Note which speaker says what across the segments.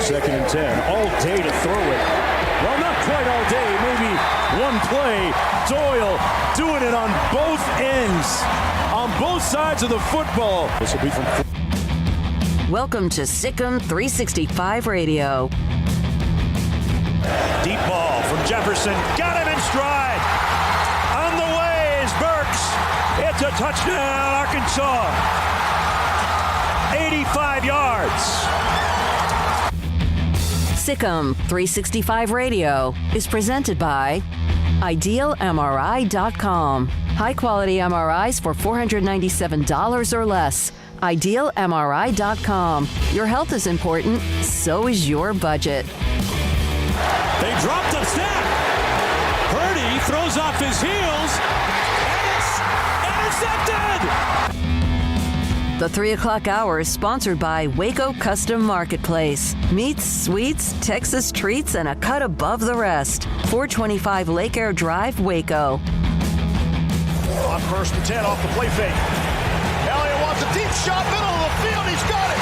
Speaker 1: 2nd and 10. All day to throw it. Well, not quite all day. Maybe one play. Doyle doing it on both ends. On both sides of the football. This will be from...
Speaker 2: Welcome to Sikkim 365 Radio.
Speaker 3: Deep ball from Jefferson. Got him in stride. On the way is Burks. It's a touchdown, Arkansas. 85 yards.
Speaker 2: Sikkim 365 Radio is presented by IdealMRI.com. High-quality MRIs for $497 or less. IdealMRI.com. Your health is important, so is your budget.
Speaker 3: They dropped a snap. Purdy throws off his heels. And it's intercepted.
Speaker 2: The 3 o'clock hour is sponsored by Waco Custom Marketplace. Meats, sweets, Texas treats, and a cut above the rest. 425 Lake Air Drive, Waco.
Speaker 3: On 1st and 10 off the play fake. Elliott wants a deep shot, middle of the field. He's got it.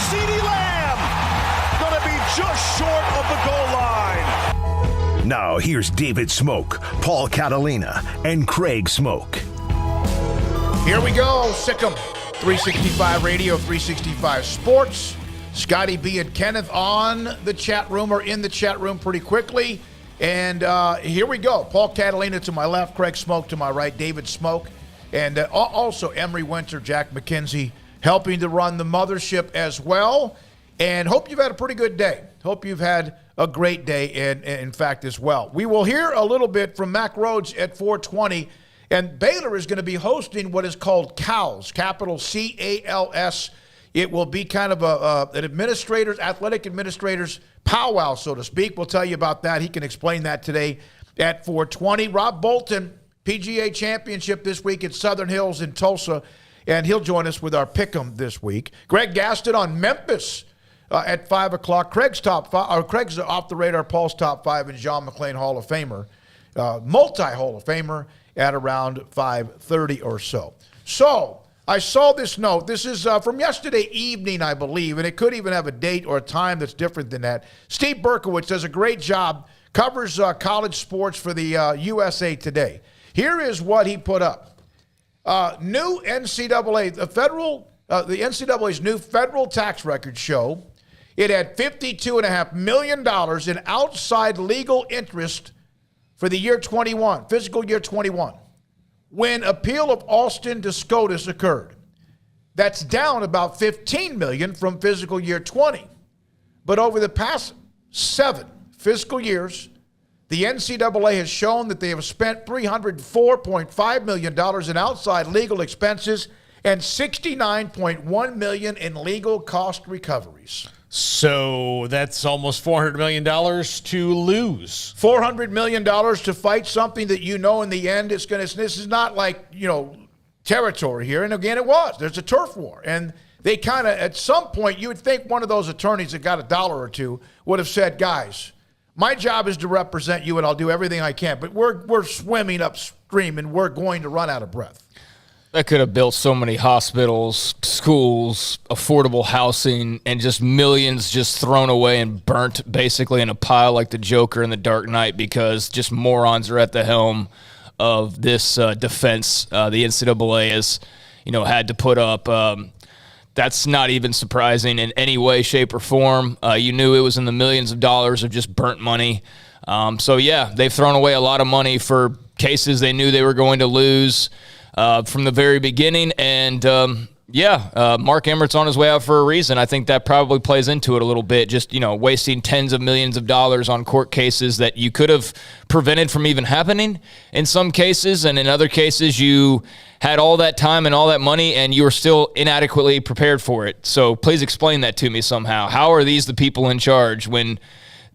Speaker 3: CeeDee Lamb going to be just short of the goal line.
Speaker 4: Now here's David Smoak, Paul Catalina, and Craig Smoak.
Speaker 5: Here we go, Sikkim 365 Radio, 365 Sports. Scotty B and Kenneth on the chat room, or in the chat room pretty quickly. And here we go. Paul Catalina to my left, Craig Smoak to my right, David Smoak. And also Emery Winter, Jack McKenzie helping to run the mothership as well. And hope you've had a pretty good day. Hope you've had a great day, and in fact, as well. We will hear a little bit from Mack Rhoades at 4:20. And Baylor is going to be hosting what is called CALS, capital C-A-L-S. It will be kind of an athletic administrators powwow, so to speak. We'll tell you about that. He can explain that today at 4:20. Rob Bolton, PGA Championship this week at Southern Hills in Tulsa, and he'll join us with our pick'em this week. Greg Gaston on Memphis at 5 o'clock. Craig's off the radar, Paul's top 5, and John McClain Hall of Famer, multi-Hall of Famer, at around 5:30 or so. So I saw this note. This is from yesterday evening, I believe, and it could even have a date or a time that's different than that. Steve Berkowitz does a great job, covers college sports for the USA Today. Here is what he put up. New NCAA, the NCAA's new federal tax records show it had $52.5 million in outside legal interest for the year 21, fiscal year 21, when appeal of Alston to SCOTUS occurred. That's down about $15 million from fiscal year 20. But over the past 7 fiscal years, the NCAA has shown that they have spent $304.5 million in outside legal expenses and $69.1 million in legal cost recoveries.
Speaker 6: So that's almost $400 million to lose.
Speaker 5: $400 million to fight something that in the end it's going to. This is not like, territory here. And again, there's a turf war. And they kind of, at some point, you would think one of those attorneys that got $1 or $2 would have said, guys, my job is to represent you and I'll do everything I can. But we're swimming upstream and we're going to run out of breath.
Speaker 7: That could have built so many hospitals, schools, affordable housing, and just millions just thrown away and burnt basically in a pile like the Joker in The Dark Knight because just morons are at the helm of this defense the NCAA has, had to put up. That's not even surprising in any way, shape, or form. You knew it was in the millions of dollars of just burnt money. So, yeah, they've thrown away a lot of money for cases they knew they were going to lose from the very beginning. And, Mark Emmert's on his way out for a reason. I think that probably plays into it a little bit, just, wasting tens of millions of dollars on court cases that you could have prevented from even happening in some cases. And in other cases, you had all that time and all that money and you were still inadequately prepared for it. So please explain that to me somehow. How are these the people in charge when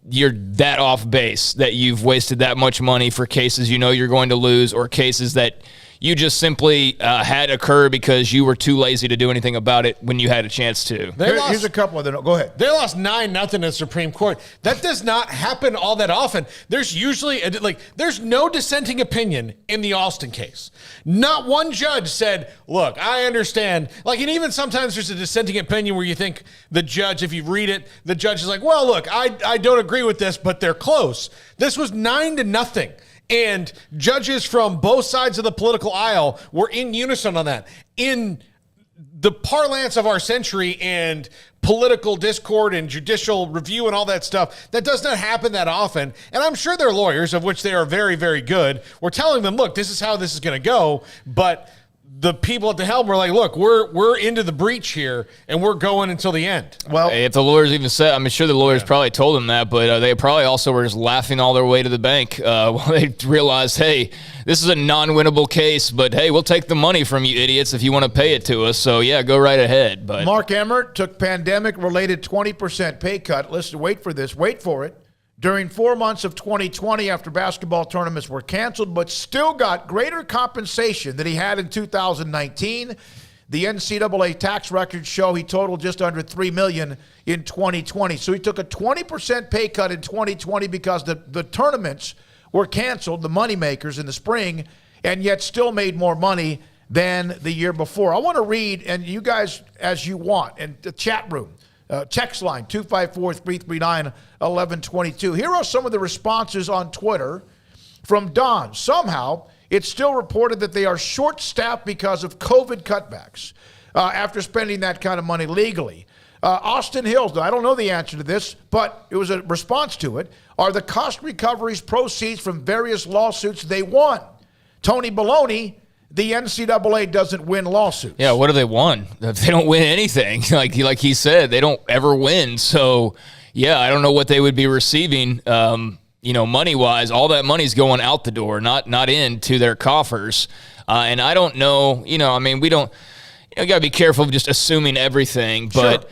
Speaker 7: you're that off base that you've wasted that much money for cases you're going to lose or cases that you just simply had occur because you were too lazy to do anything about it when you had a chance to.
Speaker 5: Here's a couple of them. Go ahead.
Speaker 6: They lost 9-0 in the Supreme Court. That does not happen all that often. There's usually, there's no dissenting opinion in the Alston case. Not one judge said, look, I understand. And even sometimes there's a dissenting opinion where you think the judge, if you read it, the judge is like, well, look, I don't agree with this, but they're close. This was 9-0. And judges from both sides of the political aisle were in unison on that. In the parlance of our century and political discord and judicial review and all that stuff, that does not happen that often. And I'm sure their lawyers, of which they are very, very good, were telling them, look, this is how this is going to go. But the people at the helm were like, look, we're into the breach here, and we're going until the end.
Speaker 7: Well, if the lawyers even said, I'm sure the lawyers probably told them that, but they probably also were just laughing all their way to the bank while they realized, hey, this is a non-winnable case, but hey, we'll take the money from you idiots if you want to pay it to us. So yeah, go right ahead. But
Speaker 5: Mark Emmert took pandemic-related 20% pay cut. Listen, wait for this. Wait for it. During 4 months of 2020 after basketball tournaments were canceled, but still got greater compensation than he had in 2019. The NCAA tax records show he totaled just under $3 million in 2020. So he took a 20% pay cut in 2020 because the tournaments were canceled, the moneymakers in the spring, and yet still made more money than the year before. I want to read, and you guys, as you want, and the chat room, text line 254-339-1122. Here are some of the responses on Twitter from Don. Somehow, it's still reported that they are short-staffed because of COVID cutbacks after spending that kind of money legally. Austin Hills, I don't know the answer to this, but it was a response to it. Are the cost recoveries proceeds from various lawsuits they won? Tony Baloney, the NCAA doesn't win lawsuits.
Speaker 7: Yeah, what do they won? If they don't win anything, like he said, they don't ever win. So, yeah, I don't know what they would be receiving, money-wise. All that money's going out the door, not into their coffers. And I don't know, we don't, got to be careful of just assuming everything. But sure.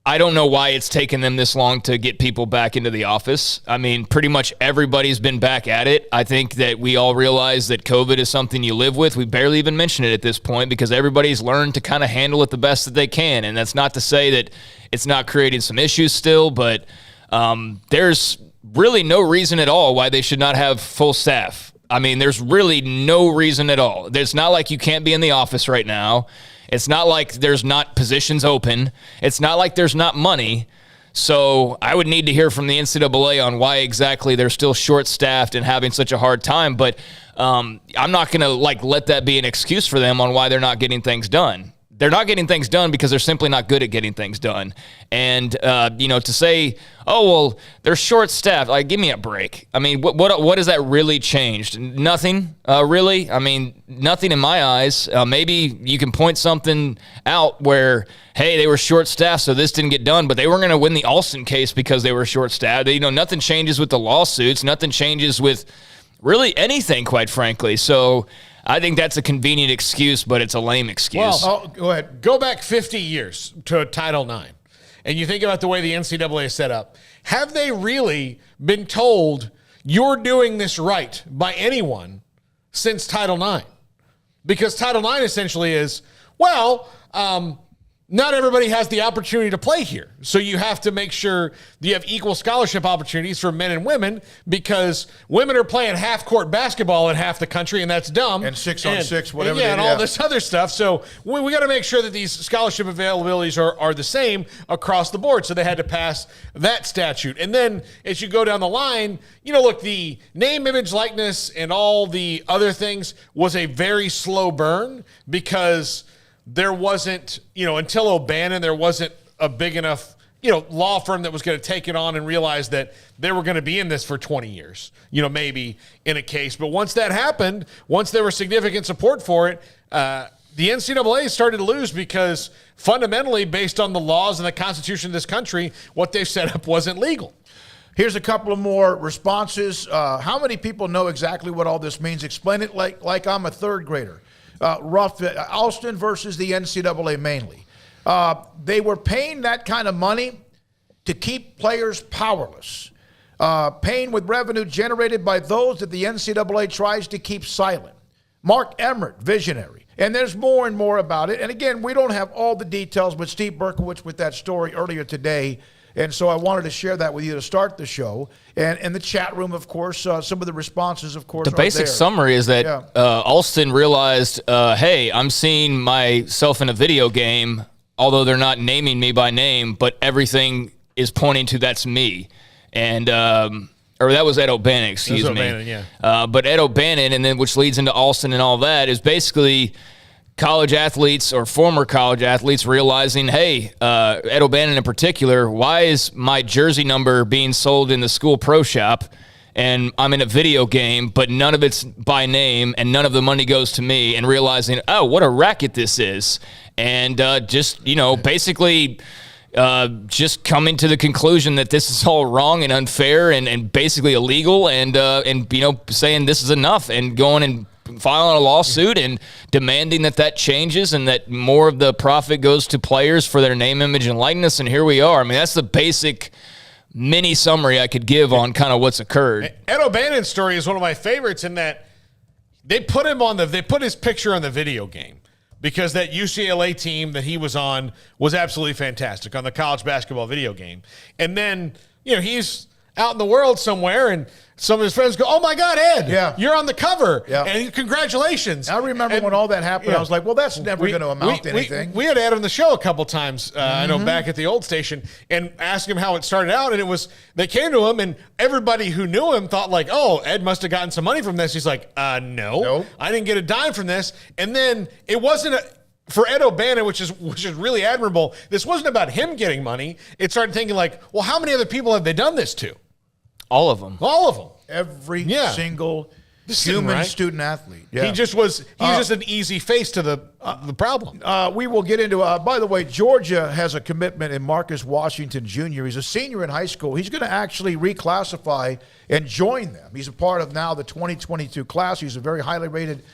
Speaker 7: I don't know why it's taken them this long to get people back into the office. I mean, pretty much everybody's been back at it. I think that we all realize that COVID is something you live with. We barely even mention it at this point because everybody's learned to kind of handle it the best that they can. And that's not to say that it's not creating some issues still, but there's really no reason at all why they should not have full staff. I mean, there's really no reason at all. It's not like you can't be in the office right now. It's not like there's not positions open. It's not like there's not money. So I would need to hear from the NCAA on why exactly they're still short-staffed and having such a hard time. But I'm not going to let that be an excuse for them on why they're not getting things done. They're not getting things done because they're simply not good at getting things done. And, to say, oh, well, they're short-staffed, give me a break. I mean, what has that really changed? Nothing, really. I mean, nothing in my eyes. Maybe you can point something out where, hey, they were short-staffed, so this didn't get done, but they weren't going to win the Alston case because they were short-staffed. Nothing changes with the lawsuits. Nothing changes with really anything, quite frankly. So I think that's a convenient excuse, but it's a lame excuse.
Speaker 5: Well, go ahead.
Speaker 6: Go back 50 years to Title IX, and you think about the way the NCAA is set up. Have they really been told you're doing this right by anyone since Title IX? Because Title IX essentially is, not everybody has the opportunity to play here. So you have to make sure you have equal scholarship opportunities for men and women because women are playing half-court basketball in half the country, and that's dumb.
Speaker 5: And 6-on-6, whatever.
Speaker 6: And all this other stuff. So we got to make sure that these scholarship availabilities are the same across the board. So they had to pass that statute. And then as you go down the line, look, the name, image, likeness, and all the other things was a very slow burn because there wasn't, until O'Bannon, there wasn't a big enough, law firm that was going to take it on and realize that they were going to be in this for 20 years, maybe in a case. But once that happened, once there was significant support for it, the NCAA started to lose because fundamentally, based on the laws and the Constitution of this country, what they've set up wasn't legal.
Speaker 5: Here's a couple of more responses. How many people know exactly what all this means? Explain it like I'm a third grader. Alston versus the NCAA mainly. They were paying that kind of money to keep players powerless, paying with revenue generated by those that the NCAA tries to keep silent. Mark Emmert, visionary. And there's more and more about it. And again, we don't have all the details, but Steve Berkowitz with that story earlier today. And so I wanted to share that with you to start the show. And in the chat room, of course, some of the responses, of course,
Speaker 7: the basic summary is that Alston realized, hey, I'm seeing myself in a video game, although they're not naming me by name, but everything is pointing to that's me. And or that was Ed O'Bannon, excuse me.
Speaker 6: O'Bannon, yeah.
Speaker 7: But Ed O'Bannon, and then which leads into Alston and all that, is basically college athletes or former college athletes realizing, hey, Ed O'Bannon in particular, why is my jersey number being sold in the school pro shop and I'm in a video game, but none of it's by name and none of the money goes to me, and realizing, oh, what a racket this is. And basically just coming to the conclusion that this is all wrong and unfair and basically illegal, and saying this is enough and going and filing a lawsuit and demanding that changes and that more of the profit goes to players for their name, image, and likeness. And here we are. I mean, that's the basic mini summary I could give on kind of what's occurred.
Speaker 6: Ed O'Bannon's story is one of my favorites in that they put his picture on the video game because that UCLA team that he was on was absolutely fantastic on the college basketball video game. And then, he's out in the world somewhere, and some of his friends go, oh, my God, Ed, you're on the cover, and congratulations.
Speaker 5: I remember when all that happened, I was like, well, that's never going to amount to anything.
Speaker 6: We had Ed on the show a couple times, I know, back at the old station, and asked him how it started out, and they came to him, and everybody who knew him thought like, oh, Ed must have gotten some money from this. He's like, no, I didn't get a dime from this. And then it wasn't for Ed O'Bannon, which is really admirable, this wasn't about him getting money. It started thinking like, well, how many other people have they done this to?
Speaker 7: All of them.
Speaker 5: Every single human student athlete.
Speaker 6: Yeah. He was just an easy face to the problem.
Speaker 5: We will get into, by the way, Georgia has a commitment in Marcus Washington Jr. He's a senior in high school. He's going to actually reclassify and join them. He's a part of now the 2022 class. He's a very highly rated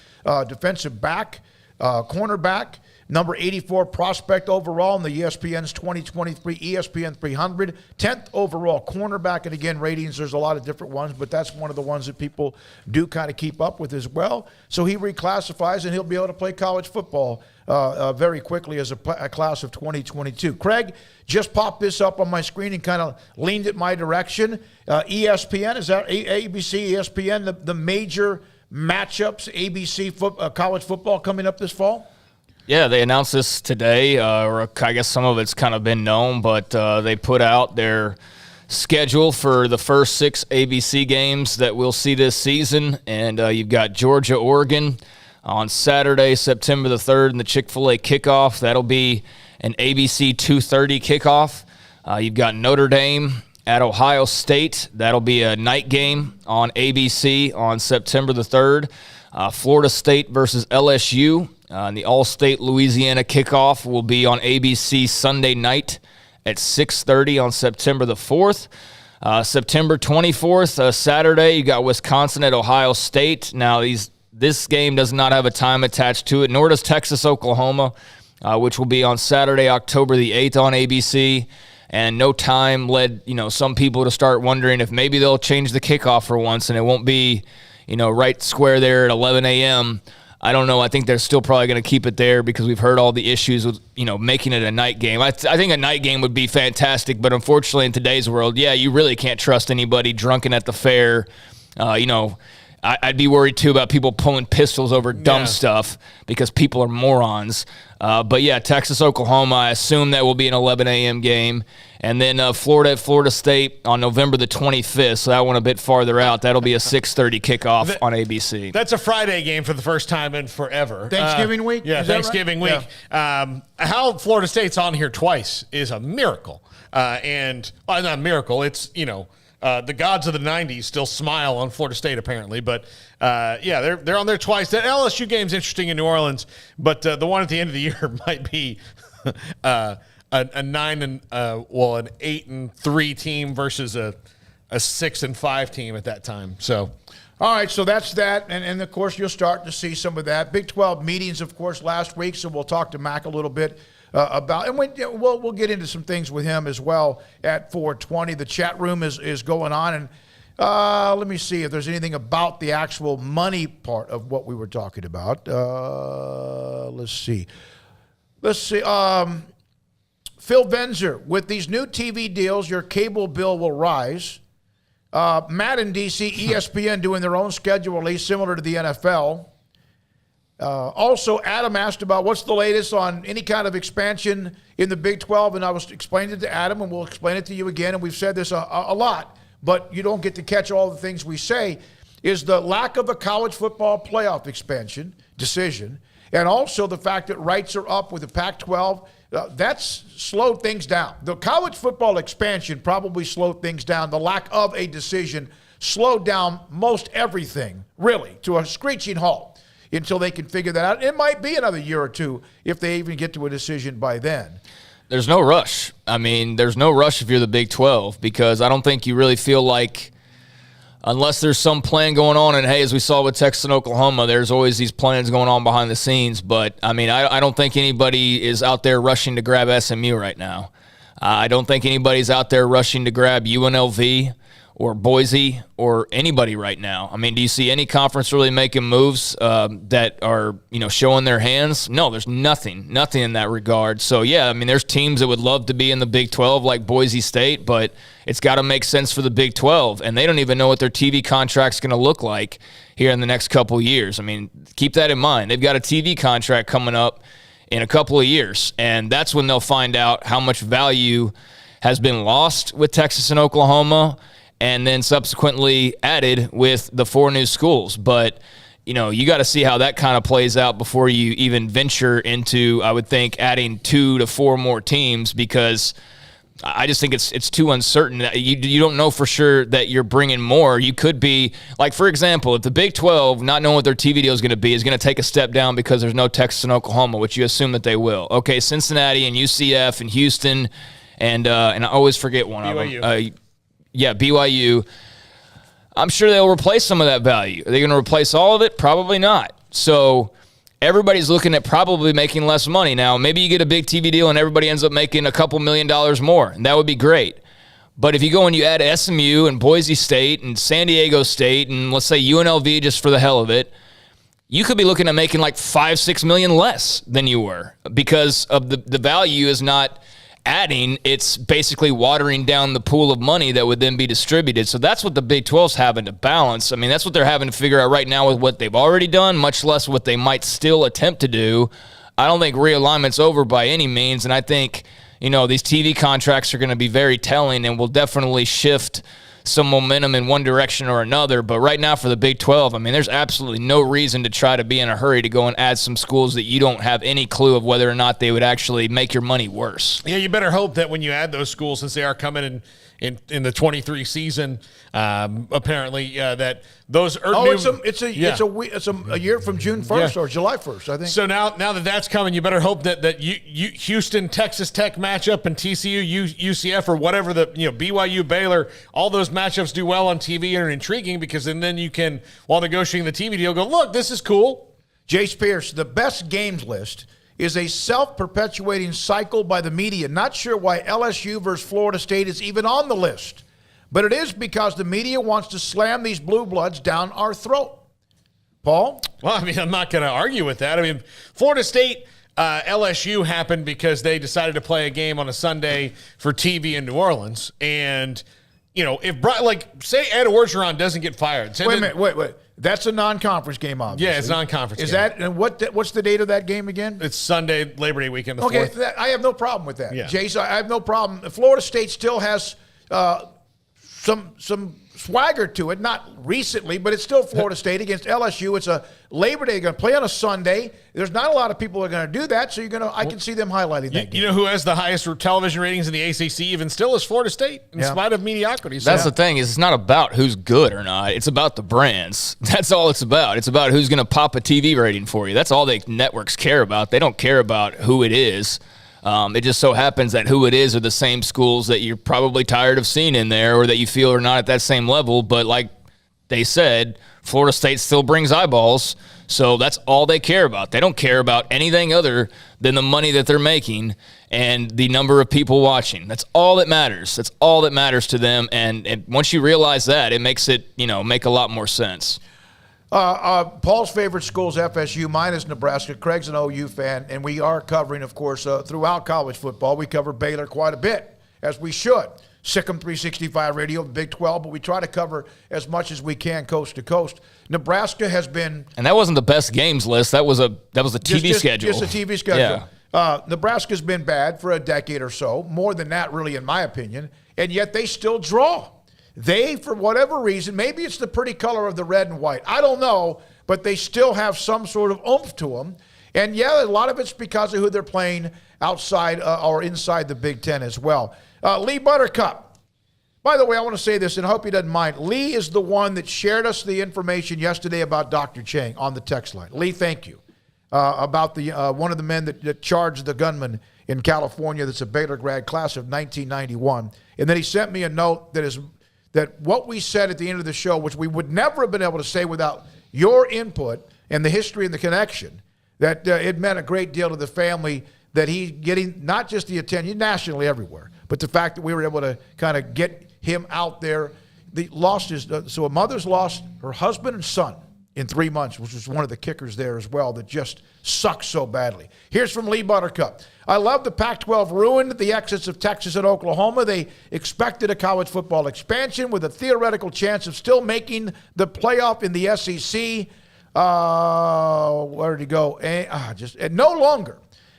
Speaker 5: defensive back, cornerback. Number 84 prospect overall in the ESPN's 2023 ESPN 300. 10th overall cornerback. And again, ratings, there's a lot of different ones, but that's one of the ones that people do kind of keep up with as well. So he reclassifies, and he'll be able to play college football very quickly as a class of 2022. Craig, just popped this up on my screen and kind of leaned it my direction. ESPN, is that ABC, ESPN, the major matchups, ABC college football coming up this fall?
Speaker 7: Yeah, they announced this today, or I guess some of it's kind of been known, but they put out their schedule for the first 6 ABC games that we'll see this season. And you've got Georgia, Oregon on Saturday, September the 3rd, in the Chick-fil-A kickoff. That'll be an ABC 2:30 kickoff. You've got Notre Dame at Ohio State. That'll be a night game on ABC on September the 3rd. Florida State versus LSU. And the All-State Louisiana kickoff will be on ABC Sunday night at 6:30 on September the 4th. September 24th, Saturday, you got Wisconsin at Ohio State. Now, this game does not have a time attached to it, nor does Texas-Oklahoma, which will be on Saturday, October the 8th on ABC. And no time led, some people to start wondering if maybe they'll change the kickoff for once and it won't be, right square there at 11 a.m., I don't know. I think they're still probably going to keep it there because we've heard all the issues with, making it a night game. I think a night game would be fantastic, but unfortunately in today's world, you really can't trust anybody drunken at the fair. I'd be worried, too, about people pulling pistols over dumb stuff because people are morons. But, Texas, Oklahoma, I assume that will be an 11 a.m. game. And then Florida at Florida State on November the 25th, so that one a bit farther out. That'll be a 6:30 kickoff on ABC.
Speaker 6: That's a Friday game for the first time in forever.
Speaker 5: Thanksgiving week?
Speaker 6: Yeah, Thanksgiving week. Yeah. How Florida State's on here twice is a miracle. Not a miracle. It's, the gods of the 90s still smile on Florida State, apparently. But, they're on there twice. That LSU game's interesting in New Orleans, but the one at the end of the year might be an 8-3 team versus a 6-5 team at that time. So,
Speaker 5: all right, so that's that, and of course you'll start to see some of that. Big 12 meetings, of course, last week. So we'll talk to Mack a little bit about, and we'll get into some things with him as well at 4:20. The chat room is going on, and Let me see if there's anything about the actual money part of what we were talking about. Let's see. Phil Venzer, with these new TV deals, your cable bill will rise. Matt in D.C., ESPN doing their own schedule release similar to the NFL. Also, Adam asked about what's the latest on any kind of expansion in the Big 12, and I was explaining it to Adam, and we'll explain it to you again, and we've said this a lot, but you don't get to catch all the things we say, is the lack of a college football playoff expansion decision, and also the fact that rights are up with the Pac-12. That's slowed things down. The college football expansion probably slowed things down. The lack of a decision slowed down most everything, really, to a screeching halt until they can figure that out. It might be another year or two if they even get to a decision by then.
Speaker 7: There's no rush. I mean, there's no rush if you're the Big 12 because I don't think you really feel like, unless there's some plan going on, and hey, as we saw with Texas and Oklahoma, there's always these plans going on behind the scenes. But, I mean, I don't think anybody is out there rushing to grab SMU right now. I don't think anybody's out there rushing to grab UNLV or Boise or anybody right now. I mean, do you see any conference really making moves that are, showing their hands? No, there's nothing in that regard. So, yeah, I mean, there's teams that would love to be in the Big 12 like Boise State, but it's got to make sense for the Big 12, and they don't even know what their TV contract's going to look like here in the next couple of years. I mean, keep that in mind. They've got a TV contract coming up in a couple of years, and that's when they'll find out how much value has been lost with Texas and Oklahoma and then subsequently added with the 4 new schools. But, you got to see how that kind of plays out before you even venture into, I would think, adding 2 to 4 more teams, because I just think it's too uncertain. You don't know for sure that you're bringing more. You could be, like, for example, if the Big 12, not knowing what their TV deal is going to be, is going to take a step down because there's no Texas and Oklahoma, which you assume that they will. Okay, Cincinnati and UCF and Houston and I always forget one
Speaker 6: BYU.
Speaker 7: of them. BYU. I'm sure they'll replace some of that value. Are they going to replace all of it? Probably not. So everybody's looking at probably making less money. Now, maybe you get a big TV deal and everybody ends up making a couple $1 million more, and that would be great. But if you go and you add SMU and Boise State and San Diego State and let's say UNLV just for the hell of it, you could be looking at making like $5-6 million less than you were because of the value is not adding, it's basically watering down the pool of money that would then be distributed. So that's what the Big 12's having to balance. I mean, that's what they're having to figure out right now with what they've already done, much less what they might still attempt to do. I don't think realignment's over by any means, and I think, these TV contracts are going to be very telling and will definitely shift some momentum in one direction or another. But right now for the Big 12, I mean, there's absolutely no reason to try to be in a hurry to go and add some schools that you don't have any clue of whether or not they would actually make your money worse.
Speaker 6: Yeah, you better hope that when you add those schools, since they are coming in the 23 season, apparently that those are new.
Speaker 5: It's a year from June 1st or July 1st, I think.
Speaker 6: So now that that's coming, you better hope that you Houston Texas Tech matchup and TCU UCF or whatever the BYU Baylor, all those matchups do well on TV and are intriguing because then you can, while negotiating the TV deal, go, look, this is cool.
Speaker 5: Jace Pierce, the best games list is a self-perpetuating cycle by the media. Not sure why LSU versus Florida State is even on the list, but it is because the media wants to slam these blue bloods down our throat. Paul?
Speaker 6: Well, I mean, I'm not going to argue with that. I mean, Florida State, LSU happened because they decided to play a game on a Sunday for TV in New Orleans. And, say Ed Orgeron doesn't get fired.
Speaker 5: Wait. That's a non-conference game, obviously.
Speaker 6: Yeah, it's a non-conference game.
Speaker 5: Is that, and what's the date of that game again?
Speaker 6: It's Sunday, Labor Day weekend, the 4th.
Speaker 5: Okay, I have no problem with that.
Speaker 6: Yeah.
Speaker 5: Jace, I have no problem. Florida State still has some swagger to it, not recently, but it's still Florida State against LSU. It's a Labor Day. They're going to play on a Sunday. There's not a lot of people that are going to do that, so I can see them highlighting that game.
Speaker 6: You know who has the highest television ratings in the ACC even still is Florida State, in spite of mediocrity. So.
Speaker 7: That's the thing, is it's not about who's good or not. It's about the brands. That's all it's about. It's about who's going to pop a TV rating for you. That's all the networks care about. They don't care about who it is. It just so happens that who it is are the same schools that you're probably tired of seeing in there or that you feel are not at that same level. But like they said Florida State still brings eyeballs, so that's all they care about. They don't care about anything other than the money that they're making and the number of people watching. That's all that matters. That's all that matters to them, and once you realize that, it makes it, make a lot more sense.
Speaker 5: Paul's favorite school is FSU. Mine is Nebraska. Craig's an OU fan, and we are covering, of course, throughout college football. We cover Baylor quite a bit, as we should. Sikkim 365 Radio, Big 12, but we try to cover as much as we can coast to coast. Nebraska has been,
Speaker 7: and that wasn't the best games list. That was a TV schedule.
Speaker 5: Just a TV schedule. Yeah. Nebraska's been bad for a decade or so, more than that, really, in my opinion, and yet they still draw. They, for whatever reason, maybe it's the pretty color of the red and white. I don't know, but they still have some sort of oomph to them. And, yeah, a lot of it's because of who they're playing outside or inside the Big Ten as well. Lee Buttercup. By the way, I want to say this, and I hope he doesn't mind. Lee is the one that shared us the information yesterday about Dr. Chang on the text line. Lee, thank you. About the one of the men that charged the gunman in California that's a Baylor grad, class of 1991. And then he sent me a note that what we said at the end of the show, which we would never have been able to say without your input and the history and the connection, that it meant a great deal to the family that he getting not just the attention nationally everywhere, but the fact that we were able to kind of get him out there. So a mother's lost her husband and son in 3 months, which was one of the kickers there as well that just sucks so badly. Here's from Lee Buttercup. I love the Pac-12 ruined the exits of Texas and Oklahoma. They expected a college football expansion with a theoretical chance of still making the playoff in the SEC. Where did he go? And no longer.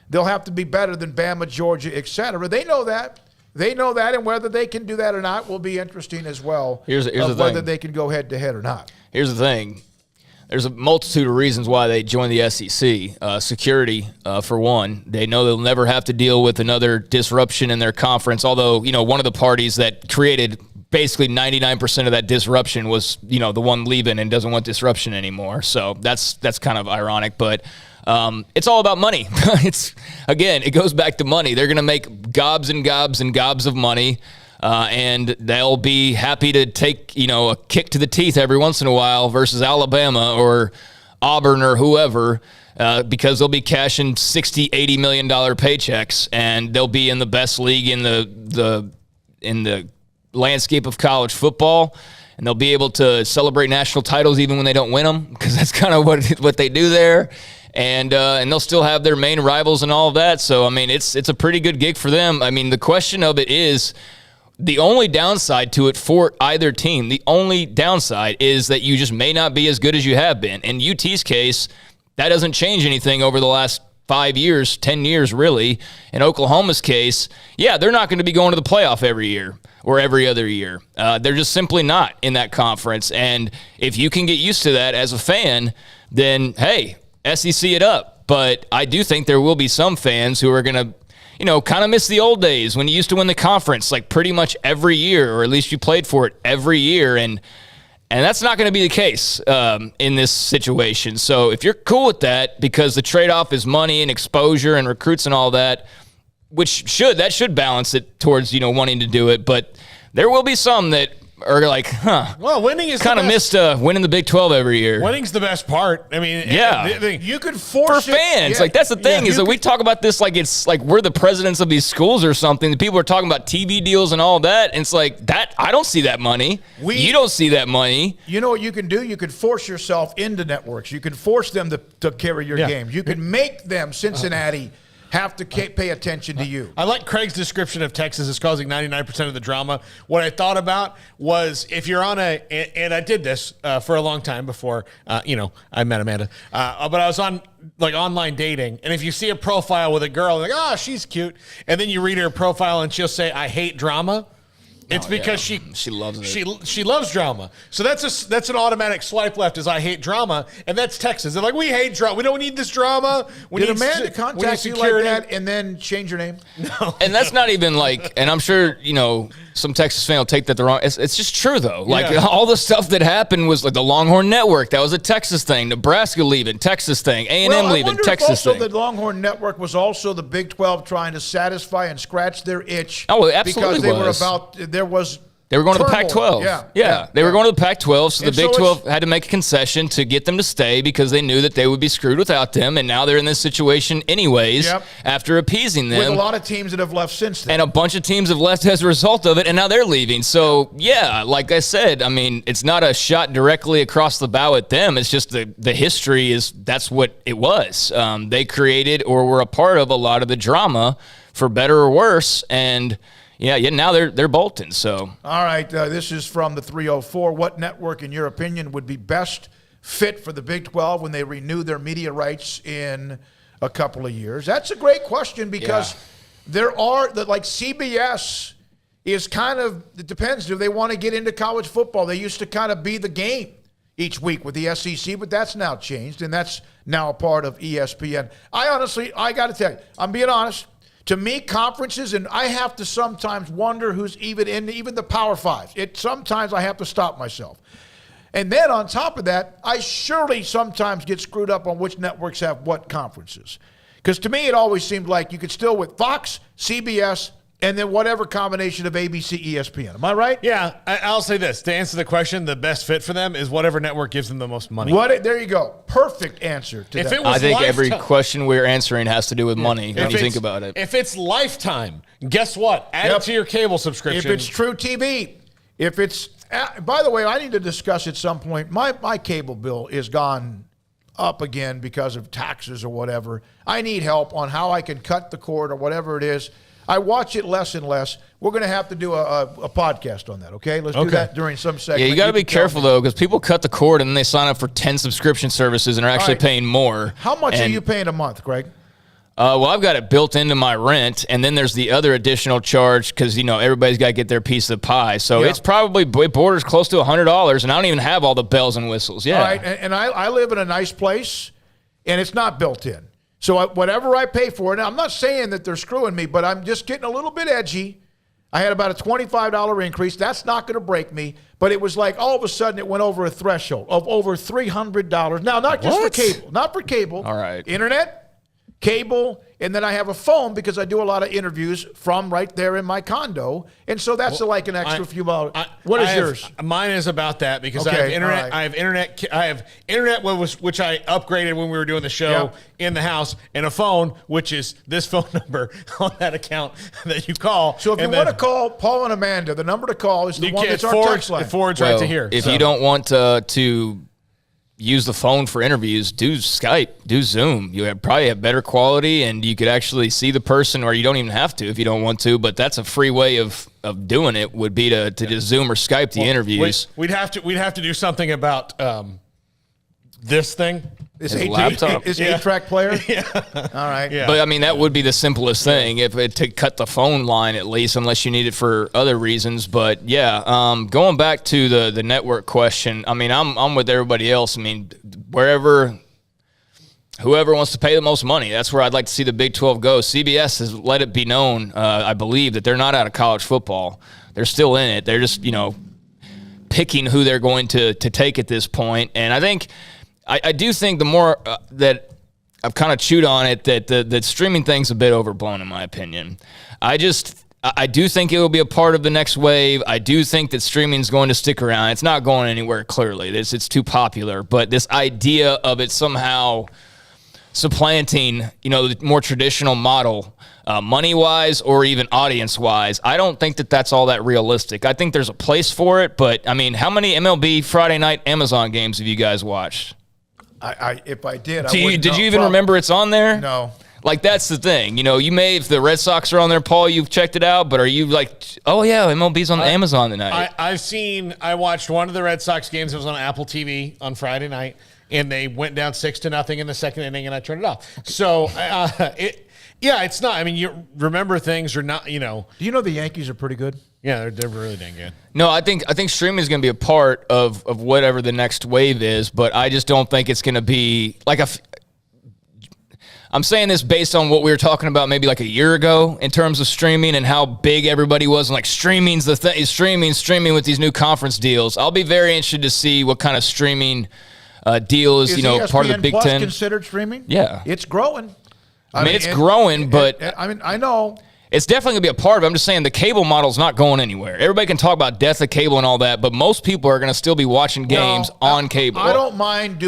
Speaker 5: They'll have to be better than Bama, Georgia, etc. They know that. And whether they can do that or not will be interesting as well.
Speaker 7: Here's the
Speaker 5: whether
Speaker 7: thing.
Speaker 5: they can go head-to-head or not.
Speaker 7: Here's the thing. There's a multitude of reasons why they joined the SEC. Security, for one. They know they'll never have to deal with another disruption in their conference, although, one of the parties that created basically 99% of that disruption was, the one leaving and doesn't want disruption anymore. So that's kind of ironic, but it's all about money. It goes back to money. They're going to make gobs and gobs and gobs of money. And they'll be happy to take, a kick to the teeth every once in a while versus Alabama or Auburn or whoever, because they'll be cashing $60, $80 million paychecks, and they'll be in the best league in the landscape of college football, and they'll be able to celebrate national titles even when they don't win them, because that's kind of what they do there. And they'll still have their main rivals and all of that. So, it's a pretty good gig for them. The question of it is, the only downside to it for either team, the only downside is that you just may not be as good as you have been. In UT's case, that doesn't change anything over the last 5 years, 10 years, really. In Oklahoma's case, they're not going to be going to the playoff every year or every other year. They're just simply not in that conference. And if you can get used to that as a fan, then, hey, SEC it up. But I do think there will be some fans who are going to, kind of miss the old days when you used to win the conference like pretty much every year, or at least you played for it every year. And that's not going to be the case in this situation. So if you're cool with that, because the trade-off is money and exposure and recruits and all that, that should balance it towards, wanting to do it. But there will be some that are like,
Speaker 6: well, winning is
Speaker 7: kind of missed winning the Big 12 every year.
Speaker 6: Winning's the best part.
Speaker 5: You could force
Speaker 7: for fans. That's the thing is that we talk about this like it's like we're the presidents of these schools or something. The people are talking about TV deals and all that, and it's like that. I don't see that money. You don't see that money.
Speaker 5: You know what you can do? You can force yourself into networks. You can force them to carry your games. You can make them Cincinnati have to pay attention to you.
Speaker 6: I like Craig's description of Texas as causing 99% of the drama. What I thought about was if you're on and I did this for a long time before, I met Amanda, but I was on like online dating, and if you see a profile with a girl, like, oh, she's cute, and then you read her profile and she'll say, I hate drama. It's because she
Speaker 7: loves it.
Speaker 6: She loves drama. So that's an automatic swipe left as I hate drama, and that's Texas. They're like, we hate drama. We don't need this drama.
Speaker 5: Did Amanda contact you like that and then change your name?
Speaker 6: No.
Speaker 7: And that's not even like, and I'm sure, some Texas fan will take that the wrong. It's just true though. Like all the stuff that happened was like the Longhorn Network. That was a Texas thing. Nebraska leaving, Texas thing. A&M leaving, Texas thing.
Speaker 5: The Longhorn Network was also the Big 12 trying to satisfy and scratch their itch.
Speaker 7: Oh, it absolutely
Speaker 5: because they were about. There was
Speaker 7: They were going to the
Speaker 5: turmoil.
Speaker 7: Pac-12. Yeah. They were going to the Pac-12, so the Big 12 had to make a concession to get them to stay because they knew that they would be screwed without them, and now they're in this situation anyways after appeasing them.
Speaker 5: With a lot of teams that have left since then.
Speaker 7: And a bunch of teams have left as a result of it, and now they're leaving. So, yeah, like I said, I mean, it's not a shot directly across the bow at them. It's just the history is that's what it was. They created or were a part of a lot of the drama, for better or worse, and now they're bolting. So
Speaker 5: all right, this is from the 304. What network, in your opinion, would be best fit for the Big 12 when they renew their media rights in a couple of years? That's a great question because there are like CBS is kind of, it depends. Do they want to get into college football? They used to kind of be the game each week with the SEC, but that's now changed, and that's now a part of ESPN. I got to tell you, I'm being honest. To me, conferences, and I have to sometimes wonder who's even in even the Power Five. Sometimes I have to stop myself. And then on top of that, I surely sometimes get screwed up on which networks have what conferences. Because to me, it always seemed like you could still with Fox, CBS, and then whatever combination of ABC, ESPN. Am I right?
Speaker 6: Yeah, I'll say this. To answer the question, the best fit for them is whatever network gives them the most money.
Speaker 5: There you go. Perfect answer to that.
Speaker 7: I think every question we're answering has to do with money when you think about it.
Speaker 6: If it's Lifetime, guess what? Add it to your cable subscription.
Speaker 5: If it's True TV, if it's by the way, I need to discuss at some point, my cable bill is gone up again because of taxes or whatever. I need help on how I can cut the cord or whatever it is. I watch it less and less. We're going to have to do a podcast on that, okay? Let's do that during some segment.
Speaker 7: Yeah, you got to be careful, though, because people cut the cord and then they sign up for 10 subscription services and are actually paying more.
Speaker 5: How much are you paying a month, Craig?
Speaker 7: Well, I've got it built into my rent, and then there's the other additional charge because, everybody's got to get their piece of the pie. So it's probably borders close to $100, and I don't even have all the bells and whistles. Yeah.
Speaker 5: All right, and I live in a nice place, and it's not built in. So whatever I pay for it, and I'm not saying that they're screwing me, but I'm just getting a little bit edgy. I had about a $25 increase. That's not going to break me. But it was like all of a sudden it went over a threshold of over $300. Now, not just for cable. Not for cable.
Speaker 7: All right.
Speaker 5: Internet, cable, and then I have a phone because I do a lot of interviews from right there in my condo. And so that's like an extra few dollars. What is yours?
Speaker 6: Mine is about that because I have internet.
Speaker 5: Right.
Speaker 6: I have internet which I upgraded when we were doing the show in the house, and a phone, which is this phone number on that account that you call.
Speaker 5: So if you want to call Paul and Amanda, the number to call is the one that's our text line.
Speaker 6: It forwards right to here.
Speaker 7: If you don't want to use the phone for interviews, do Skype, do Zoom. You probably have better quality, and you could actually see the person, or you don't even have to if you don't want to, but that's a free way of doing it, would be to just Zoom or Skype the interviews.
Speaker 6: We'd have to do something about this thing.
Speaker 5: This
Speaker 7: laptop.
Speaker 5: This 8-track player? Yeah. All right.
Speaker 6: Yeah.
Speaker 7: But, that would be the simplest thing, to cut the phone line at least, unless you need it for other reasons. But, going back to the network question, I'm with everybody else. Whoever wants to pay the most money, that's where I'd like to see the Big 12 go. CBS has let it be known, I believe, that they're not out of college football. They're still in it. They're just, picking who they're going to take at this point. And I think – I do think the more that I've kind of chewed on it, that the streaming thing's a bit overblown in my opinion. I do think it will be a part of the next wave. I do think that streaming is going to stick around. It's not going anywhere, clearly. It's too popular. But this idea of it somehow supplanting, the more traditional model, money-wise or even audience-wise, I don't think that that's all that realistic. I think there's a place for it, but, how many MLB Friday night Amazon games have you guys watched?
Speaker 5: If I did,
Speaker 7: did you even remember it's on there?
Speaker 5: No.
Speaker 7: That's the thing. You may, if the Red Sox are on there, Paul, you've checked it out, but are you like, oh, yeah, MLB's on Amazon tonight?
Speaker 6: I watched one of the Red Sox games. It was on Apple TV on Friday night, and they went down 6-0 in the second inning, and I turned it off. So, it's not. You remember things or not,
Speaker 5: Do you know the Yankees are pretty good?
Speaker 6: Yeah, they're really dang good.
Speaker 7: No, I think streaming is going to be a part of whatever the next wave is, but I just don't think it's going to be like I'm saying this based on what we were talking about maybe like a year ago in terms of streaming and how big everybody was, and streaming's the thing, streaming with these new conference deals. I'll be very interested to see what kind of streaming deal is
Speaker 5: ESPN
Speaker 7: part of the Big
Speaker 5: Plus
Speaker 7: Ten.
Speaker 5: Considered streaming?
Speaker 7: Yeah,
Speaker 5: it's growing.
Speaker 7: it's growing, but
Speaker 5: I know.
Speaker 7: it's definitely going to be a part of it. I'm just saying the cable model's not going anywhere. Everybody can talk about death of cable and all that, but most people are going to still be watching games on cable.
Speaker 5: I don't mind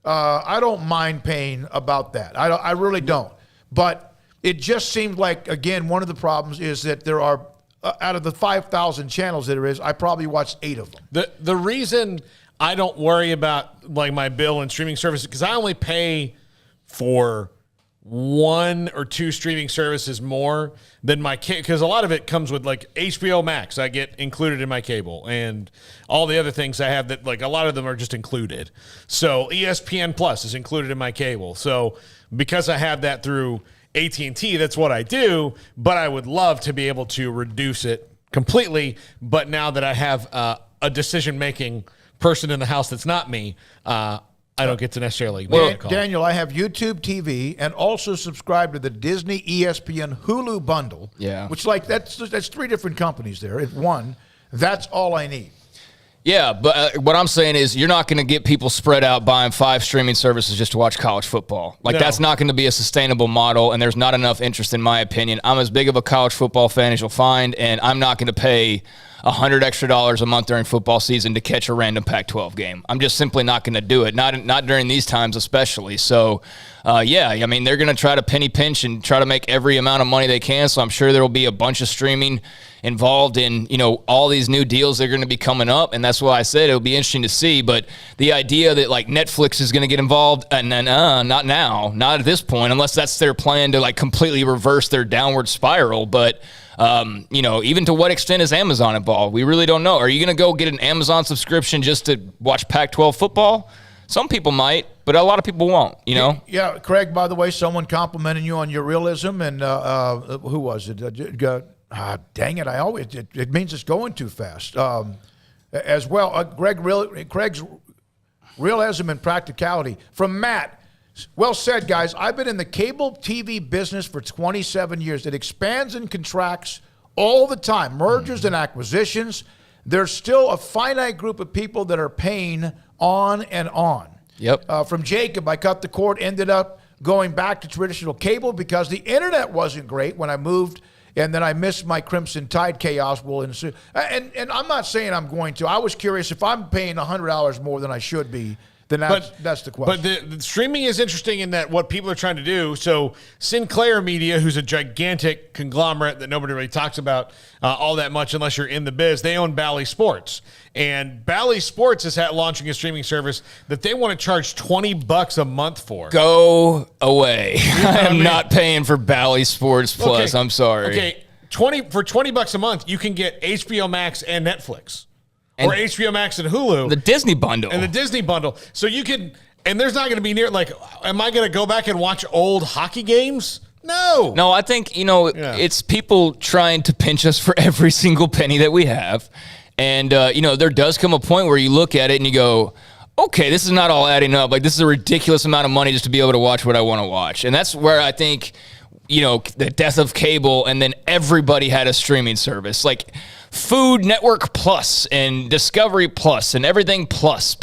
Speaker 5: I don't mind paying about that. I really don't. But it just seemed like, again, one of the problems is that there are, out of the 5,000 channels that there is, I probably watched 8 of them.
Speaker 6: The reason I don't worry about like my bill and streaming services, because I only pay for 1 or 2 streaming services more than my cable, because a lot of it comes with like HBO Max I get included in my cable, and all the other things I have that, like, a lot of them are just included. So ESPN Plus is included in my cable. So because I have that through AT&T, that's what I do, but I would love to be able to reduce it completely. But now that I have a decision-making person in the house that's not me, I don't get to necessarily make a call.
Speaker 5: Daniel, I have YouTube TV and also subscribe to the Disney, ESPN, Hulu bundle.
Speaker 7: Yeah.
Speaker 5: Which, like, that's 3 different companies there. It's one. That's all I need.
Speaker 7: Yeah, but what I'm saying is you're not going to get people spread out buying 5 streaming services just to watch college football. Like, that's not going to be a sustainable model, and there's not enough interest, in my opinion. I'm as big of a college football fan as you'll find, and I'm not going to pay $100 extra a month during football season to catch a random Pac-12 game. I'm just simply not going to do it, not during these times especially. So, yeah, I mean, they're going to try to penny pinch and try to make every amount of money they can, so I'm sure there will be a bunch of streaming involved in, you know, all these new deals that are going to be coming up, and that's why I said it'll be interesting to see. But the idea that, like, Netflix is going to get involved, and then not now, not at this point, unless that's their plan to, like, completely reverse their downward spiral. But you know, even to what extent is Amazon involved? We really don't know. Are you going to go get an Amazon subscription just to watch Pac-12 football? Some people might, but a lot of people won't, you know?
Speaker 5: Yeah, Craig, by the way, someone complimenting you on your realism, and who was it? Dang it, it means it's going too fast. As well, Craig's realism and practicality. From Matt. Well said, guys. I've been in the cable TV business for 27 years. It expands and contracts all the time. Mergers and acquisitions. There's still a finite group of people that are paying on and on.
Speaker 7: Yep.
Speaker 5: From Jacob, I cut the cord, ended up going back to traditional cable because the internet wasn't great when I moved, and then I missed my Crimson Tide chaos will ensue. And I'm not saying I'm going to. I was curious if I'm paying $100 more than I should be. Then that's the question.
Speaker 6: But the streaming is interesting in that what people are trying to do. So Sinclair Media, who's a gigantic conglomerate that nobody really talks about all that much unless you're in the biz, they own Bally Sports. And Bally Sports is launching a streaming service that they want to charge $20 a month for.
Speaker 7: Go away. I am not paying for Bally Sports Plus. Okay. I'm sorry.
Speaker 6: Okay, for $20 a month, you can get HBO Max and Netflix. Or HBO Max and Hulu.
Speaker 7: The Disney bundle.
Speaker 6: And the Disney bundle. So you can, and there's not going to be near, like, am I going to go back and watch old hockey games? No.
Speaker 7: No, I think, you know, it's people trying to pinch us for every single penny that we have. And, you know, there does come a point where you look at it and you go, okay, this is not all adding up. Like, this is a ridiculous amount of money just to be able to watch what I want to watch. And that's where I think, you know, the death of cable, and then everybody had a streaming service. Like, Food Network Plus and Discovery Plus and everything plus.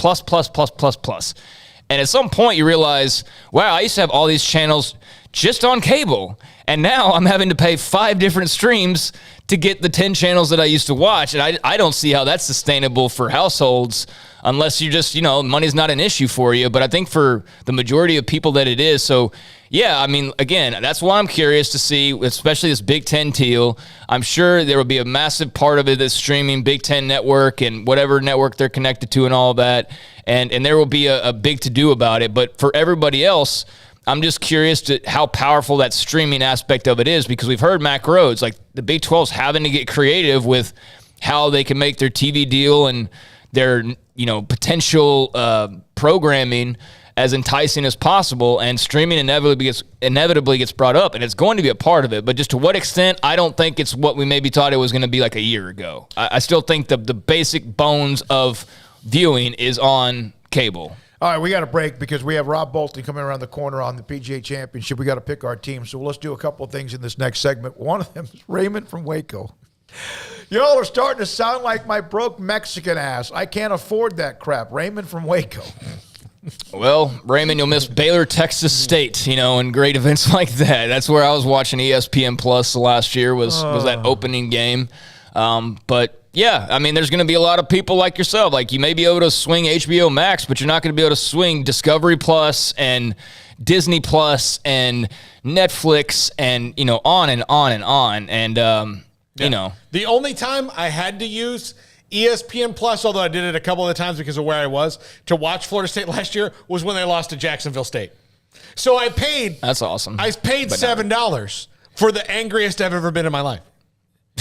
Speaker 7: And at some point you realize, wow, I used to have all these channels just on cable, and now I'm having to pay 5 different streams to get the 10 channels that I used to watch. And I don't see how that's sustainable for households unless you just, you know, money's not an issue for you. But I think for the majority of people that it is. So, yeah, I mean, again, that's why I'm curious to see, especially this Big Ten deal. I'm sure there will be a massive part of it that's streaming Big Ten Network and whatever network they're connected to and all that. And there will be a big to-do about it. But for everybody else, I'm just curious to how powerful that streaming aspect of it is, because we've heard Mack Rhoades, like the Big 12's having to get creative with how they can make their TV deal and their, you know, potential programming as enticing as possible, and streaming inevitably gets brought up, and it's going to be a part of it. But just to what extent, I don't think it's what we maybe thought it was going to be like a year ago. I still think the basic bones of viewing is on cable.
Speaker 5: All right, we got a break because we have Rob Bolton coming around the corner on the PGA Championship. We got to pick our team, so let's do a couple of things in this next segment. One of them is Raymond from Waco. Y'all are starting to sound like my broke Mexican ass. I can't afford that crap. Raymond from Waco.
Speaker 7: Well, Raymond, you'll miss Baylor, Texas State, and great events like that. That's where I was watching ESPN Plus last year was that opening game. But yeah, I mean, there's going to be a lot of people like yourself. Like, you may be able to swing HBO Max, but you're not going to be able to swing Discovery Plus and Disney Plus and Netflix and, on and on and on. And,
Speaker 6: The only time I had to use ESPN Plus, although I did it a couple of times because of where I was, to watch Florida State last year was when they lost to Jacksonville State. So I paid.
Speaker 7: That's awesome.
Speaker 6: I paid $7 for the angriest I've ever been in my life.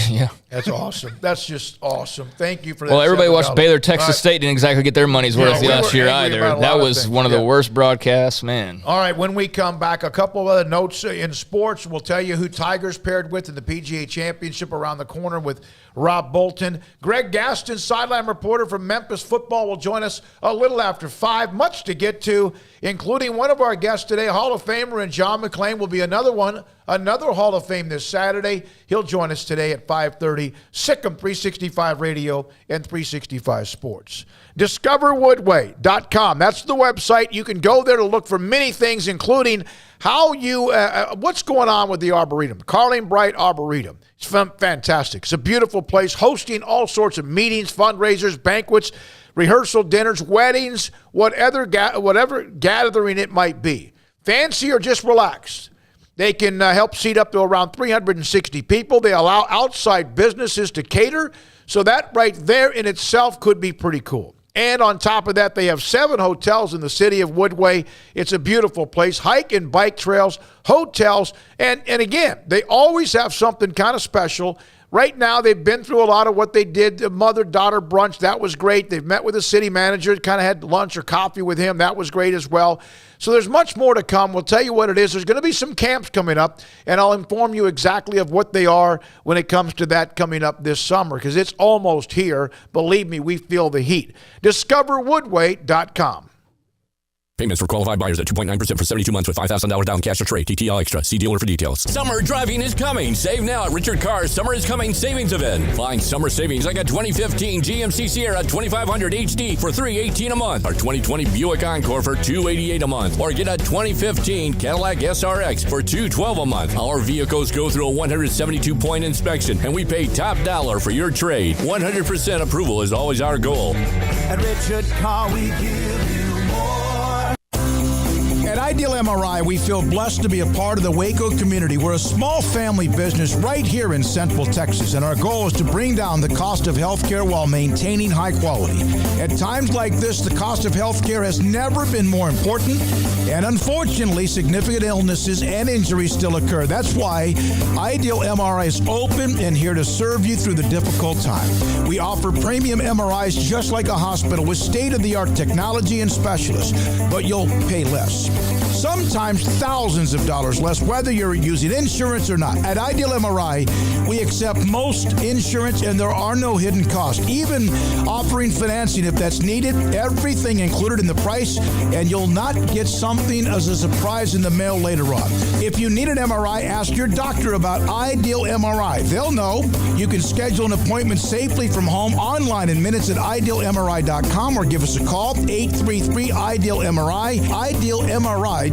Speaker 7: Yeah.
Speaker 5: That's awesome. That's just awesome. Thank you for that.
Speaker 7: Well, everybody
Speaker 5: $7.
Speaker 7: watched Baylor, Texas State, didn't exactly get their money's worth last year either. That was one of the worst broadcasts, man.
Speaker 5: All right, when we come back, a couple of other notes in sports. We'll tell you who Tigers paired with in the PGA Championship around the corner with Rob Bolton. Greg Gaston, sideline reporter from Memphis football, will join us a little after 5. Much to get to, including one of our guests today, Hall of Famer, and John McClain will be another Hall of Fame this Saturday. He'll join us today at 5:30. Sikkim 365 Radio and 365 Sports. DiscoverWoodway.com. That's the website. You can go there to look for many things, including how you what's going on with the Arboretum, Carling Bright Arboretum. It's fantastic. It's a beautiful place, hosting all sorts of meetings, fundraisers, banquets, rehearsal dinners, weddings, whatever gathering it might be. Fancy or just relaxed. They can help seat up to around 360 people. They allow outside businesses to cater, so that right there in itself could be pretty cool. And on top of that, they have 7 hotels in the city of Woodway. It's a beautiful place. Hike and bike trails, hotels, and again, they always have something kind of special. Right now, they've been through a lot of what they did, the mother-daughter brunch. That was great. They've met with the city manager, kind of had lunch or coffee with him. That was great as well. So there's much more to come. We'll tell you what it is. There's going to be some camps coming up, and I'll inform you exactly of what they are when it comes to that coming up this summer, because it's almost here. Believe me, we feel the heat. DiscoverWoodway.com.
Speaker 8: Payments for qualified buyers at 2.9% for 72 months with $5,000 down cash or trade. TTL Extra. See dealer for details. Summer driving is coming. Save now at Richard Carr's Summer is Coming savings event. Find summer savings like a 2015 GMC Sierra 2500 HD for $318 a month, or 2020 Buick Encore for $288 a month, or get a 2015 Cadillac SRX for $212 a month. Our vehicles go through a 172-point inspection, and we pay top dollar for your trade. 100% approval is always our goal.
Speaker 9: At Richard Carr, we give you more. At Ideal MRI, we feel blessed to be a part of the Waco community. We're a small family business right here in Central Texas, and our goal is to bring down the cost of healthcare while maintaining high quality. At times like this, the cost of healthcare has never been more important, and unfortunately, significant illnesses and injuries still occur. That's why Ideal MRI is open and here to serve you through the difficult time. We offer premium MRIs just like a hospital with state-of-the-art technology and specialists, but you'll pay less. Sometimes thousands of dollars less, whether you're using insurance or not. At Ideal MRI, we accept most insurance and there are no hidden costs, even offering financing if that's needed. Everything included in the price, and you'll not get something as a surprise in the mail later on. If you need an MRI, ask your doctor about Ideal MRI. They'll know. You can schedule an appointment safely from home online in minutes at idealmri.com, or give us a call, 833-IDEAL-MRI, idealmri.com.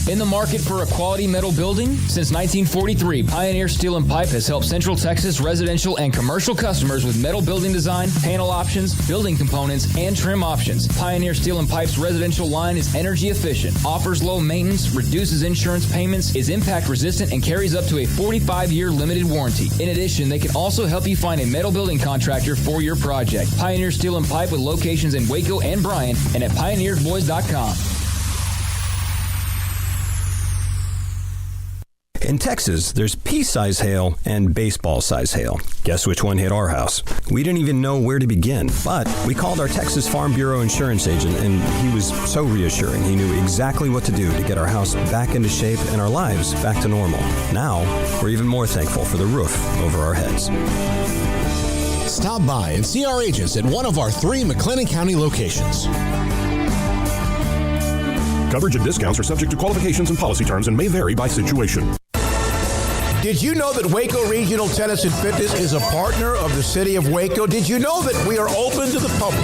Speaker 10: In the market for a quality metal building? Since 1943, Pioneer Steel & Pipe has helped Central Texas residential and commercial customers with metal building design, panel options, building components, and trim options. Pioneer Steel & Pipe's residential line is energy efficient, offers low maintenance, reduces insurance payments, is impact resistant, and carries up to a 45-year limited warranty. In addition, they can also help you find a metal building contractor for your project. Pioneer Steel & Pipe with locations in Waco and Bryan, and at pioneersboys.com.
Speaker 11: In Texas, there's pea-size hail and baseball-size hail. Guess which one hit our house? We didn't even know where to begin, but we called our Texas Farm Bureau insurance agent, and he was so reassuring. He knew exactly what to do to get our house back into shape and our lives back to normal. Now, we're even more thankful for the roof over our heads.
Speaker 12: Stop by and see our agents at one of our 3 McLennan County locations.
Speaker 13: Coverage and discounts are subject to qualifications and policy terms and may vary by situation.
Speaker 9: Did you know that Waco Regional Tennis and Fitness is a partner of the City of Waco? Did you know that we are open to the public?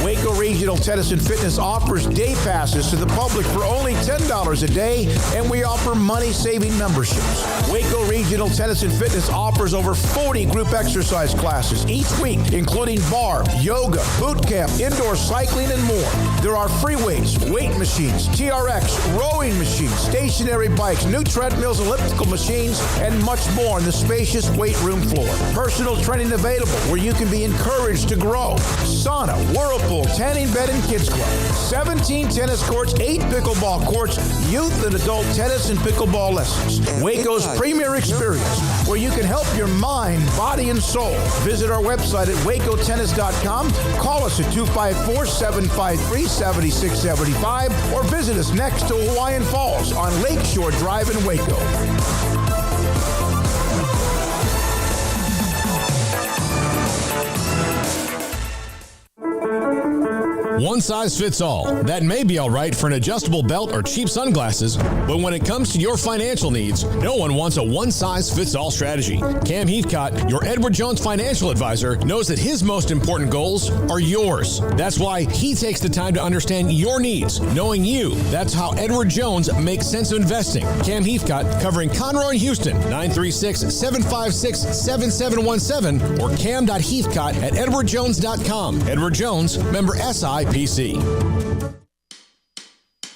Speaker 9: Waco Regional Tennis and Fitness offers day passes to the public for only $10 a day, and we offer money-saving memberships. Waco Regional Tennis and Fitness offers over 40 group exercise classes each week, including barre, yoga, boot camp, indoor cycling, and more. There are free weights, weight machines, TRX, rowing machines, stationary bikes, new treadmills, elliptical machines, and much more on the spacious weight room floor. Personal training available where you can be encouraged to grow. Sauna, whirlpool, tanning bed and kids club, 17 tennis courts, 8 pickleball courts, youth and adult tennis and pickleball lessons. Waco's premier experience, where you can help your mind, body, and soul. Visit our website at wacotennis.com, call us at 254-753-7675, or visit us next to Hawaiian Falls on Lakeshore Drive in Waco.
Speaker 12: One size fits all. That may be all right for an adjustable belt or cheap sunglasses, but when it comes to your financial needs, no one wants a one-size-fits-all strategy. Cam Heathcott, your Edward Jones financial advisor, knows that his most important goals are yours. That's why he takes the time to understand your needs, knowing you. That's how Edward Jones makes sense of investing. Cam Heathcott, covering Conroe and Houston, 936-756-7717, or cam.heathcott@edwardjones.com. Edward Jones, member SIPC.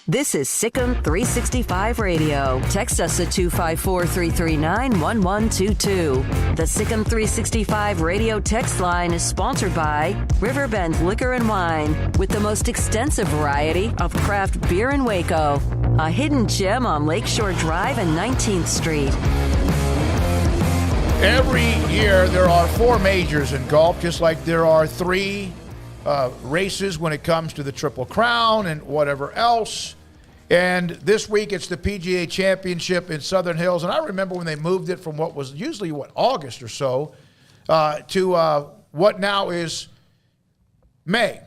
Speaker 2: This is Sikkim 365 Radio. Text us at 254-339-1122. The Sikkim 365 Radio text line is sponsored by Riverbend Liquor and Wine, with the most extensive variety of craft beer in Waco. A hidden gem on Lakeshore Drive and 19th Street.
Speaker 5: Every year there are 4 majors in golf, just like there are 3 races when it comes to the Triple Crown and whatever else. And this week it's the PGA Championship in Southern Hills. And I remember when they moved it from what was usually, August or so, to what now is May.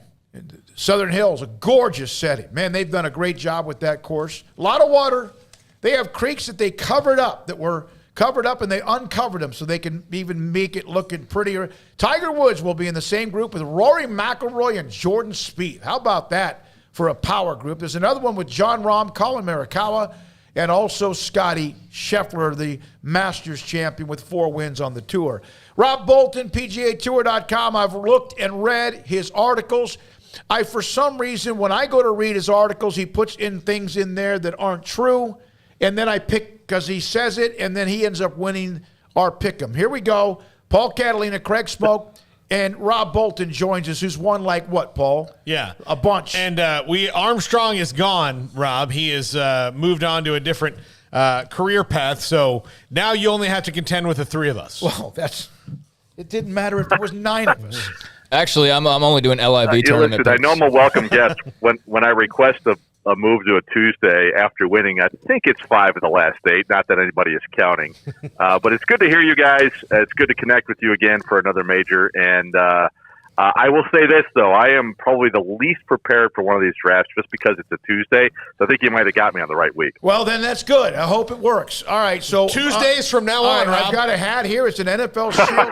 Speaker 5: Southern Hills, a gorgeous setting. Man, they've done a great job with that course. A lot of water. They have creeks that they covered up, that were covered up, and they uncovered them so they can even make it looking prettier. Tiger Woods will be in the same group with Rory McIlroy and Jordan Spieth. How about that for a power group? There's another one with John Rahm, Colin Morikawa, and also Scotty Scheffler, the Masters champion with 4 wins on the tour. Rob Bolton, PGAtour.com. I've looked and read his articles. For some reason, when I go to read his articles, he puts in things in there that aren't true, and then I pick because he says it, and then he ends up winning our pick'em. Here we go. Paul Catalina, Craig Smoak, and Rob Bolton joins us, who's won like what, Paul?
Speaker 6: Yeah.
Speaker 5: A bunch.
Speaker 6: And Armstrong is gone, Rob. He has moved on to a different career path, so now you only have to contend with the 3 of us.
Speaker 5: Well, it didn't matter if there was 9 of us.
Speaker 7: Actually, I'm only doing LIV tournament.
Speaker 13: Listen, I know I'm a welcome guest when I request a move to a Tuesday after winning. I think it's 5 of the last 8. Not that anybody is counting, but it's good to hear you guys. It's good to connect with you again for another major. And I will say this though, I am probably the least prepared for one of these drafts just because it's a Tuesday. So I think you might have got me on the right week.
Speaker 5: Well, then that's good. I hope it works. All right, so
Speaker 6: Tuesdays from now on,
Speaker 5: right,
Speaker 6: Rob.
Speaker 5: I've got a hat here. It's an NFL Shield.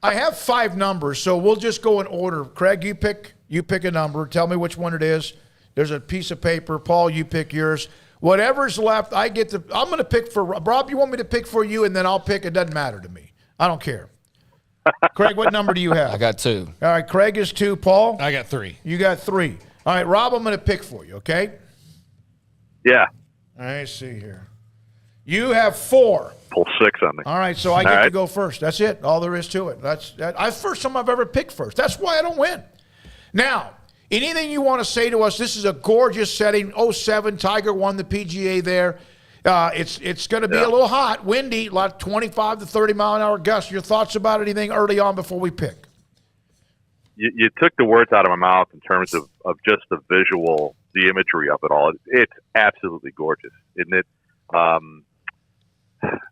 Speaker 5: I have 5 numbers, so we'll just go in order. Craig, you pick a number. Tell me which one it is. There's a piece of paper. Paul, you pick yours. Whatever's left, I'm going to pick for Rob. You want me to pick for you, and then I'll pick. It doesn't matter to me. I don't care. Craig, what number do you have?
Speaker 7: I got 2.
Speaker 5: All right, Craig is 2. Paul?
Speaker 6: I got 3.
Speaker 5: You got 3. All right, Rob, I'm going to pick for you, okay?
Speaker 13: Yeah.
Speaker 5: All right, see here. You have 4.
Speaker 13: Pull 6 on me.
Speaker 5: All right, so I get to go first. That's it. All there is to it. That's first time I've ever picked first. That's why I don't win. Now, anything you want to say to us? This is a gorgeous setting. 07, Tiger won the PGA there. It's going to be a little hot, windy, a lot 25 to 30 mile an hour gusts. Your thoughts about anything early on before we pick?
Speaker 13: You took the words out of my mouth in terms of just the visual, the imagery of it all. It's absolutely gorgeous, isn't it?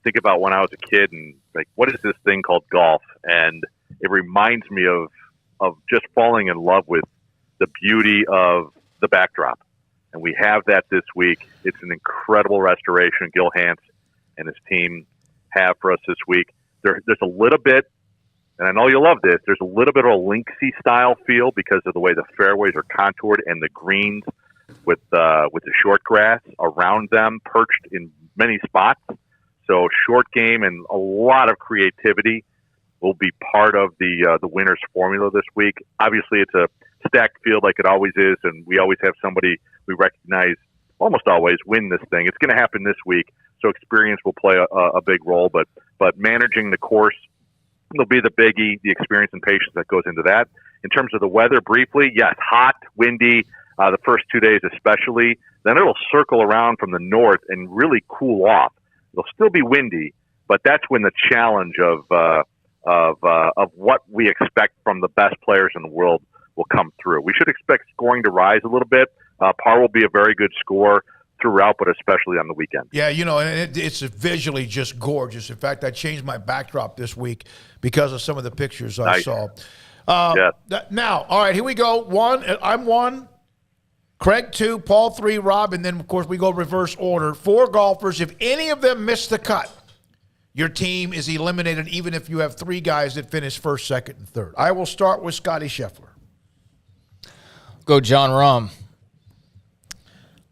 Speaker 13: Think about when I was a kid and like, what is this thing called golf? And it reminds me of just falling in love with the beauty of the backdrop. And we have that this week. It's an incredible restoration. Gil Hance and his team have for us this week. There's a little bit, and I know you love this, there's a little bit of a linksy style feel because of the way the fairways are contoured and the greens with the short grass around them perched in many spots. So short game and a lot of creativity will be part of the winner's formula this week. Obviously, it's a stacked field like it always is, and we always have somebody we recognize almost always win this thing. It's going to happen this week, so experience will play a big role. But managing the course will be the biggie, the experience and patience that goes into that. In terms of the weather, briefly, yes, hot, windy, the first 2 days especially. Then it'll circle around from the north and really cool off. It'll still be windy, but that's when the challenge of what we expect from the best players in the world will come through. We should expect scoring to rise a little bit. Par will be a very good score throughout, but especially on the weekend.
Speaker 5: Yeah, and it's visually just gorgeous. In fact, I changed my backdrop this week because of some of the pictures I saw. Now, all right, here we go. I'm 1, Craig 2, Paul 3, Rob, and then, of course, we go reverse order. 4 golfers. If any of them miss the cut, your team is eliminated, even if you have 3 guys that finish first, second, and third. I will start with Scotty Scheffler.
Speaker 7: Go John Rahm.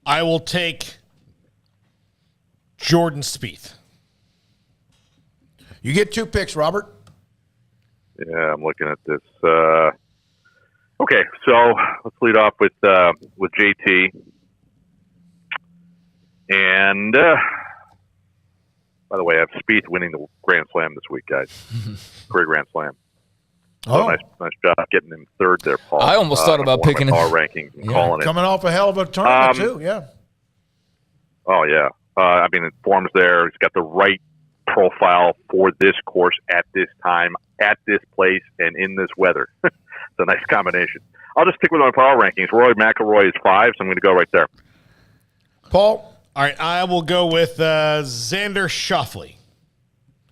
Speaker 6: I will take Jordan Spieth.
Speaker 5: You get 2 picks, Robert.
Speaker 13: Yeah, I'm looking at this. Okay, so let's lead off with JT. And by the way, I have Spieth winning the Grand Slam this week, guys. Career Grand Slam. So nice job getting him third there, Paul.
Speaker 7: I almost thought about picking
Speaker 13: power rankings and calling it.
Speaker 5: Coming off a hell of a tournament, too, yeah.
Speaker 13: Oh, yeah. I mean, it forms there. He's got the right profile for this course at this time, at this place, and in this weather. It's a nice combination. I'll just stick with my power rankings. Rory McIlroy is 5, so I'm going to go right there.
Speaker 5: Paul?
Speaker 6: All right, I will go with Xander Schauffele.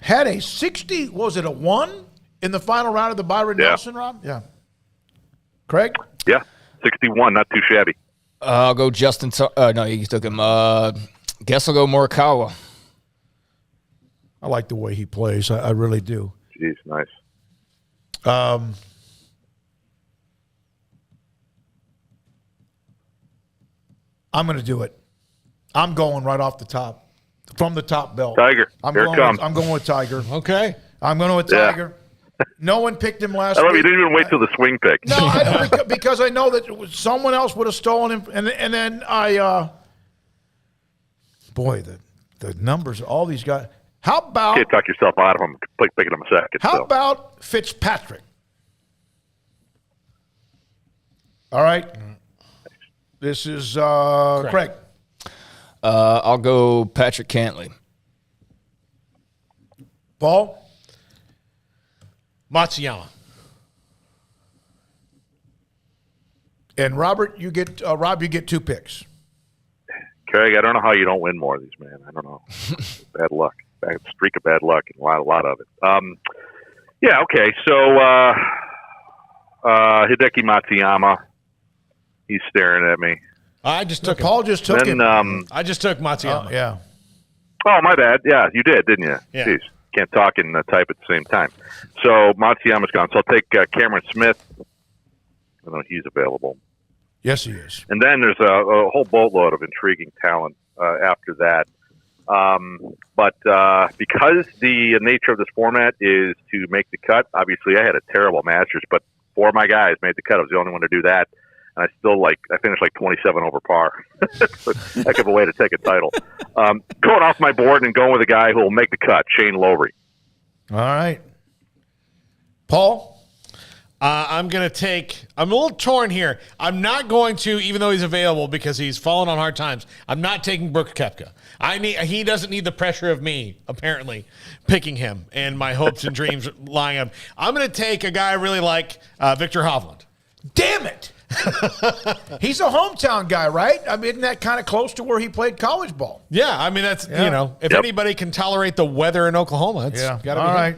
Speaker 5: Had a 60, was it a 1 in the final round of the Byron Nelson, Rob? Yeah. Craig?
Speaker 13: Yeah, 61, not too shabby.
Speaker 7: I'll go Justin. No, you took him. Guess I'll go Morikawa.
Speaker 5: I like the way he plays. I really do.
Speaker 13: Jeez, nice.
Speaker 5: I'm going to do it. I'm going right off the top, from the top belt.
Speaker 13: Tiger. Here it comes.
Speaker 5: I'm going with Tiger.
Speaker 6: Okay.
Speaker 5: I'm going with Tiger. No one picked him last week.
Speaker 13: You didn't even wait till the swing pick.
Speaker 5: No, because I know that someone else would have stolen him. And then boy, the numbers, all these guys. How about...
Speaker 13: You can't talk yourself out of him, picking him a second.
Speaker 5: How about Fitzpatrick? All right. This is Craig.
Speaker 7: I'll go Patrick Cantlay.
Speaker 5: Paul?
Speaker 6: Matsuyama.
Speaker 5: And Robert, you get 2 picks.
Speaker 13: Craig, I don't know how you don't win more of these, man. I don't know. Bad luck. Bad streak of bad luck, and a lot of it. Yeah, okay. So Hideki Matsuyama, he's staring at me.
Speaker 6: I just took
Speaker 5: Paul just took him.
Speaker 6: I just took Matsuyama.
Speaker 5: Yeah.
Speaker 13: Oh, my bad. Yeah, you did, didn't you?
Speaker 6: Yeah.
Speaker 13: Jeez. Can't talk and type at the same time. So Matsuyama's gone. So I'll take Cameron Smith. I know he's available.
Speaker 5: Yes, he is.
Speaker 13: And then there's a whole boatload of intriguing talent after that. But because the nature of this format is to make the cut, obviously I had a terrible Masters, but 4 of my guys made the cut. I was the only one to do that. And I finished 27 over par. It's a heck of a way to take a title. Going off my board and going with a guy who will make the cut, Shane Lowry.
Speaker 5: All right. Paul?
Speaker 6: I'm going to take – I'm a little torn here. I'm not going to, even though he's available because he's fallen on hard times, I'm not taking Brooks Koepka. He doesn't need the pressure of me, apparently, picking him and my hopes and dreams lying on him. I'm going to take a guy I really like, Victor Hovland.
Speaker 5: Damn it! He's a hometown guy, right? I mean, isn't that kind of close to where he played college ball?
Speaker 6: Yeah, I mean, that's, if anybody can tolerate the weather in Oklahoma, it's got to be
Speaker 5: all right.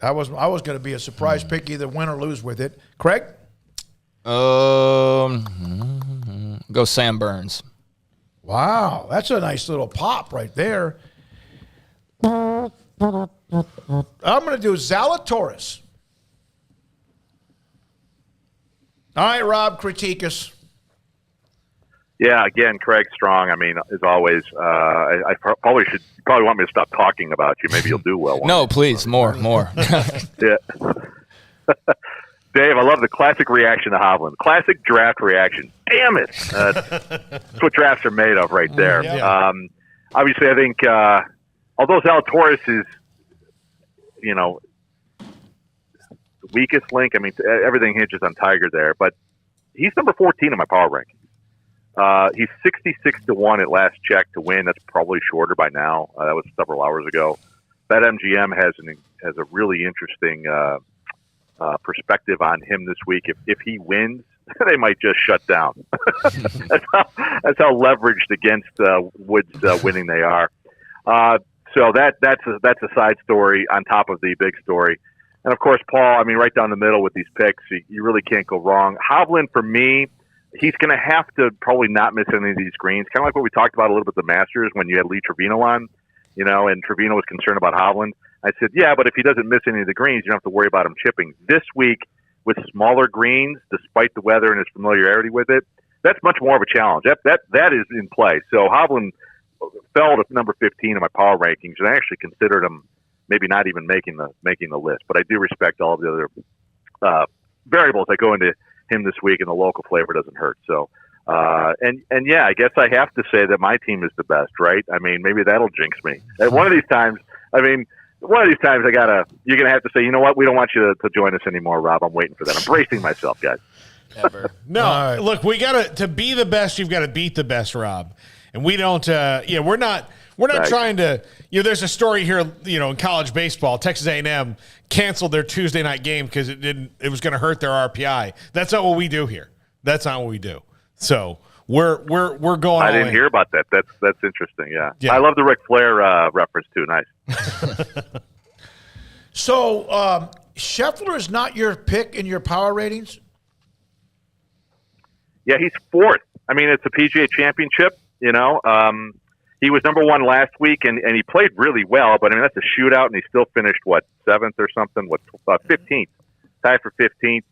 Speaker 5: I was going to be a surprise pick, either win or lose with it. Craig?
Speaker 7: Go Sam Burns.
Speaker 5: Wow, that's a nice little pop right there. I'm going to do Zalatoris. All right, Rob, critique us.
Speaker 13: Yeah, again, Craig Strong. I mean, as always, I probably want me to stop talking about you. Maybe you'll do well.
Speaker 7: No, please, more.
Speaker 13: Yeah. Dave, I love the classic reaction to Hovland. Classic draft reaction. Damn it. That's what drafts are made of right there.
Speaker 5: Yeah.
Speaker 13: Obviously, I think, although Zalatoris is, the weakest link, I mean, everything hinges on Tiger there, but he's number 14 in my power ranking. He's 66-1 at last check to win. That's probably shorter by now. That was several hours ago. BetMGM has a really interesting perspective on him this week. If he wins, they might just shut down. That's how leveraged against Woods winning they are. So that's a side story on top of the big story. And of course, Paul, I mean, right down the middle with these picks, you really can't go wrong. Hovland, for me, he's going to have to probably not miss any of these greens. Kind of like what we talked about a little bit at the Masters when you had Lee Trevino on, and Trevino was concerned about Hovland. I said, yeah, but if he doesn't miss any of the greens, you don't have to worry about him chipping. This week, with smaller greens, despite the weather and his familiarity with it, that's much more of a challenge. That is in play. So Hovland fell to number 15 in my power rankings, and I actually considered him maybe not even making the list. But I do respect all of the other variables that go into him this week, and the local flavor doesn't hurt. So, and yeah, I guess I have to say that my team is the best, right? I mean, maybe that'll jinx me. And one of these times, you're going to have to say, you know what? We don't want you to join us anymore, Rob. I'm waiting for that. I'm bracing myself, guys.
Speaker 6: Ever. No, look, we got to be the best. You've got to beat the best, Rob. And we don't, we're not trying to, there's a story here, in college baseball, Texas A&M canceled their Tuesday night game because it was going to hurt their RPI. That's not what we do here. That's not what we do. So we're going.
Speaker 13: I didn't hear about that. That's interesting. Yeah. I love the Ric Flair reference too. Nice.
Speaker 5: So Scheffler is not your pick in your power ratings?
Speaker 13: Yeah, he's fourth. I mean, it's a PGA championship. He was number one last week, and he played really well. But I mean, that's a shootout, and he still finished seventh or something. 15th, tied for 15th,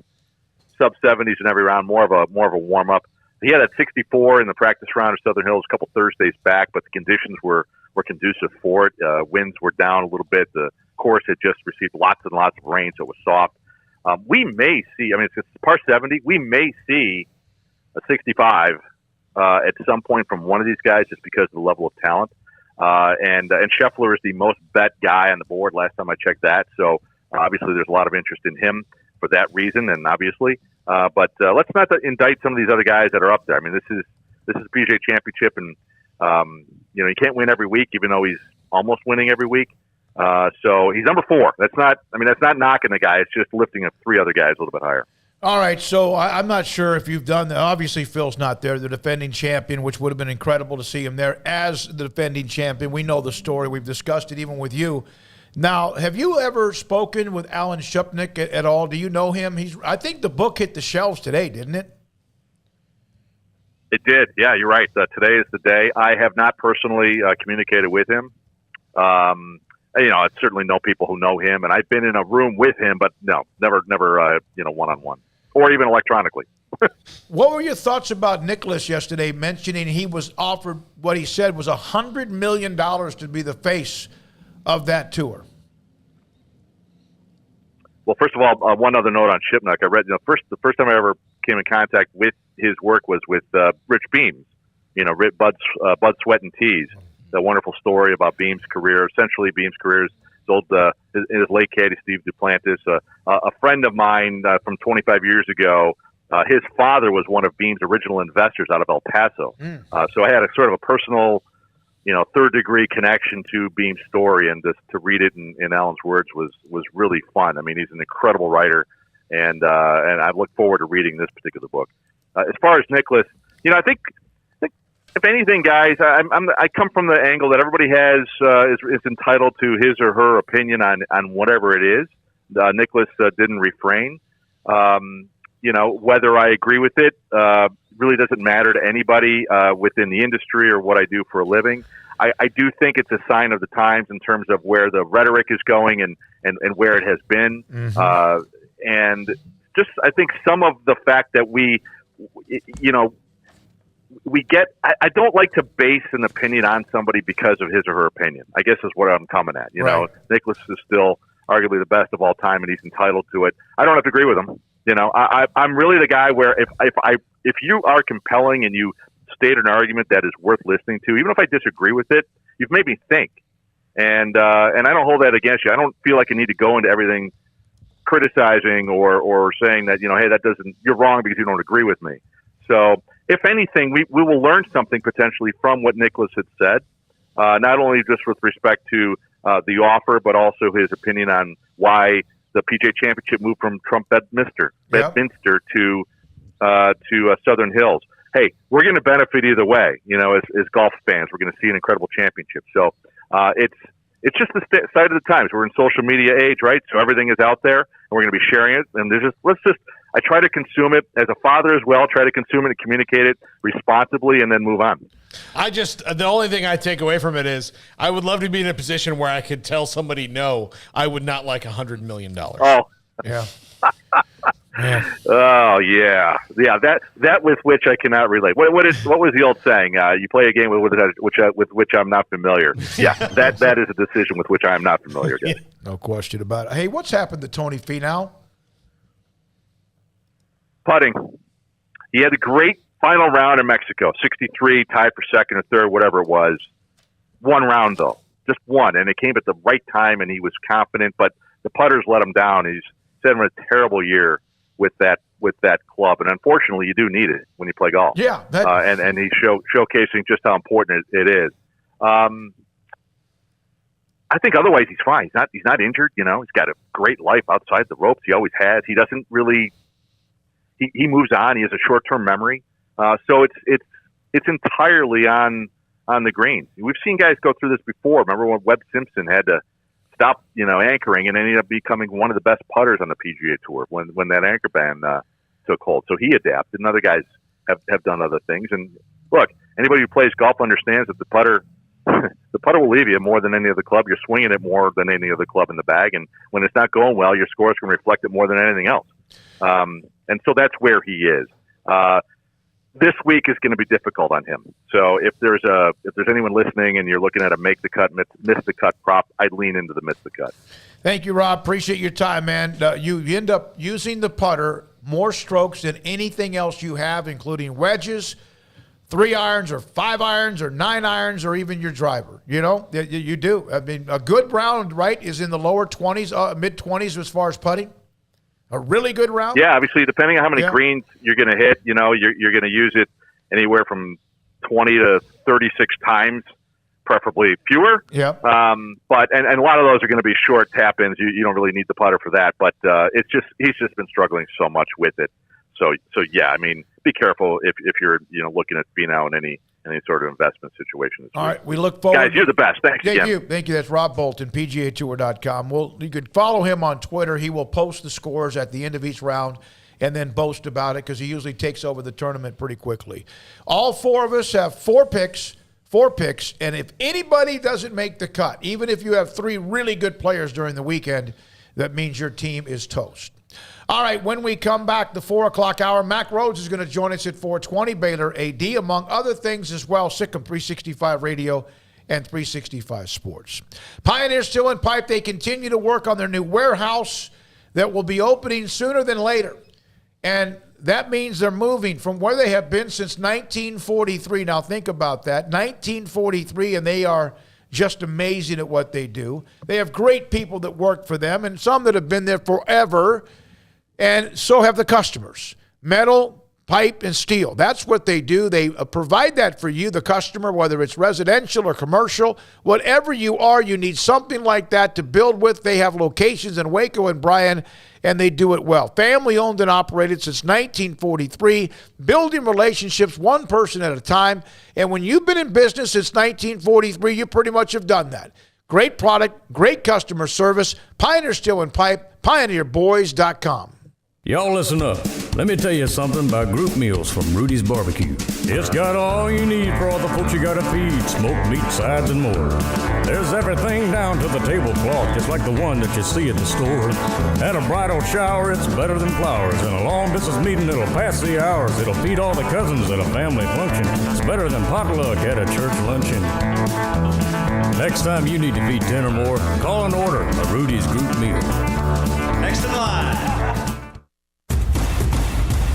Speaker 13: sub 70s in every round. More of a warm up. He had a 64 in the practice round of Southern Hills a couple Thursdays back, but the conditions were conducive for it. Winds were down a little bit. The course had just received lots and lots of rain, so it was soft. We may see. I mean, it's par 70. We may see a 65. At some point from one of these guys, just because of the level of talent. And Scheffler is the most bet guy on the board last time I checked that. So obviously there's a lot of interest in him for that reason, and obviously. But let's not indict some of these other guys that are up there. I mean, this is a PGA championship, and he can't win every week, even though he's almost winning every week. So he's number 4. That's not knocking the guy. It's just lifting up 3 other guys a little bit higher.
Speaker 5: All right, so I'm not sure if you've done that. Obviously, Phil's not there, the defending champion, which would have been incredible to see him there as the defending champion. We know the story. We've discussed it even with you. Now, have you ever spoken with Alan Shupnick at all? Do you know him? I think the book hit the shelves today, didn't it?
Speaker 13: It did. Yeah, you're right. Today is the day. I have not personally communicated with him. I certainly know people who know him, and I've been in a room with him, but no, never, one-on-one. Or even electronically.
Speaker 5: What were your thoughts about Nicklaus yesterday mentioning he was offered what he said was $100 million to be the face of that tour?
Speaker 13: Well, first of all, one other note on Shipnuck. I read the first time I ever came in contact with his work was with Rich Beams. Bud Sweat and Tees. The wonderful story about Beams' career. Essentially, Beams' career is his late caddy, Steve Duplantis, a friend of mine from 25 years ago. His father was one of Beams' original investors out of El Paso. So I had a sort of a personal, third-degree connection to Beams' story, and to read it in Alan's words was really fun. I mean, he's an incredible writer, and I look forward to reading this particular book. As far as Nicklaus, I think if anything, guys, I come from the angle that everybody is entitled to his or her opinion on whatever it is. Nicklaus didn't refrain. Whether I agree with it really doesn't matter to anybody within the industry or what I do for a living. I do think it's a sign of the times in terms of where the rhetoric is going and where it has been. And just, I think some of the fact that we get, I don't like to base an opinion on somebody because of his or her opinion, I guess is what I'm coming at. You know, Nicklaus is still arguably the best of all time and he's entitled to it. I don't have to agree with him. You know, I'm really the guy where if you are compelling and you state an argument that is worth listening to, even if I disagree with it, you've made me think. And I don't hold that against you. I don't feel like I need to go into everything criticizing or saying that, hey, you're wrong because you don't agree with me. So if anything, we will learn something potentially from what Nicklaus had said, not only just with respect to the offer, but also his opinion on why the PGA Championship moved from Bedminster to Southern Hills. Hey, we're going to benefit either way, as golf fans. We're going to see an incredible championship. So it's just the side of the times. We're in social media age, right? So everything is out there, and we're going to be sharing it. And I try to consume it as a father as well, try to consume it and communicate it responsibly and then move on.
Speaker 6: The only thing I take away from it is I would love to be in a position where I could tell somebody, no, I would not like $100 million.
Speaker 13: Oh,
Speaker 6: yeah.
Speaker 13: Oh, yeah. That with which I cannot relate. What was the old saying? You play a game with which I'm not familiar. Yeah, that is a decision with which I am not familiar.
Speaker 5: Yeah. No question about it. Hey, what's happened to Tony Finau?
Speaker 13: Putting. He had a great final round in Mexico, 63, tied for second or third, whatever it was. One round, though. Just one. And it came at the right time, and he was confident, but the putters let him down. He's had a terrible year with that club. And unfortunately, you do need it when you play golf.
Speaker 5: Yeah.
Speaker 13: And he's showcasing just how important it is. I think otherwise he's fine. He's not injured. He's got a great life outside the ropes. He always has. He doesn't really... He moves on. He has a short-term memory. So it's entirely on the greens. We've seen guys go through this before. Remember when Webb Simpson had to stop, anchoring and ended up becoming one of the best putters on the PGA Tour when that anchor ban took hold. So he adapted, and other guys have done other things. And look, anybody who plays golf understands that the putter will leave you more than any other club. You're swinging it more than any other club in the bag, and when it's not going well, your scores can reflect it more than anything else. And so that's where he is. This week is going to be difficult on him. So if there's anyone listening and you're looking at a make the cut, miss the cut prop, I'd lean into the miss the cut.
Speaker 5: Thank you, Rob. Appreciate your time, man. You end up using the putter more strokes than anything else you have, including wedges, 3 irons or 5 irons or 9 irons or even your driver. You do. I mean, a good round, right, is in the lower 20s, mid-20s as far as putting. A really good round?
Speaker 13: Yeah, obviously, depending on how many greens you're going to hit, you're going to use it anywhere from 20 to 36 times, preferably fewer.
Speaker 5: Yeah.
Speaker 13: But a lot of those are going to be short tap-ins. You don't really need the putter for that. But he's just been struggling so much with it. So yeah, I mean, be careful if you're looking at Finau in any sort of investment situation.
Speaker 5: All right, we look forward.
Speaker 13: Guys, you're the best. Thanks again.
Speaker 5: Thank you. That's Rob Bolton, PGAtour.com. You can follow him on Twitter. He will post the scores at the end of each round and then boast about it because he usually takes over the tournament pretty quickly. All 4 of us have 4 picks, and if anybody doesn't make the cut, even if you have 3 really good players during the weekend, that means your team is toast. All right, when we come back, the 4 o'clock hour, Mack Rhoades is going to join us at 4:20. Baylor AD, among other things as well, Sikkim 365 Radio and 365 Sports. Pioneer Steel and Pipe, they continue to work on their new warehouse that will be opening sooner than later. And that means they're moving from where they have been since 1943. Now think about that, 1943, and they are just amazing at what they do. They have great people that work for them and some that have been there forever. And so have the customers. Metal, pipe, and steel. That's what they do. They provide that for you, the customer, whether it's residential or commercial. Whatever you are, you need something like that to build with. They have locations in Waco and Bryan, and they do it well. Family owned and operated since 1943, building relationships one person at a time. And when you've been in business since 1943, you pretty much have done that. Great product, great customer service. Pioneer Steel and Pipe, pioneerboys.com.
Speaker 14: Y'all listen up. Let me tell you something about group meals from Rhoades Barbecue. It's got all you need for all the folks you gotta feed, smoked meat, sides, and more. There's everything down to the tablecloth, just like the one that you see at the store. At a bridal shower, it's better than flowers. In a long-distance meeting, it'll pass the hours. It'll feed all the cousins at a family function. It's better than potluck at a church luncheon. Next time you need to feed 10 or more, call and order a Rhoades group meal.
Speaker 15: Next in line.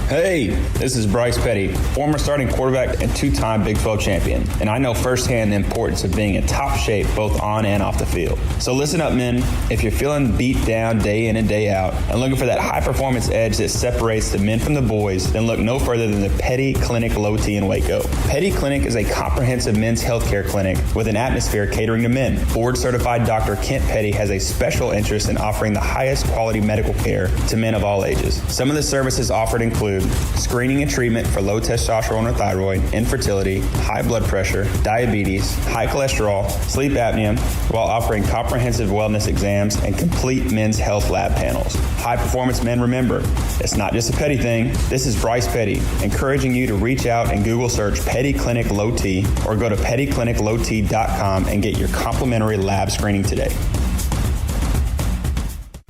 Speaker 16: Hey, this is Bryce Petty, former starting quarterback and two-time Big 12 champion, and I know firsthand the importance of being in top shape both on and off the field. So listen up, men. If you're feeling beat down day in and day out and looking for that high-performance edge that separates the men from the boys, then look no further than the Petty Clinic Low T in Waco. Petty Clinic is a comprehensive men's healthcare clinic with an atmosphere catering to men. Board-certified Dr. Kent Petty has a special interest in offering the highest quality medical care to men of all ages. Some of the services offered include screening and treatment for low testosterone or thyroid, infertility, high blood pressure, diabetes, high cholesterol, sleep apnea, while offering comprehensive wellness exams and complete men's health lab panels. High performance men, remember, it's not just a Petty thing. This is Bryce Petty, encouraging you to reach out and Google search Petty Clinic Low T or go to pettycliniclowt.com and get your complimentary lab screening today.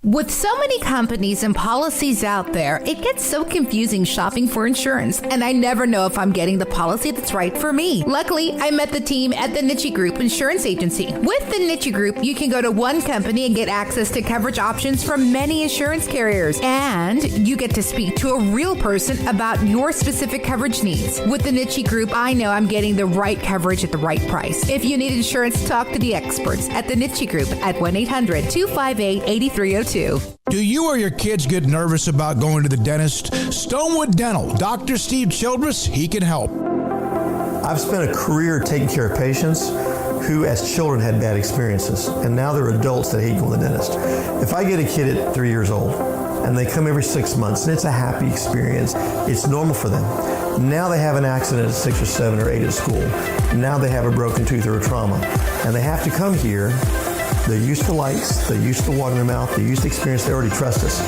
Speaker 17: With so many companies and policies out there, it gets so confusing shopping for insurance, and I never know if I'm getting the policy that's right for me. Luckily, I met the team at the Niche Group Insurance Agency. With the Niche Group, you can go to one company and get access to coverage options from many insurance carriers, and you get to speak to a real person about your specific coverage needs. With the Niche Group, I know I'm getting the right coverage at the right price. If you need insurance, talk to the experts at the Niche Group at 1-800-258-8302.
Speaker 9: Do you or your kids get nervous about going to the dentist? Stonewood Dental, Dr. Steve Childress, he can help.
Speaker 18: I've spent a career taking care of patients who as children had bad experiences, and now they're adults that hate going to the dentist. If I get a kid at 3 years old and they come every 6 months and it's a happy experience, it's normal for them. Now they have an accident at 6 or 7 or 8 at school. Now they have a broken tooth or a trauma, and they have to come here. They're used to lights, they're used to water in their mouth, they're used to experience, they already trust us.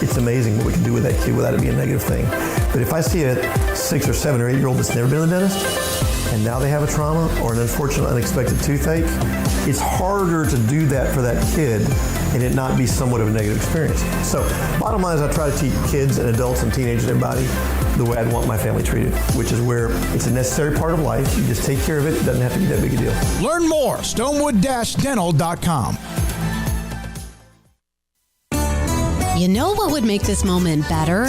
Speaker 18: It's amazing what we can do with that kid without it being a negative thing. But if I see a 6 or 7 or 8 year old that's never been to the dentist, and now they have a trauma or an unfortunate unexpected toothache, it's harder to do that for that kid and it not be somewhat of a negative experience. So bottom line is I try to teach kids and adults and teenagers and everybody the way I'd want my family treated, which is where it's a necessary part of life. You just take care of it. It doesn't have to be that big a deal.
Speaker 9: Learn more, stonewood-dental.com.
Speaker 19: You know what would make this moment better?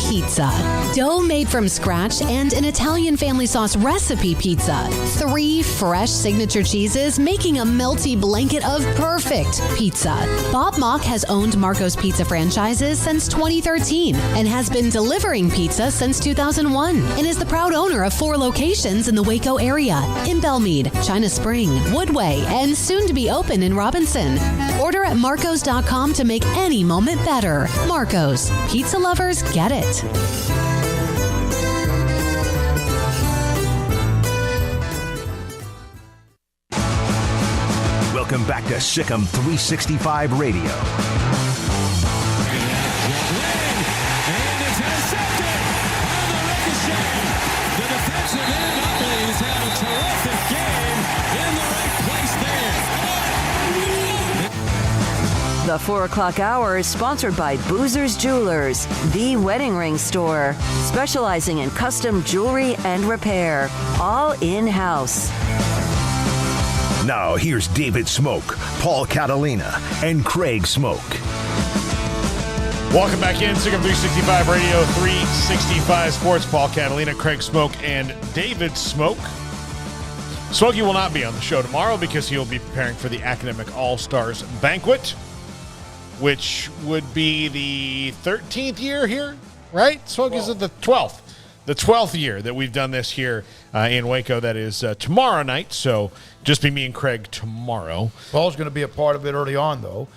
Speaker 19: Pizza. Dough made from scratch and an Italian family sauce recipe pizza. 3 fresh signature cheeses making a melty blanket of perfect pizza. Bob Mack has owned Marco's Pizza franchises since 2013 and has been delivering pizza since 2001 and is the proud owner of 4 locations in the Waco area, in Belmead, China Spring, Woodway, and soon to be open in Robinson. Order at marcos.com to make any moment better. Marco's. Pizza lovers get it.
Speaker 4: Welcome back to Sikkim 365 Radio.
Speaker 15: And it's intercepted on the ricochet. The defensive end always had a terrific game in the right place there.
Speaker 2: The 4 o'clock hour is sponsored by Boozer's Jewelers, the wedding ring store, specializing in custom jewelry and repair, all in-house.
Speaker 4: Now here's David Smoak, Paul Catalina, and Craig Smoak.
Speaker 5: Welcome back in, Sikkim 365 Radio, 365 Sports. Paul Catalina, Craig Smoak, and David Smoak. Smokey will not be on the show tomorrow because he'll be preparing for the Academic All-Stars Banquet, which would be the 13th year here, right? Smokey's at the 12th. The 12th year that we've done this here in Waco. That is tomorrow night, so just be me and Craig tomorrow. Paul's going to be a part of it early on, though.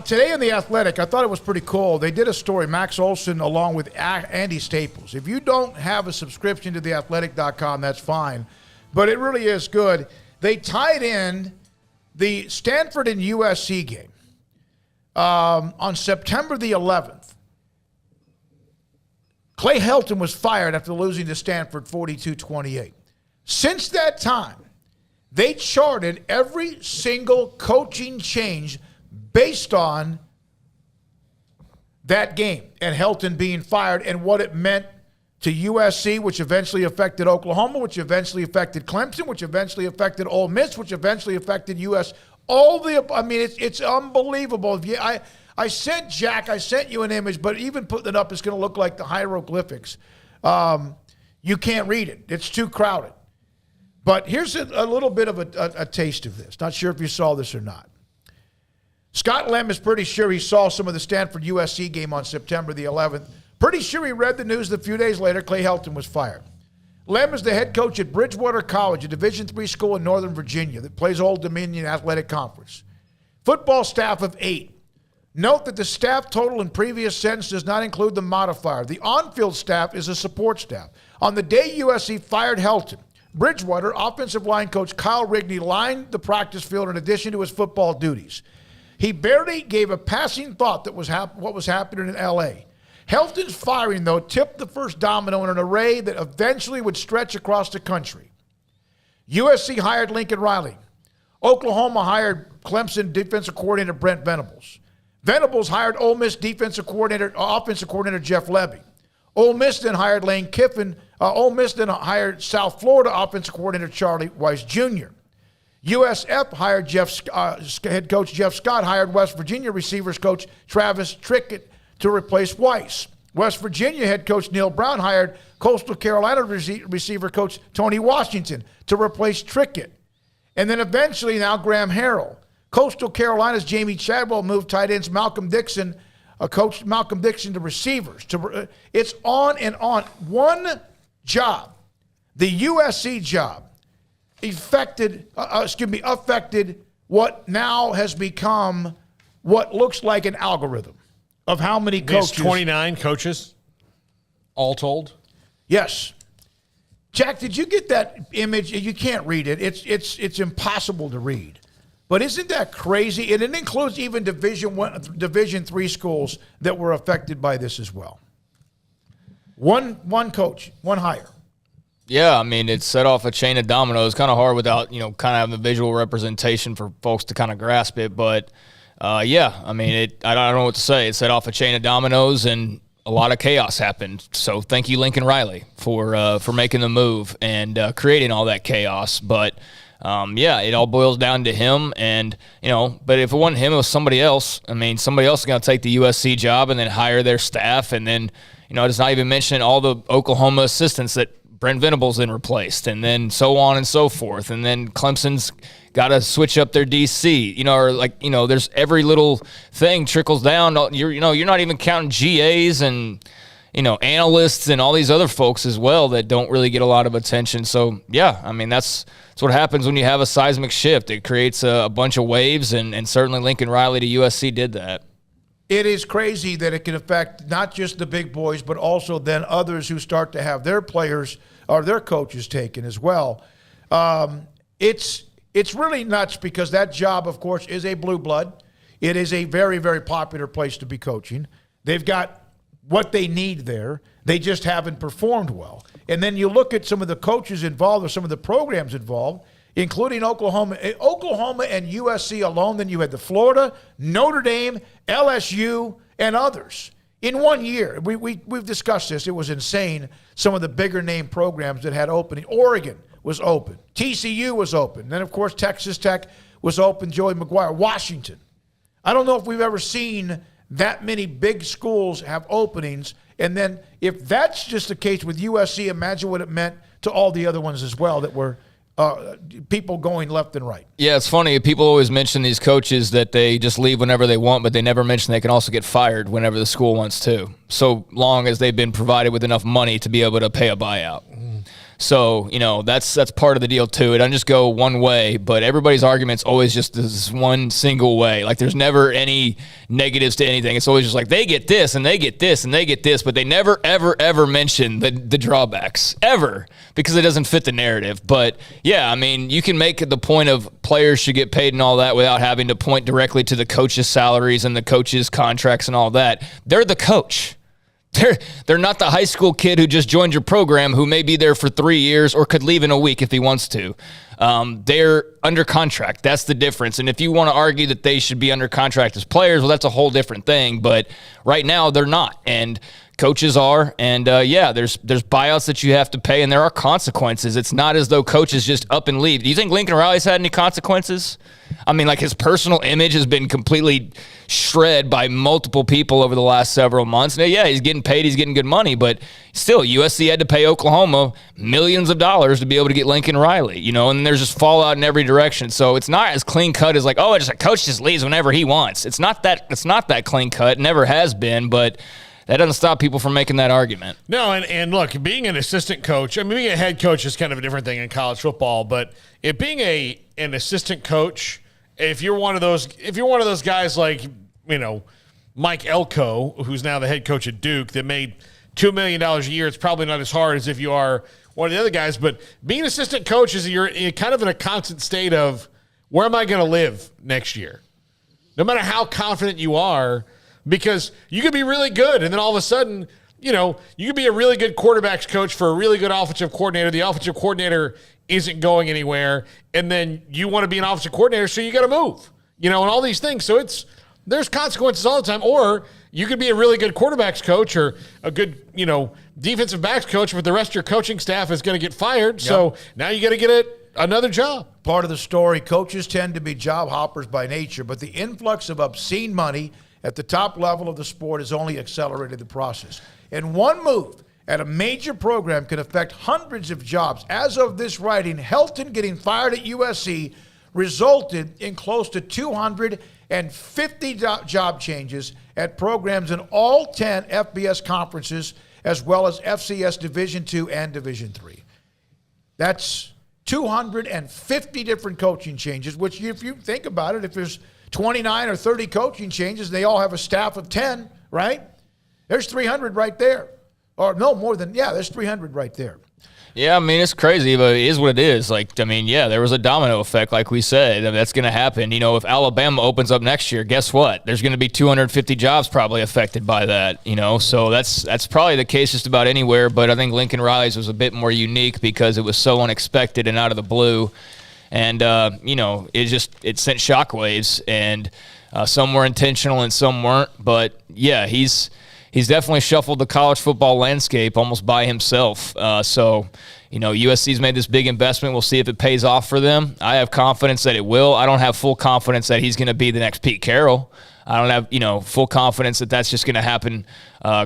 Speaker 5: Today in The Athletic, I thought it was pretty cool. They did a story, Max Olson along with Andy Staples. If you don't have a subscription to theathletic.com, that's fine, but it really is good. They tied in the Stanford and USC game on September the 11th. Clay Helton was fired after losing to Stanford 42-28. Since that time, they charted every single coaching change based on that game and Helton being fired and what it meant to USC, which eventually affected Oklahoma, which eventually affected Clemson, which eventually affected Ole Miss, which eventually affected US. It's unbelievable. I sent you an image, but even putting it up, it's going to look like the hieroglyphics. You can't read it. It's too crowded. But here's a little bit of a taste of this. Not sure if you saw this or not. Scott Lem is pretty sure he saw some of the Stanford-USC game on September the 11th. Pretty sure he read the news that a few days later Clay Helton was fired. Lem is the head coach at Bridgewater College, a Division III school in Northern Virginia that plays Old Dominion Athletic Conference. Football staff of 8. Note that the staff total in previous sentence does not include the modifier. The on-field staff is a support staff. On the day USC fired Helton, Bridgewater offensive line coach Kyle Rigney lined the practice field in addition to his football duties. He barely gave a passing thought that what was happening in L.A. Helton's firing, though, tipped the first domino in an array that eventually would stretch across the country. USC hired Lincoln Riley. Oklahoma hired Clemson defensive coordinator Brent Venables. Venables hired Ole Miss offensive coordinator Jeff Levy. Ole Miss then hired Lane Kiffin. Ole Miss then hired South Florida offensive coordinator Charlie Weiss Jr. USF hired head coach Jeff Scott hired West Virginia receivers coach Travis Trickett to replace Weiss. West Virginia head coach Neil Brown hired Coastal Carolina receiver coach Tony Washington to replace Trickett. And then eventually now Graham Harrell. Coastal Carolina's Jamie Chadwell moved tight ends Malcolm Dixon to receivers. It's on and on. One job, the USC job, affected what now has become what looks like an algorithm of how many coaches.
Speaker 6: 29 coaches, all told?
Speaker 5: Yes. Jack, did you get that image? You can't read it. It's impossible to read. But isn't that crazy? And it includes even Division III schools that were affected by this as well. One coach, one hire.
Speaker 7: Yeah, I mean, it set off a chain of dominoes. Kind of hard without, kind of having the visual representation for folks to kind of grasp it. But, yeah, I mean, I don't know what to say. It set off a chain of dominoes, and a lot of chaos happened. So thank you, Lincoln Riley, for making the move and creating all that chaos. But, yeah, it all boils down to him. And, but if it wasn't him, it was somebody else. I mean, somebody else is going to take the USC job and then hire their staff. And then, it's not even mentioning all the Oklahoma assistants that Brent Venables then replaced, and then so on and so forth. And then Clemson's got to switch up their DC, there's every little thing trickles down. You're not even counting GAs and, analysts and all these other folks as well that don't really get a lot of attention. So, yeah, I mean, that's what happens when you have a seismic shift. It creates a bunch of waves, and certainly Lincoln Riley to USC did that.
Speaker 5: It is crazy that it can affect not just the big boys, but also then others who start to have their players or their coaches taken as well. It's really nuts because that job, of course, is a blue blood. It is a very, very popular place to be coaching. They've got what they need there. They just haven't performed well. And then you look at some of the coaches involved or some of the programs involved, including Oklahoma and USC alone. Then you had the Florida, Notre Dame, LSU, and others. In 1 year, we've discussed this. It was insane, some of the bigger name programs that had opening. Oregon was open. TCU was open. Then, of course, Texas Tech was open. Joey McGuire. Washington. I don't know if we've ever seen that many big schools have openings. And then if that's just the case with USC, imagine what it meant to all the other ones as well that were people going left and right.
Speaker 7: Yeah, it's funny. People always mention these coaches that they just leave whenever they want, but they never mention they can also get fired whenever the school wants to, so long as they've been provided with enough money to be able to pay a buyout. So, that's part of the deal, too. It doesn't just go one way, but everybody's argument's always just this one single way. Like, there's never any negatives to anything. It's always just like, they get this, and they get this, and they get this, but they never, ever, ever mention the drawbacks, ever, because it doesn't fit the narrative. But, yeah, I mean, you can make the point of players should get paid and all that without having to point directly to the coaches' salaries and the coaches' contracts and all that. They're the coach. They're not the high school kid who just joined your program who may be there for 3 years or could leave in a week if he wants to. They're under contract. That's the difference. And if you want to argue that they should be under contract as players, well, that's a whole different thing. But right now, they're not. And coaches are. And, there's buyouts that you have to pay, and there are consequences. It's not as though coaches just up and leave. Do you think Lincoln Riley's had any consequences? I mean, like his personal image has been completely shred by multiple people over the last several months. Now, yeah, he's getting paid, he's getting good money, but still, USC had to pay Oklahoma millions of dollars to be able to get Lincoln Riley, and there's just fallout in every direction. So it's not as clean cut as like, oh, just a coach just leaves whenever he wants. It's not that clean cut, never has been, but that doesn't stop people from making that argument.
Speaker 6: No, and look, being an assistant coach, I mean, being a head coach is kind of a different thing in college football, but being an assistant coach, if you're one of those guys like, Mike Elko, who's now the head coach at Duke, that made $2 million a year, it's probably not as hard as if you are one of the other guys, but being an assistant coach is you're kind of in a constant state of, where am I going to live next year? No matter how confident you are, because you could be really good, and then all of a sudden, you could be a really good quarterbacks coach for a really good offensive coordinator. The offensive coordinator isn't going anywhere, and then you want to be an offensive coordinator, so you got to move, and all these things. So there's consequences all the time. Or you could be a really good quarterbacks coach or a good, defensive backs coach, but the rest of your coaching staff is going to get fired. Yep. So now you got to get another job.
Speaker 5: Part of the story, coaches tend to be job hoppers by nature, but the influx of obscene money at the top level of the sport has only accelerated the process. And one move at a major program can affect hundreds of jobs. As of this writing, Helton getting fired at USC resulted in close to 250 job changes at programs in all 10 FBS conferences, as well as FCS Division II and Division III. That's 250 different coaching changes, which if you think about it, if there's 29 or 30 coaching changes, they all have a staff of 10, right? There's 300 right there. Or no, more than, there's 300 right there.
Speaker 7: Yeah, I mean, it's crazy, but it is what it is. Like, I mean, there was a domino effect, like we said. That's going to happen. If Alabama opens up next year, guess what? There's going to be 250 jobs probably affected by that, So that's probably the case just about anywhere. But I think Lincoln Riley's was a bit more unique because it was so unexpected and out of the blue. And, it sent shockwaves, and some were intentional and some weren't. But, yeah, he's definitely shuffled the college football landscape almost by himself. USC's made this big investment. We'll see if it pays off for them. I have confidence that it will. I don't have full confidence that he's going to be the next Pete Carroll. I don't have, full confidence that that's just going to happen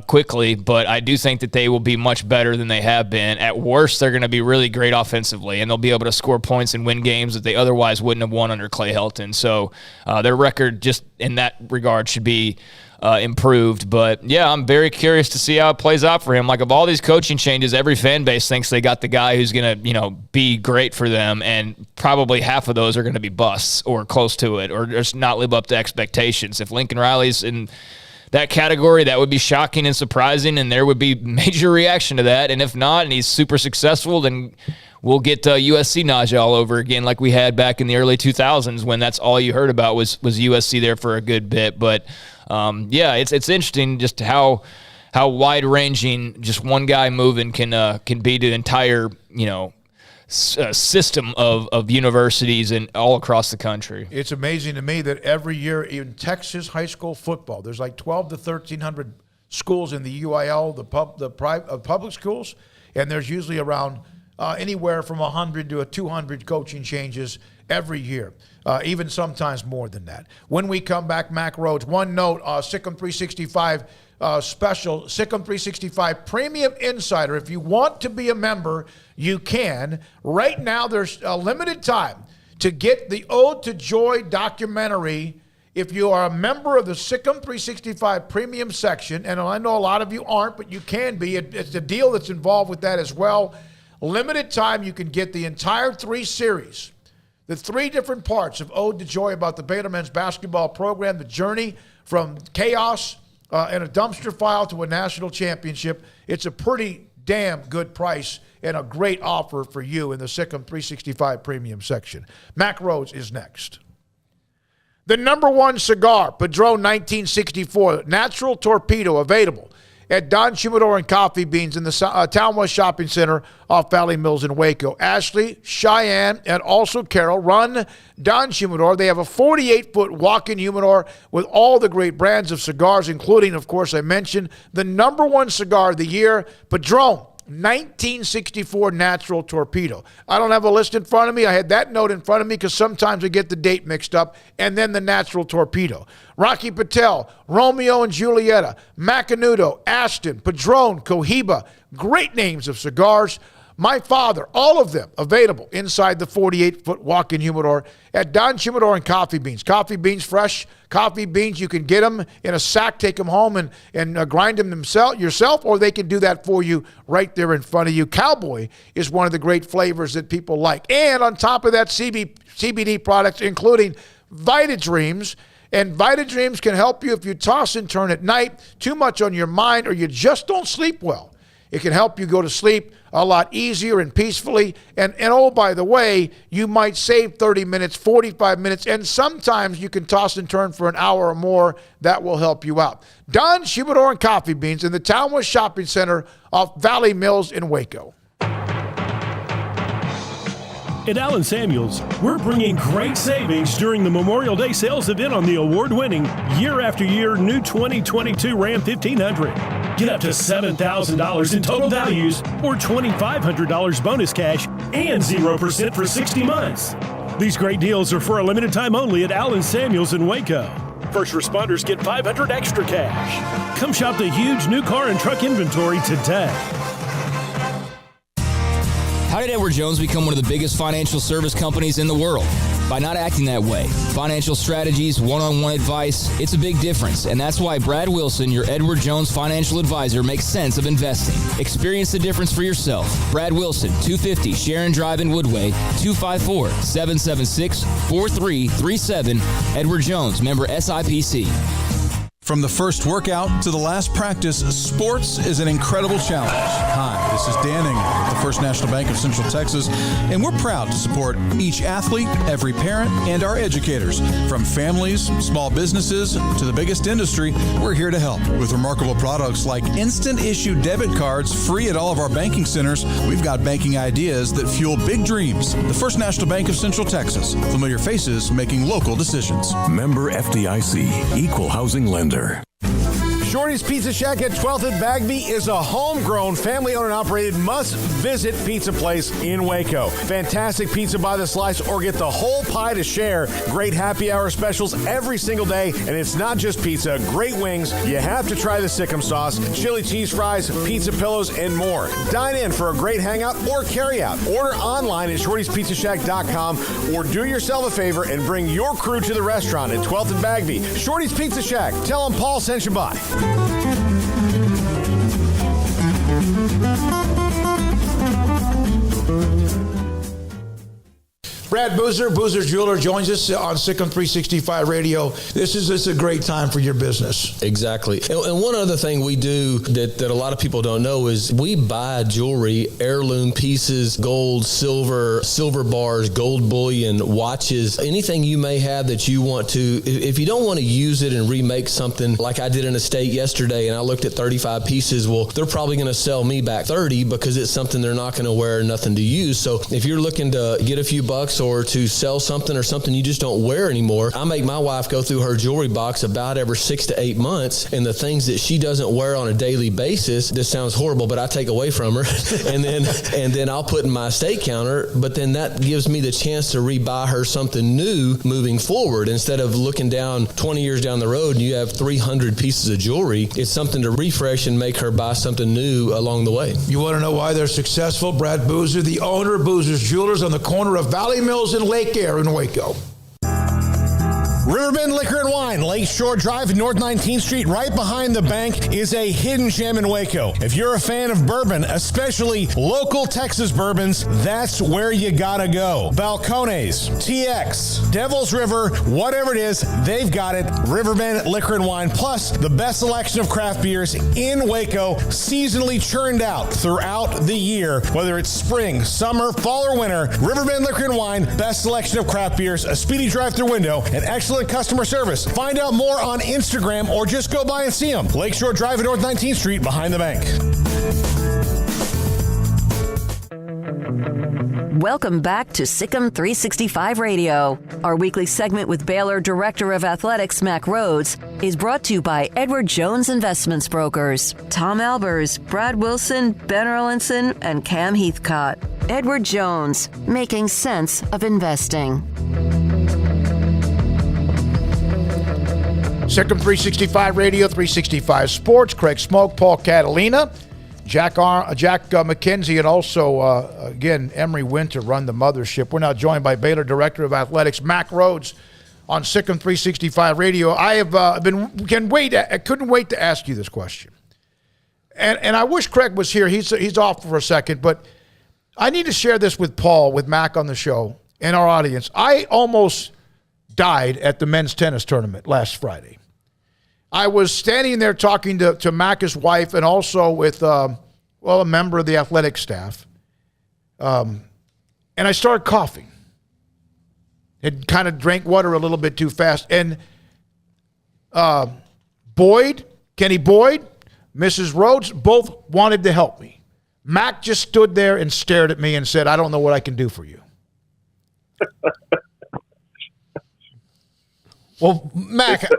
Speaker 7: quickly, but I do think that they will be much better than they have been. At worst, they're going to be really great offensively, and they'll be able to score points and win games that they otherwise wouldn't have won under Clay Helton. So their record just in that regard should be improved. But, yeah, I'm very curious to see how it plays out for him. Like, of all these coaching changes, every fan base thinks they got the guy who's going to, be great for them, and probably half of those are going to be busts or close to it or just not live up to expectations. If Lincoln Riley's in that category, that would be shocking and surprising, and there would be major reaction to that. And if not, and he's super successful, then we'll get USC nausea all over again like we had back in the early 2000s when that's all you heard about was USC there for a good bit. But, it's interesting just how wide-ranging just one guy moving can be to the entire, system of universities and all across the country.
Speaker 5: It's amazing to me that every year in Texas high school football, there's like 12 to 1,300 schools in the UIL, the public schools, and there's usually around anywhere from 100 to 200 coaching changes every year, even sometimes more than that. When we come back, Mack Rhoades, one note, Sikkim 365 special, Sikkim 365 Premium Insider. If you want to be a member, you can. Right now, there's a limited time to get the Ode to Joy documentary. If you are a member of the Sikkim 365 Premium section, and I know a lot of you aren't, but you can be. It's a deal that's involved with that as well. Limited time, you can get the entire 3 series, the 3 different parts of Ode to Joy about the Baylor men's basketball program, the journey from chaos and a dumpster fire to a national championship. It's a pretty damn good price and a great offer for you in the Sikkim 365 Premium section. Mack Rhoades is next. The #1 cigar, Padron 1964, natural torpedo, available at Don Humidor and Coffee Beans in the Town West Shopping Center off Valley Mills in Waco. Ashley, Cheyenne, and also Carol run Don Humidor. They have a 48-foot walk-in humidor with all the great brands of cigars, including, of course, I mentioned, the number one cigar of the year, Padron 1964 Natural Torpedo. I don't have a list in front of me. I had that note in front of me because sometimes I get the date mixed up, and then the Natural Torpedo. Rocky Patel, Romeo and Julieta, Macanudo, Ashton, Padron, Cohiba. Great names of cigars. My Father, all of them available inside the 48-foot walk-in humidor at Don Humidor and Coffee Beans. Coffee beans, fresh coffee beans. You can get them in a sack, take them home, and grind them yourself, or they can do that for you right there in front of you. Cowboy is one of the great flavors that people like. And on top of that, CBD products, including Vita Dreams. And Vita Dreams can help you if you toss and turn at night, too much on your mind, or you just don't sleep well. It can help you go to sleep a lot easier and peacefully. And oh, by the way, you might save 30 minutes, 45 minutes, and sometimes you can toss and turn for an hour or more. That will help you out. Don Humidor and Coffee Beans in the Town West Shopping Center off Valley Mills in Waco.
Speaker 20: At Allen Samuels, we're bringing great savings during the Memorial Day sales event on the award-winning, year-after-year new 2022 Ram 1500. Get up to $7,000 in total values or $2,500 bonus cash and 0% for 60 months. These great deals are for a limited time only at Allen Samuels in Waco. First responders get $500 extra cash. Come shop the huge new car and truck inventory today.
Speaker 10: How did Edward Jones become one of the biggest financial service companies in the world? By not acting that way. Financial strategies, one-on-one advice, it's a big difference. And that's why Brad Wilson, your Edward Jones financial advisor, makes sense of investing. Experience the difference for yourself. Brad Wilson, 250 Sharon Drive in Woodway, 254-776-4337. Edward Jones, member SIPC.
Speaker 9: From the first workout to the last practice, sports is an incredible challenge. Hi, this is Dan Engel with the First National Bank of Central Texas, and we're proud to support each athlete, every parent, and our educators. From families, small businesses, to the biggest industry, we're here to help. With remarkable products like instant issue debit cards free at all of our banking centers, we've got banking ideas that fuel big dreams. The First National Bank of Central Texas. Familiar faces making local decisions.
Speaker 21: Member FDIC, Equal Housing Lender.
Speaker 22: Shorty's Pizza Shack at 12th and Bagby is a homegrown, family-owned and operated must-visit pizza place in Waco. Fantastic pizza by the slice or get the whole pie to share. Great happy hour specials every single day, and it's not just pizza. Great wings. You have to try the Sikkim sauce, chili cheese fries, pizza pillows, and more. Dine in for a great hangout or carry-out. Order online at shortyspizzashack.com or do yourself a favor and bring your crew to the restaurant at 12th and Bagby. Shorty's Pizza Shack. Tell them Paul sent you by.
Speaker 5: Brad Boozer, Boozer's Jeweler, joins us on Sikkim 365 Radio. This is a great time for your business.
Speaker 23: Exactly. And one other thing we do that a lot of people don't know is we buy jewelry, heirloom pieces, gold, silver bars, gold bullion, watches, anything you may have that you want to. If you don't want to use it and remake something like I did in a state yesterday and I looked at 35 pieces, well, they're probably going to sell me back 30 because it's something they're not going to wear, nothing to use. So if you're looking to get a few bucks or to sell something or something you just don't wear anymore, I make my wife go through her jewelry box about every 6 to 8 months, and the things that she doesn't wear on a daily basis, this sounds horrible, but I take away from her, and then I'll put in my estate counter, but then that gives me the chance to rebuy her something new moving forward. Instead of looking down 20 years down the road and you have 300 pieces of jewelry, it's something to refresh and make her buy something new along the way.
Speaker 5: You want to know why they're successful? Brad Boozer, the owner of Boozer's Jewelers on the corner of Valley Mills and Lake Air in Waco.
Speaker 22: Riverbend Liquor and Wine, Lakeshore Drive and North 19th Street, right behind the bank, is a hidden gem in Waco. If you're a fan of bourbon, especially local Texas bourbons, that's where you gotta go. Balcones, TX, Devil's River, whatever it is, they've got it. Riverbend Liquor and Wine, plus the best selection of craft beers in Waco, seasonally churned out throughout the year, whether it's spring, summer, fall, or winter. Riverbend Liquor and Wine, best selection of craft beers, a speedy drive-through window, and excellent excellent customer service. Find out more on Instagram or just go by and see them. Lakeshore Drive at North 19th Street behind the bank.
Speaker 2: Welcome back to Sikkim 365 Radio. Our weekly segment with Baylor Director of Athletics Mack Rhoades is brought to you by Edward Jones Investments Brokers, Tom Albers, Brad Wilson, Ben Erlinson, and Cam Heathcott. Edward Jones, making sense of investing.
Speaker 5: Sikkim 365 Radio, 365 Sports. Craig Smoak, Paul Catalina, Jack McKenzie, and also, again, Emery Winter run the mothership. We're now joined by Baylor Director of Athletics, Mack Rhoades, on Sikkim 365 Radio. I have I couldn't wait to ask you this question. And I wish Craig was here. He's off for a second, but I need to share this with Paul, with Mack on the show, and our audience. I almost died at the men's tennis tournament last Friday. I was standing there talking to Mack's wife and also with, a member of the athletic staff. And I started coughing. Had kind of drank water a little bit too fast. And Kenny Boyd, Mrs. Rhoades, both wanted to help me. Mack just stood there and stared at me and said, "I don't know what I can do for you."
Speaker 6: Well, Mack...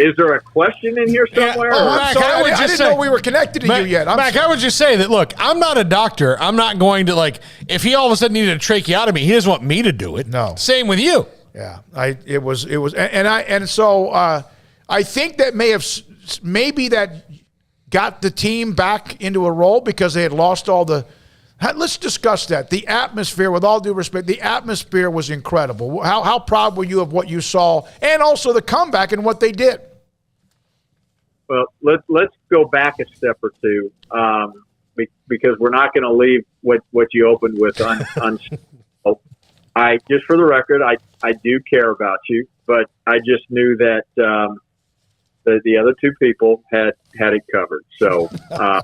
Speaker 1: Is there a question in here somewhere?
Speaker 5: Yeah. Mack, I didn't know we were connected to you yet.
Speaker 6: Mack, I would just say that, look, I'm not a doctor. I'm not going to, if he all of a sudden needed a tracheotomy, he doesn't want me to do it.
Speaker 5: No.
Speaker 6: Same with you.
Speaker 5: Yeah. I think that maybe that got the team back into a roll because they had lost all the. Let's discuss that. The atmosphere, with all due respect, the atmosphere was incredible. How proud were you of what you saw and also the comeback and what they did?
Speaker 1: Well, let's go back a step or two because we're not going to leave what you opened with on. I just for the record, I do care about you, but I just knew that the other two people had it covered. So I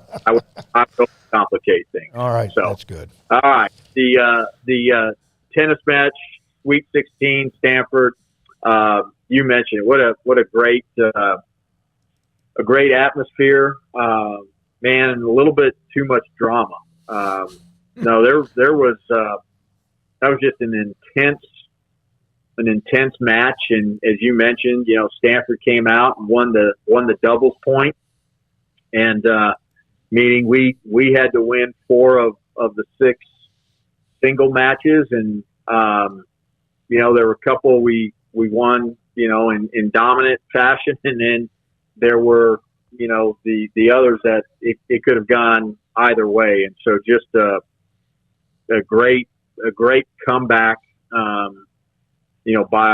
Speaker 1: don't complicate things.
Speaker 5: All right,
Speaker 1: so
Speaker 5: that's good.
Speaker 1: All right, the tennis match, Sweet 16, Stanford. You mentioned it. What a great atmosphere, man, and a little bit too much drama. No, there was that was just an intense match, and as you mentioned, Stanford came out and won the doubles point, and meaning we had to win 4 of the 6 single matches, and there were a couple we won in dominant fashion, and then there were the others that it could have gone either way, and so just a great comeback by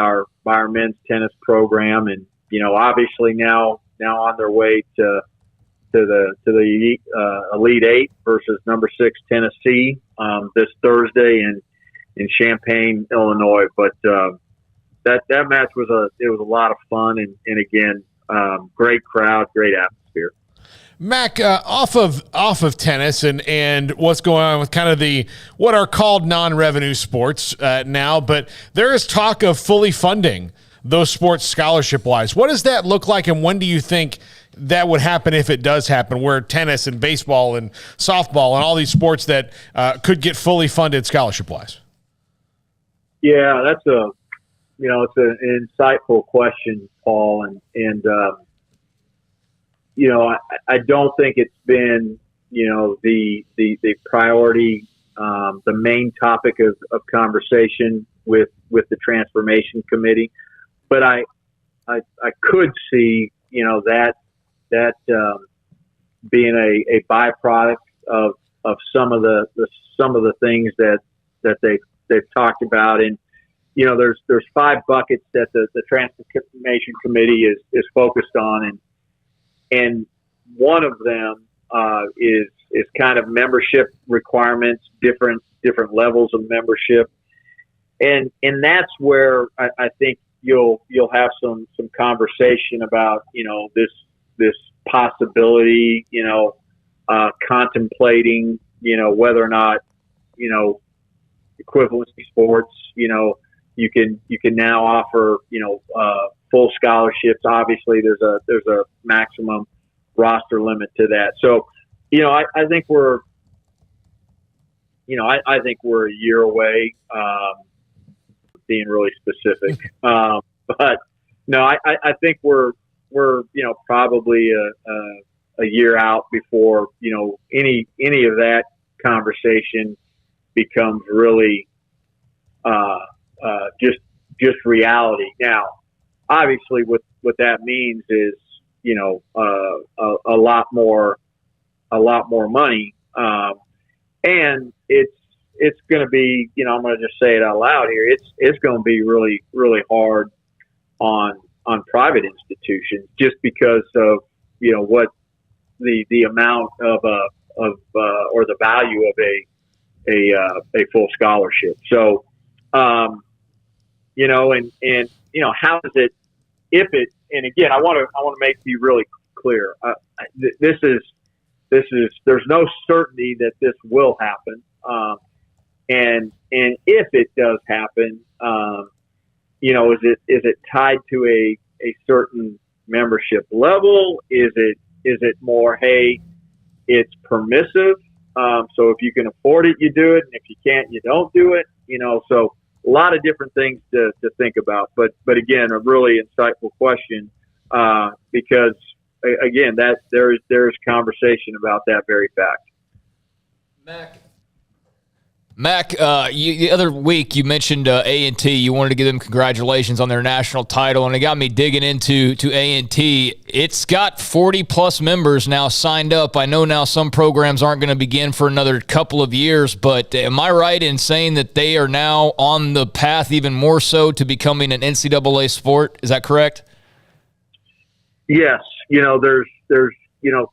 Speaker 1: our men's tennis program, and obviously now on their way to the Elite 8 versus number 6 Tennessee this Thursday in Champaign, Illinois. But that match was a lot of fun, and again, great crowd, great atmosphere.
Speaker 6: Mack, off of tennis and what's going on with kind of what are called non-revenue sports now, but there is talk of fully funding those sports scholarship-wise. What does that look like, and when do you think that would happen if it does happen, where tennis and baseball and softball and all these sports that could get fully funded scholarship-wise?
Speaker 1: Yeah, that's it's an insightful question, Paul, and I don't think it's been, the priority, the main topic of conversation with the transformation committee, but I could see, that being a byproduct of some of the things that they've talked about. And, there's 5 buckets that the transformation committee is focused on, and one of them is kind of membership requirements, different levels of membership, and that's where I think you'll have some conversation about this possibility, contemplating whether or not equivalency sports you can now offer, full scholarships. Obviously, there's a maximum roster limit to that. So, I think we're, I think we're a year away, being really specific. But no, I think we're probably a year out before, any of that conversation becomes really, just reality. Now, obviously what that means is, a lot more money. And it's going to be, I'm going to just say it out loud here. It's going to be really, really hard on private institutions just because of, what the amount of or the value of a full scholarship. So, how does it, if it, and again, I want to make you really clear. There's no certainty that this will happen. And if it does happen, is it tied to a certain membership level? Is it more, hey, it's permissive? So if you can afford it, you do it. And if you can't, you don't do it, so a lot of different things to think about, but again, a really insightful question, because again, that there's conversation about that very fact.
Speaker 7: Mack, the other week you mentioned A&T. You wanted to give them congratulations on their national title, and it got me digging into A&T. It's got 40-plus members now signed up. I know now some programs aren't going to begin for another couple of years, but am I right in saying that they are now on the path even more so to becoming an NCAA sport? Is that correct?
Speaker 1: Yes. There's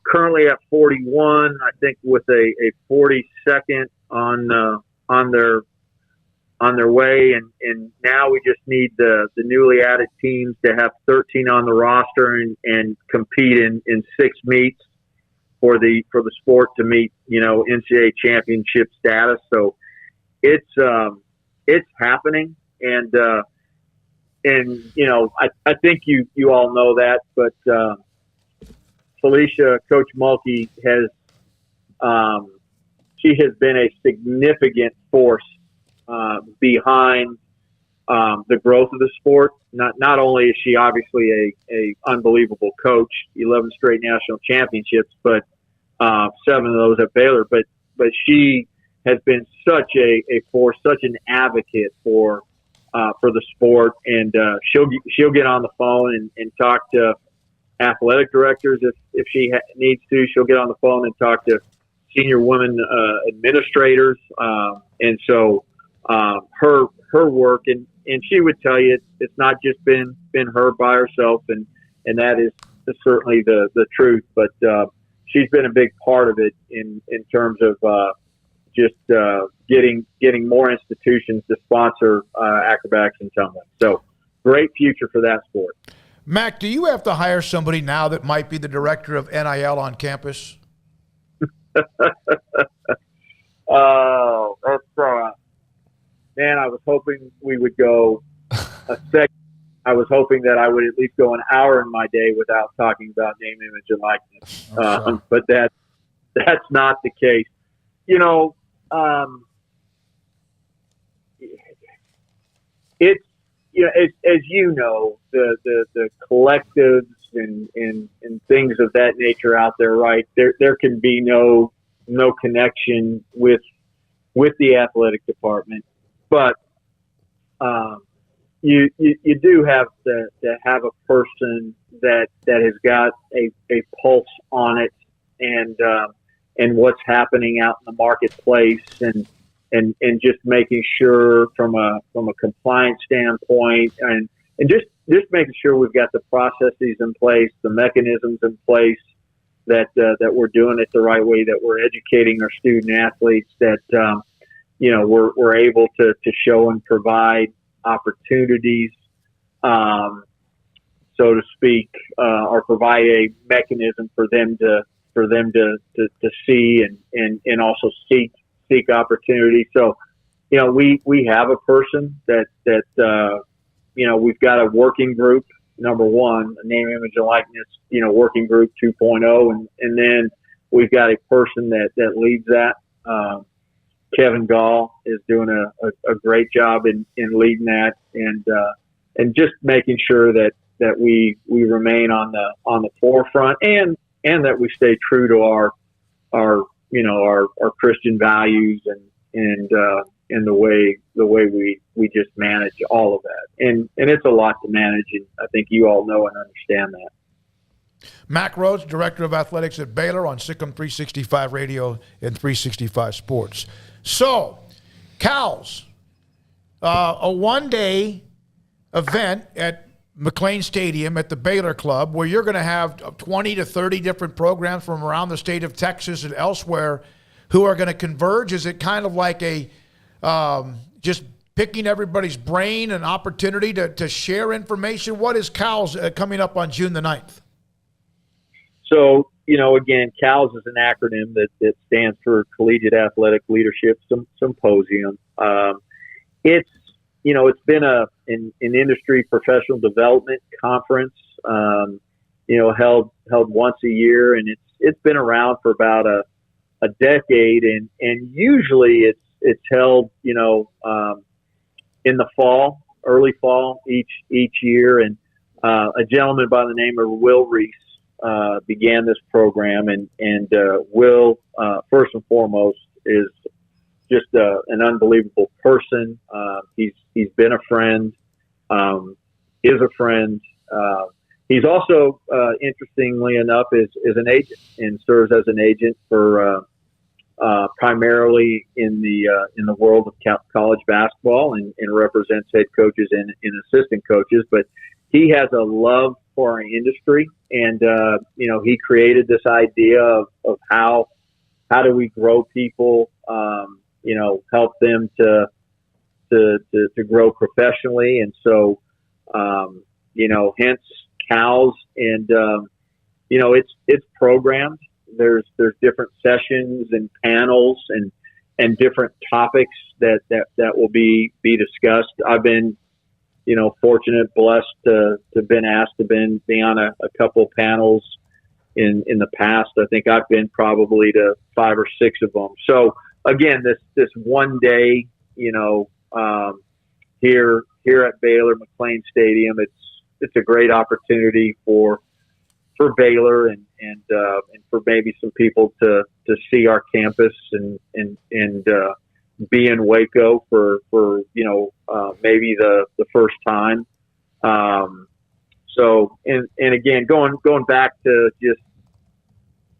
Speaker 1: currently at 41, I think with a 42nd on their way, and now we just need the newly added teams to have 13 on the roster and compete in 6 meets for the sport to meet NCAA championship status. So it's happening, and I think you all know that, but Felicia, Coach Mulkey has she has been a significant force behind the growth of the sport. Not only is she obviously a unbelievable coach, 11 straight national championships, but 7 of those at Baylor. But she has been such a force, such an advocate for the sport, and she'll get on the phone and talk to athletic directors if she needs to. She'll get on the phone and talk to senior women administrators, and so her work, and she would tell you it's not just been her by herself, and that is certainly the truth. But she's been a big part of it in terms of just getting more institutions to sponsor acrobatics and tumbling. So great future for that sport.
Speaker 5: Mack, do you have to hire somebody now that might be the director of NIL on campus?
Speaker 1: Oh, that's man, I was hoping we would go a second. I was hoping that I would at least go an hour in my day without talking about name, image, and likeness. But that's not the case. It's as you know, the collectives and things of that nature out there, right? There can be no connection with the athletic department, but you do have to have a person that has got a pulse on it and what's happening out in the marketplace and just making sure from a compliance standpoint and just making sure we've got the processes in place, the mechanisms in place, that we're doing it the right way, that we're educating our student athletes, that we're able to show and provide opportunities, so to speak, or provide a mechanism for them to see and also seek opportunity. So we have a person that we've got a working group, number one, a name, image, and likeness, working group 2.0. And then we've got a person that leads that. Kevin Gall is doing a great job in leading that and just making sure that we remain on the forefront and that we stay true to our Christian values and the way we just manage all of that. And it's a lot to manage, and I think you all know and understand that.
Speaker 5: Mack Rhoades, Director of Athletics at Baylor, on Sikkim 365 Radio and 365 Sports. So, Cows, a one-day event at McLean Stadium at the Baylor Club where you're going to have 20 to 30 different programs from around the state of Texas and elsewhere who are going to converge. Is it kind of like a just picking everybody's brain, an opportunity to share information? What is Cows coming up on June the 9th?
Speaker 1: So, again, CALS is an acronym that stands for Collegiate Athletic Leadership Symposium. It's been an industry professional development conference, held once a year, and it's been around for about a decade, and usually it's held, in the fall, early fall each year, and a gentleman by the name of Will Reese began this program, and Will, first and foremost, is just an unbelievable person. He's been a friend, is a friend. He's also, interestingly enough, is an agent and serves as an agent for primarily in the world of college basketball and represents head coaches and assistant coaches. But he has a love for our industry, and he created this idea of how do we grow people, help them to grow professionally, and so hence CALS, and it's programmed. There's different sessions and panels and different topics that will be discussed. I've been fortunate, blessed to been asked to be on a couple panels in the past. I think I've been probably to 5 or 6 of them. So again, this one day, here at Baylor McLean Stadium, it's a great opportunity for Baylor and for maybe some people to see our campus and be in Waco for maybe the first time. So again, going back to just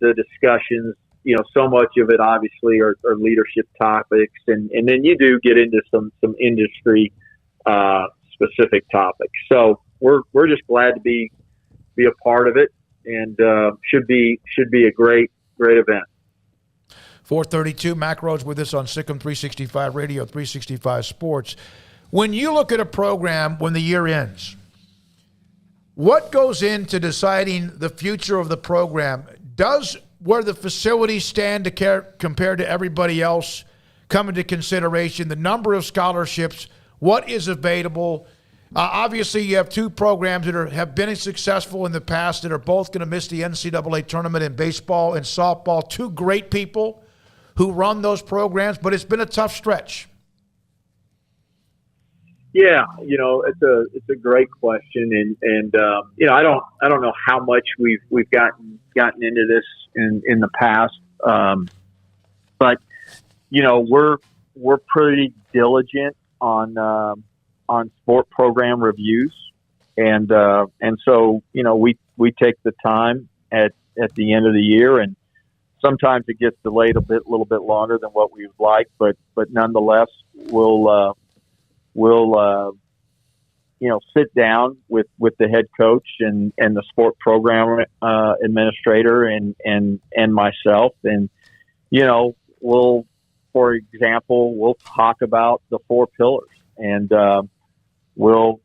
Speaker 1: the discussions, so much of it obviously are leadership topics, and then you do get into some industry specific topics. So we're just glad to be a part of it, and should be a great event.
Speaker 5: 432, Mack Rhoades with us on Sikkim 365 Radio, 365 Sports. When you look at a program when the year ends, what goes into deciding the future of the program? Does where the facilities stand compared to everybody else come into consideration? The number of scholarships, what is available? Obviously, you have 2 programs that have been successful in the past that are both going to miss the NCAA tournament in baseball and softball. 2 great people who run those programs, but it's been a tough stretch.
Speaker 1: Yeah, it's a great question, and I don't know how much we've gotten into this in the past, but we're pretty diligent on sport program reviews, and so we take the time at the end of the year, and sometimes it gets delayed a little bit longer than what we would like, but nonetheless we'll sit down with the head coach and the sport program administrator and myself, and we'll talk about the 4 pillars, and we'll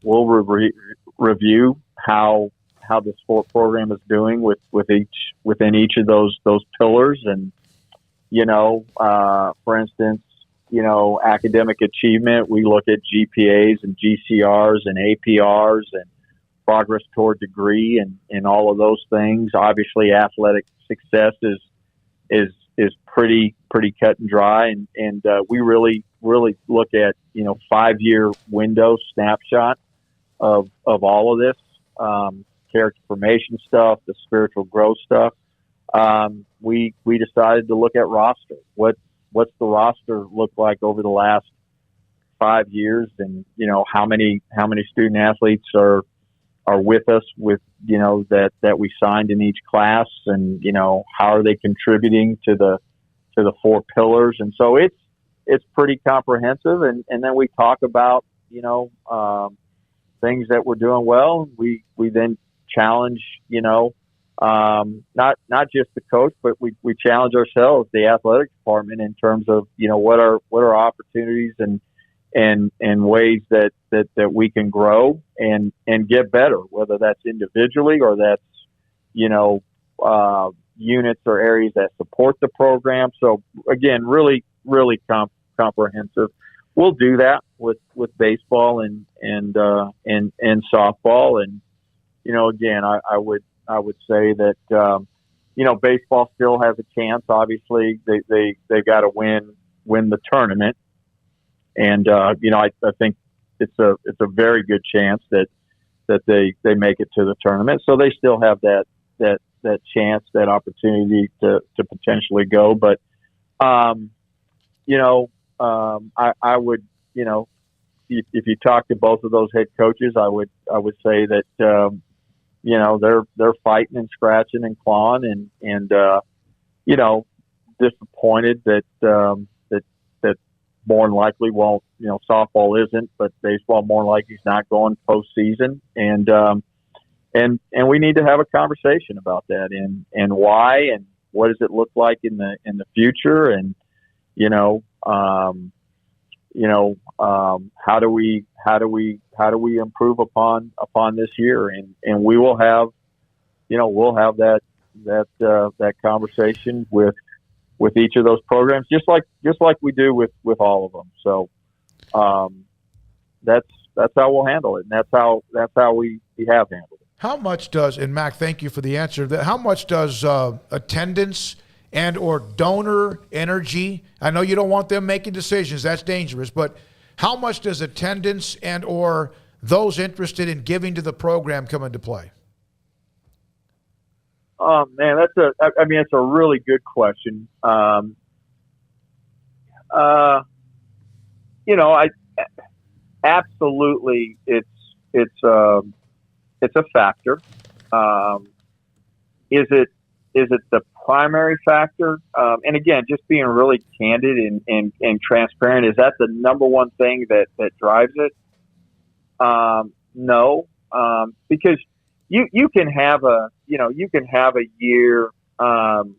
Speaker 1: review how the sport program is doing within each of those pillars, and for instance, academic achievement. We look at GPAs and GCRs and APRs and progress toward degree and all of those things. Obviously, athletic success is pretty cut and dry, and we really look at 5-year window snapshot of all of this character formation stuff, the spiritual growth stuff. We decided to look at roster. What's the roster look like over the last 5 years, and how many student athletes are with us with that we signed in each class, and how are they contributing to the 4 pillars. And so it's pretty comprehensive, and then we talk about things that we're doing well. We then challenge not just the coach, but we challenge ourselves, the athletic department, in terms of what are opportunities and ways that we can grow and get better, whether that's individually or that's units or areas that support the program. So again, really comprehensive. We'll do that with baseball and softball, and again, I would say that baseball still has a chance. Obviously, they got to win the tournament, and I think it's a very good chance that they make it to the tournament. So they still have that chance, that opportunity to potentially go. But I would if you talk to both of those head coaches, I would say that they're fighting and scratching and clawing and disappointed that more than likely, softball isn't, but baseball more than likely is not going postseason, and we need to have a conversation about that and why, and what does it look like in the future, and how do we improve upon this year, and we will have we'll have that conversation with each of those programs, just like we do with all of them. So that's how we'll handle it, and that's how we have handled it.
Speaker 5: How much does, and Mack, thank you for the answer, how much does attendance and or donor energy, I know you don't want them making decisions, that's dangerous, but how much does attendance and or those interested in giving to the program come into play?
Speaker 1: Oh man, it's a really good question. Absolutely, it's a factor. Is it the primary factor? And again, just being really candid and transparent, is that the number one thing that drives it? No, because you can have a year, and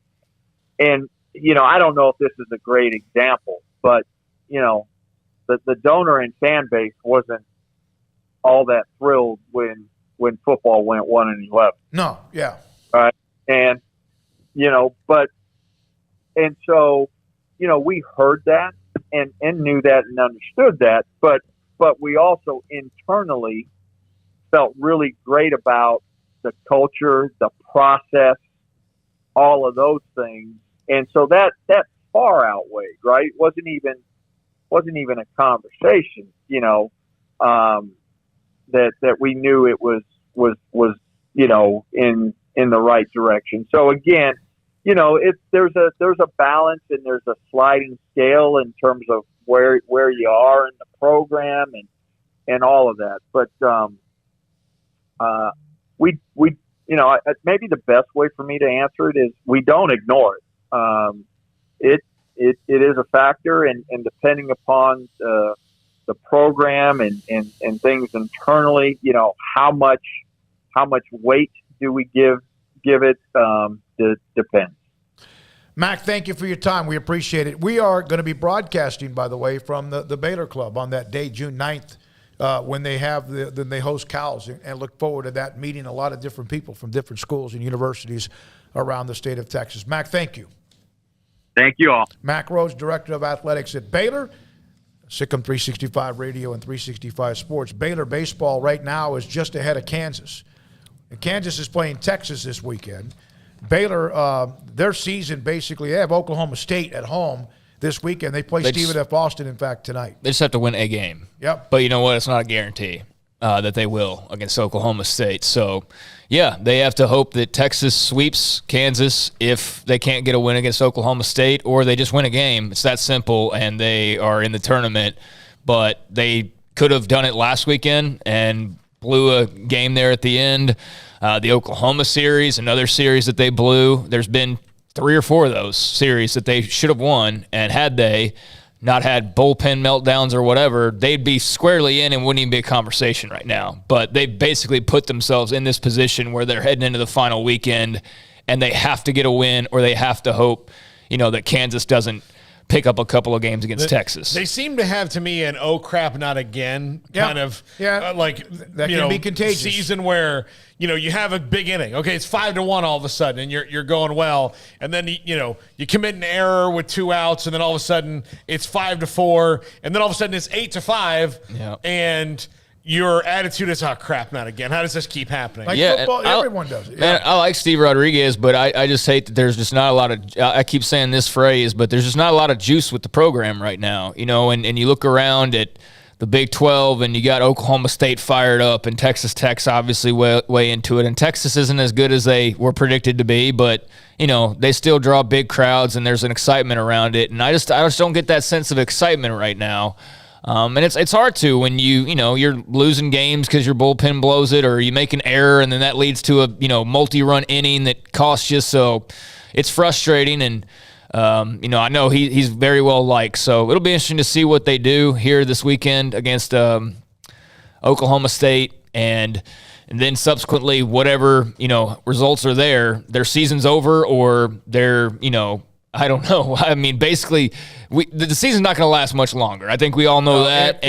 Speaker 1: I don't know if this is a great example, but the donor and fan base wasn't all that thrilled when football went 1-11.
Speaker 5: No, yeah,
Speaker 1: right, and so we heard that and knew that and understood that, but we also internally felt really great about the culture, the process, all of those things, and so that far outweighed, right? Wasn't even a conversation, that we knew it was in the right direction. So again, there's a balance and there's a sliding scale in terms of where you are in the program and all of that. But we maybe the best way for me to answer it is we don't ignore it. It is a factor, and depending upon the program and things internally, how much weight do we give it? Depends.
Speaker 5: Mack, thank you for your time. We appreciate it. We are going to be broadcasting, by the way, from the Baylor Club on that day, June 9th, when they host Cows, and look forward to that, meeting a lot of different people from different schools and universities around the state of Texas. Mack, thank you.
Speaker 1: Thank you all.
Speaker 5: Mack Rhoades, Director of Athletics at Baylor. Sikkim 365 Radio and 365 Sports. Baylor baseball right now is just ahead of Kansas. And Kansas is playing Texas this weekend. Baylor, their season basically, they have Oklahoma State at home this weekend. They play Stephen F. Austin, in fact, tonight.
Speaker 7: They just have to win a game.
Speaker 5: Yep.
Speaker 7: But you know what? It's not a guarantee that they will against Oklahoma State. So, yeah, they have to hope that Texas sweeps Kansas if they can't get a win against Oklahoma State, or they just win a game. It's that simple, and they are in the tournament. But they could have done it last weekend and blew a game there at the end. The Oklahoma series, another series that they blew. There's been 3 or 4 of those series that they should have won, and had they not had bullpen meltdowns or whatever, they'd be squarely in and wouldn't even be a conversation right now. But they basically put themselves in this position where they're heading into the final weekend, and they have to get a win, or they have to hope, that Kansas doesn't pick up a couple of games against Texas.
Speaker 6: They seem to have, to me, an "oh crap, not again" kind of
Speaker 5: that can be contagious
Speaker 6: season where you have a big inning. Okay, it's 5-1 all of a sudden, and you're going well, and then you commit an error with 2 outs, and then all of a sudden it's 5-4, and then all of a sudden it's 8-5, and your attitude is, "oh crap, not again." How does this keep happening?
Speaker 5: Like football, everyone does it.
Speaker 7: Man, I like Steve Rodriguez, but I just hate that there's just not a lot of – I keep saying this phrase, but there's just not a lot of juice with the program right now. And you look around at the Big 12, and you got Oklahoma State fired up, and Texas Tech's obviously way into it. And Texas isn't as good as they were predicted to be, but they still draw big crowds, and there's an excitement around it. And I just don't get that sense of excitement right now. And it's hard to when you're losing games because your bullpen blows it, or you make an error and then that leads to a multi-run inning that costs you. So it's frustrating, and I know he's very well liked. So it'll be interesting to see what they do here this weekend against Oklahoma State, and then subsequently whatever results are there, their season's over, or they're I don't know. I mean, basically, the season's not going to last much longer. I think we all know that.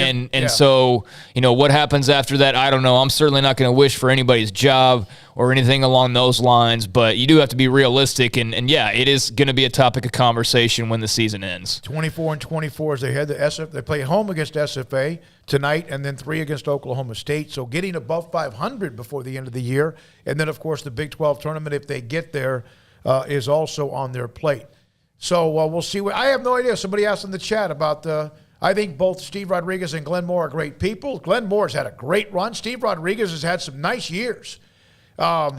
Speaker 7: So, what happens after that, I don't know. I'm certainly not going to wish for anybody's job or anything along those lines, but you do have to be realistic. And yeah, it is going to be a topic of conversation when the season ends.
Speaker 5: 24-24 as they head to SF. They play home against SFA tonight, and then 3 against Oklahoma State. So getting above 500 before the end of the year. And then, of course, the Big 12 tournament, if they get there, is also on their plate. So we'll see. I have no idea. Somebody asked in the chat about I think both Steve Rodriguez and Glenn Moore are great I has had a great run. Steve Rodriguez has had some nice years. I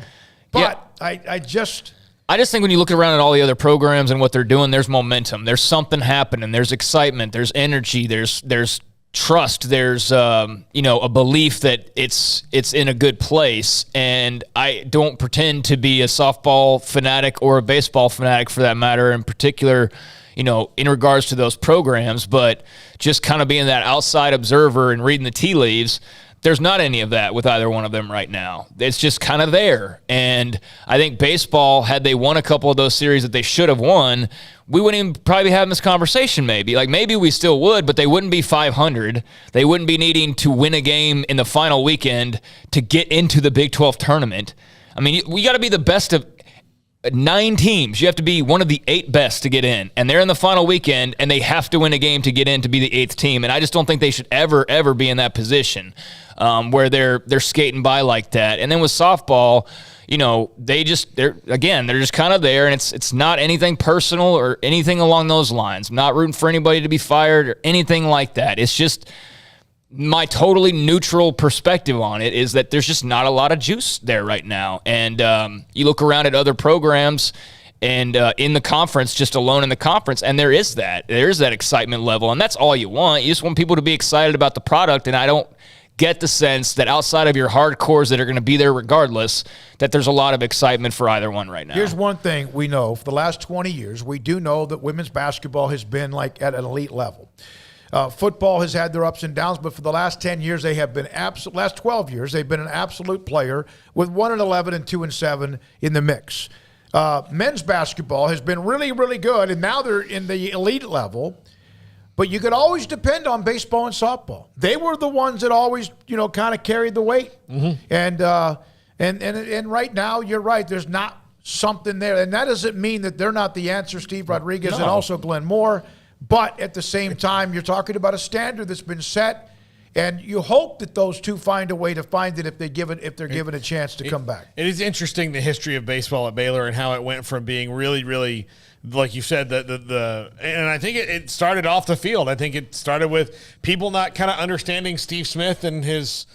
Speaker 5: just
Speaker 7: think when you look around at all the other programs and what they're doing, there's momentum. There's something happening. There's excitement. There's energy. There's trust. There's a belief that it's in a good place. And I don't pretend to be a softball fanatic or a baseball fanatic for that matter, in particular, in regards to those programs, but just kind of being that outside observer and reading the tea leaves. There's not any of that with either one of them right now. It's just kind of there. And I think baseball, had they won a couple of those series that they should have won, we wouldn't even probably be having this conversation maybe. Like, maybe we still would, but they wouldn't be 500. They wouldn't be needing to win a game in the final weekend to get into the Big 12 tournament. I mean, we got to be the best of 9 teams. You have to be one of the 8 best to get in. And they're in the final weekend, and they have to win a game to get in to be the 8th team. And I just don't think they should ever be in that position where they're skating by like that. And then with softball, they're just kind of there, and it's not anything personal or anything along those lines. I'm not rooting for anybody to be fired or anything like that. It's just my totally neutral perspective on it is that there's just not a lot of juice there right now. And you look around at other programs and in the conference, just alone in the conference, and there is that excitement level, and that's all you want. You just want people to be excited about the product, and I don't get the sense that outside of your hardcores that are going to be there regardless, that there's a lot of excitement for either one right now.
Speaker 5: Here's one thing we know. For the last 20 years, we do know that women's basketball has been like at an elite level. Football has had their ups and downs, but for the last 10 years, they have been last 12 years, they've been an absolute player with 1-11 and 2-7 in the mix. Men's basketball has been really, really good, and now they're in the elite level. But you could always depend on baseball and softball. They were the ones that always, kind of carried the weight. Mm-hmm. And right now, you're right. There's not something there, and that doesn't mean that they're not the answer. Steve Rodriguez and also Glenn Moore. But at the same time, you're talking about a standard that's been set, and you hope that those two find a way to find it if they're given a chance to come back.
Speaker 6: It is interesting, the history of baseball at Baylor and how it went from being really, really, like you said, and I think it started off the field. I think it started with people not kind of understanding Steve Smith and his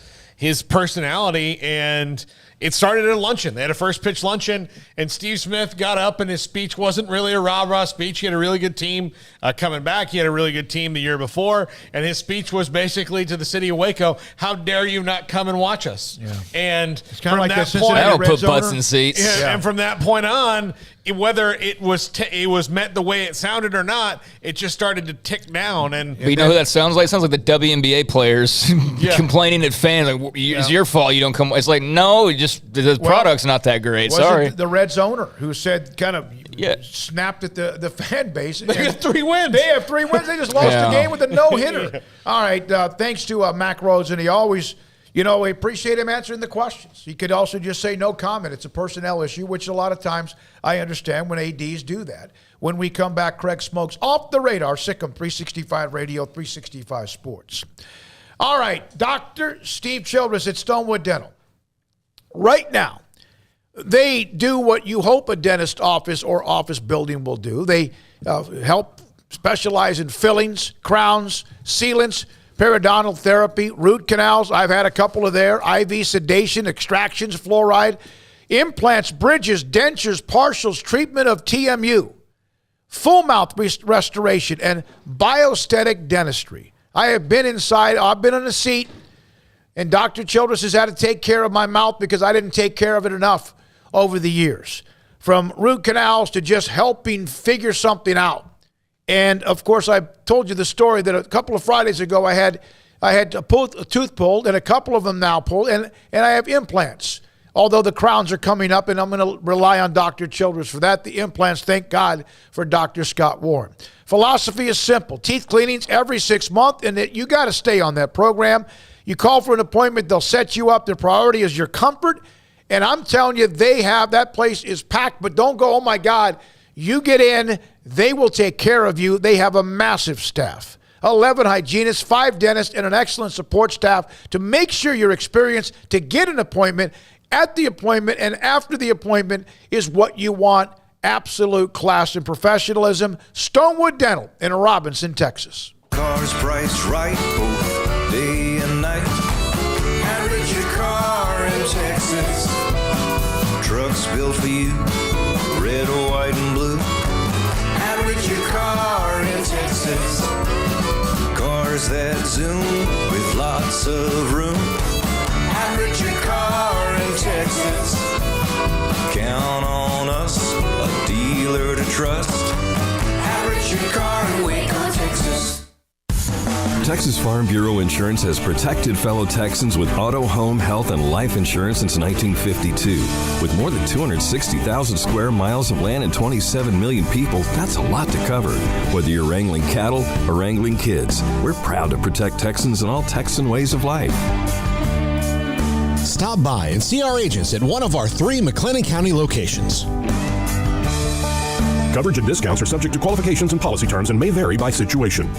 Speaker 6: personality, and it started at a luncheon. They had a first pitch luncheon, and Steve Smith got up, and his speech wasn't really a rah-rah speech. He had a really good team coming back. He had a really good team the year before, and his speech was basically to the city of Waco, how dare you not come and watch us? Yeah. And
Speaker 5: it's kind of like
Speaker 6: that
Speaker 5: point,
Speaker 7: that'll put butts in seats.
Speaker 6: Yeah. And from that point on, whether it was meant the way it sounded or not, it just started to tick down. And
Speaker 7: you know who that sounds like? It sounds like the WNBA players complaining at fans. Like, it's your fault you don't come. It's like, no, the product's not that great. Sorry.
Speaker 5: The Reds owner who said kind of snapped at the fan base.
Speaker 6: They have 3 wins.
Speaker 5: They have 3 wins. They just lost the game with a no-hitter. All right. Thanks to Mack Rhoades, and he always, we appreciate him answering the questions. He could also just say no comment. It's a personnel issue, which a lot of times I understand when ADs do that. When we come back, Craig Smoak's Off the Radar, Sikkim 365 Radio, 365 Sports. All right. Dr. Steve Childress at Stonewood Dental. Right now, they do what you hope a dentist office or office building will do. They help specialize in fillings, crowns, sealants, periodontal therapy, root canals. I've had a couple of there. IV sedation, extractions, fluoride, implants, bridges, dentures, partials, treatment of TMU, full mouth restoration, and bioaesthetic dentistry. I have been inside. I've been in a seat. And Dr. Childress has had to take care of my mouth because I didn't take care of it enough over the years. From root canals to just helping figure something out. And, of course, I told you the story that a couple of Fridays ago I had a tooth pulled, and a couple of them now pulled, and I have implants. Although the crowns are coming up, and I'm going to rely on Dr. Childress for that. The implants, thank God for Dr. Scott Warren. Philosophy is simple. Teeth cleanings every 6 months, and you got to stay on that program. You call for an appointment, they'll set you up. Their priority is your comfort. And I'm telling you, that place is packed, but don't go, oh my God. You get in, they will take care of you. They have a massive staff. 11 hygienists, 5 dentists, and an excellent support staff to make sure your experience to get an appointment, at the appointment, and after the appointment is what you want. Absolute class and professionalism. Stonewood Dental in Robinson, Texas.
Speaker 3: Cars priced right both day and night. Average your car in Texas. Trucks built for you, red, white, and blue. Average your car in Texas. Cars that zoom with lots of room. Average your car in Texas. Count on us, a dealer to trust. Average your car in Waco, Texas.
Speaker 21: Texas Farm Bureau Insurance has protected fellow Texans with auto, home, health, and life insurance since 1952. With more than 260,000 square miles of land and 27 million people, that's a lot to cover. Whether you're wrangling cattle or wrangling kids, we're proud to protect Texans in all Texan ways of life.
Speaker 12: Stop by and see our agents at one of our 3 McLennan County locations.
Speaker 21: Coverage and discounts are subject to qualifications and policy terms and may vary by situation.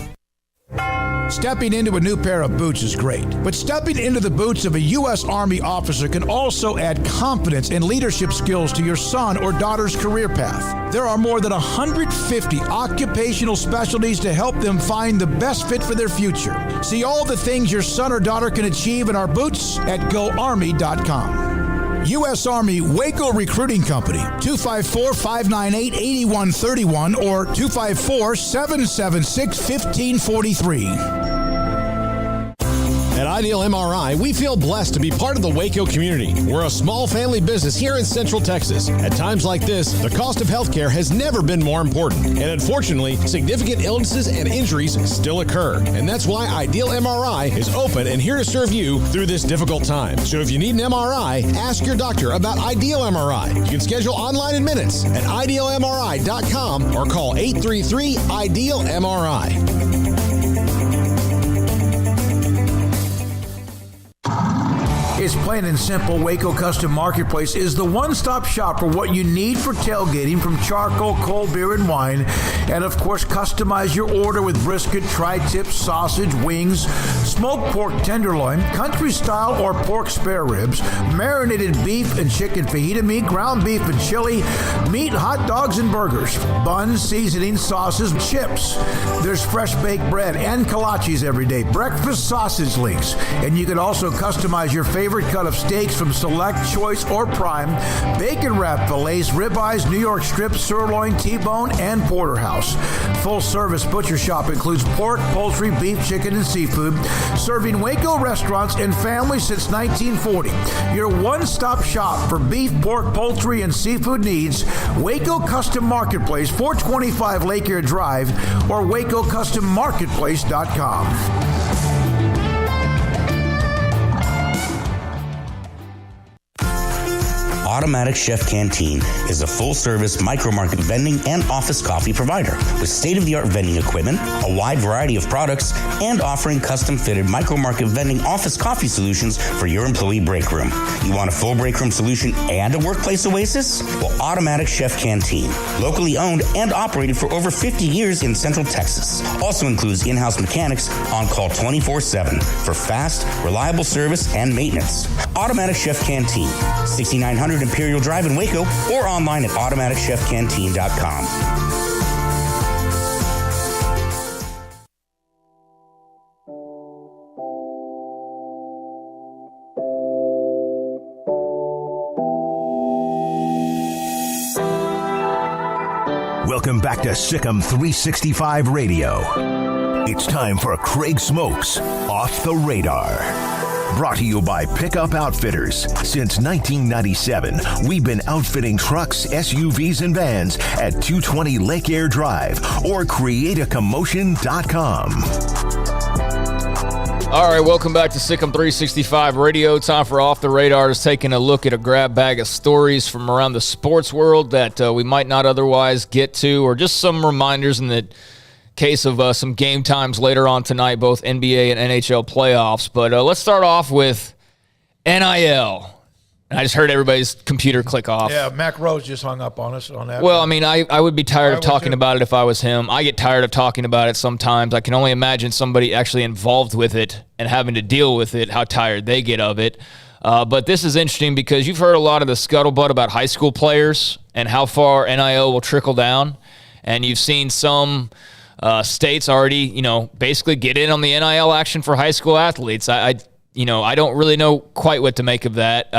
Speaker 9: Stepping into a new pair of boots is great, but stepping into the boots of a U.S. Army officer can also add confidence and leadership skills to your son or daughter's career path. There are more than 150 occupational specialties to help them find the best fit for their future. See all the things your son or daughter can achieve in our boots at GoArmy.com. U.S. Army Waco Recruiting Company, 254-598-8131 or 254-776-1543.
Speaker 12: At Ideal MRI, we feel blessed to be part of the Waco community. We're a small family business here in Central Texas. At times like this, the cost of healthcare has never been more important. And unfortunately, significant illnesses and injuries still occur. And that's why Ideal MRI is open and here to serve you through this difficult time. So if you need an MRI, ask your doctor about Ideal MRI. You can schedule online in minutes at idealmri.com or call 833-IDEAL-MRI.
Speaker 9: It's plain and simple. Waco Custom Marketplace is the one-stop shop for what you need for tailgating, from charcoal, cold beer, and wine. And of course, customize your order with brisket, tri-tip, sausage, wings, smoked pork tenderloin, country style or pork spare ribs, marinated beef and chicken fajita meat, ground beef and chili, meat, hot dogs, and burgers, buns, seasoning, sauces, chips. There's fresh baked bread and kolaches every day, breakfast sausage links, and you can also customize your favorite cut of steaks from select, choice, or prime, bacon wrapped fillets, ribeyes, New York strip, sirloin, T-bone, and porterhouse. Full service butcher shop includes pork, poultry, beef, chicken, and seafood, serving Waco restaurants and families since 1940. Your one-stop shop for beef, pork, poultry, and seafood needs. Waco Custom Marketplace, 425 Lake Air Drive, or WacoCustomMarketplace.com.
Speaker 8: Automatic Chef Canteen is a full-service micro-market vending and office coffee provider with state-of-the-art vending equipment, a wide variety of products, and offering custom-fitted micro-market vending office coffee solutions for your employee break room. You want a full break room solution and a workplace oasis? Well, Automatic Chef Canteen, locally owned and operated for over 50 years in Central Texas, also includes in-house mechanics on call 24/7 for fast, reliable service and maintenance. Automatic Chef Canteen, 6900 Imperial Drive in Waco, or online at automaticchefcanteen.com.
Speaker 4: Welcome back to Sikkim 365 Radio. It's time for Craig Smoak's Off the Radar. Brought to you by Pickup Outfitters. Since 1997, we've been outfitting trucks, SUVs, and vans at 220 Lake Air Drive or createacommotion.com.
Speaker 7: All right, welcome back to Sikkim 365 Radio. Time for Off the Radar, is taking a look at a grab bag of stories from around the sports world that we might not otherwise get to, or just some reminders in the case of some game times later on tonight, both NBA and NHL playoffs. But let's start off with NIL. I just heard everybody's computer click off.
Speaker 5: Yeah, Mack Rhoades just hung up on us on that.
Speaker 7: Well, I mean, I would be tired of talking about it if I was him. I get tired of talking about it sometimes. I can only imagine somebody actually involved with it and having to deal with it, how tired they get of it. But this is interesting because you've heard a lot of the scuttlebutt about high school players and how far NIL will trickle down. And you've seen some states already, basically get in on the NIL action for high school athletes. I don't really know quite what to make of that.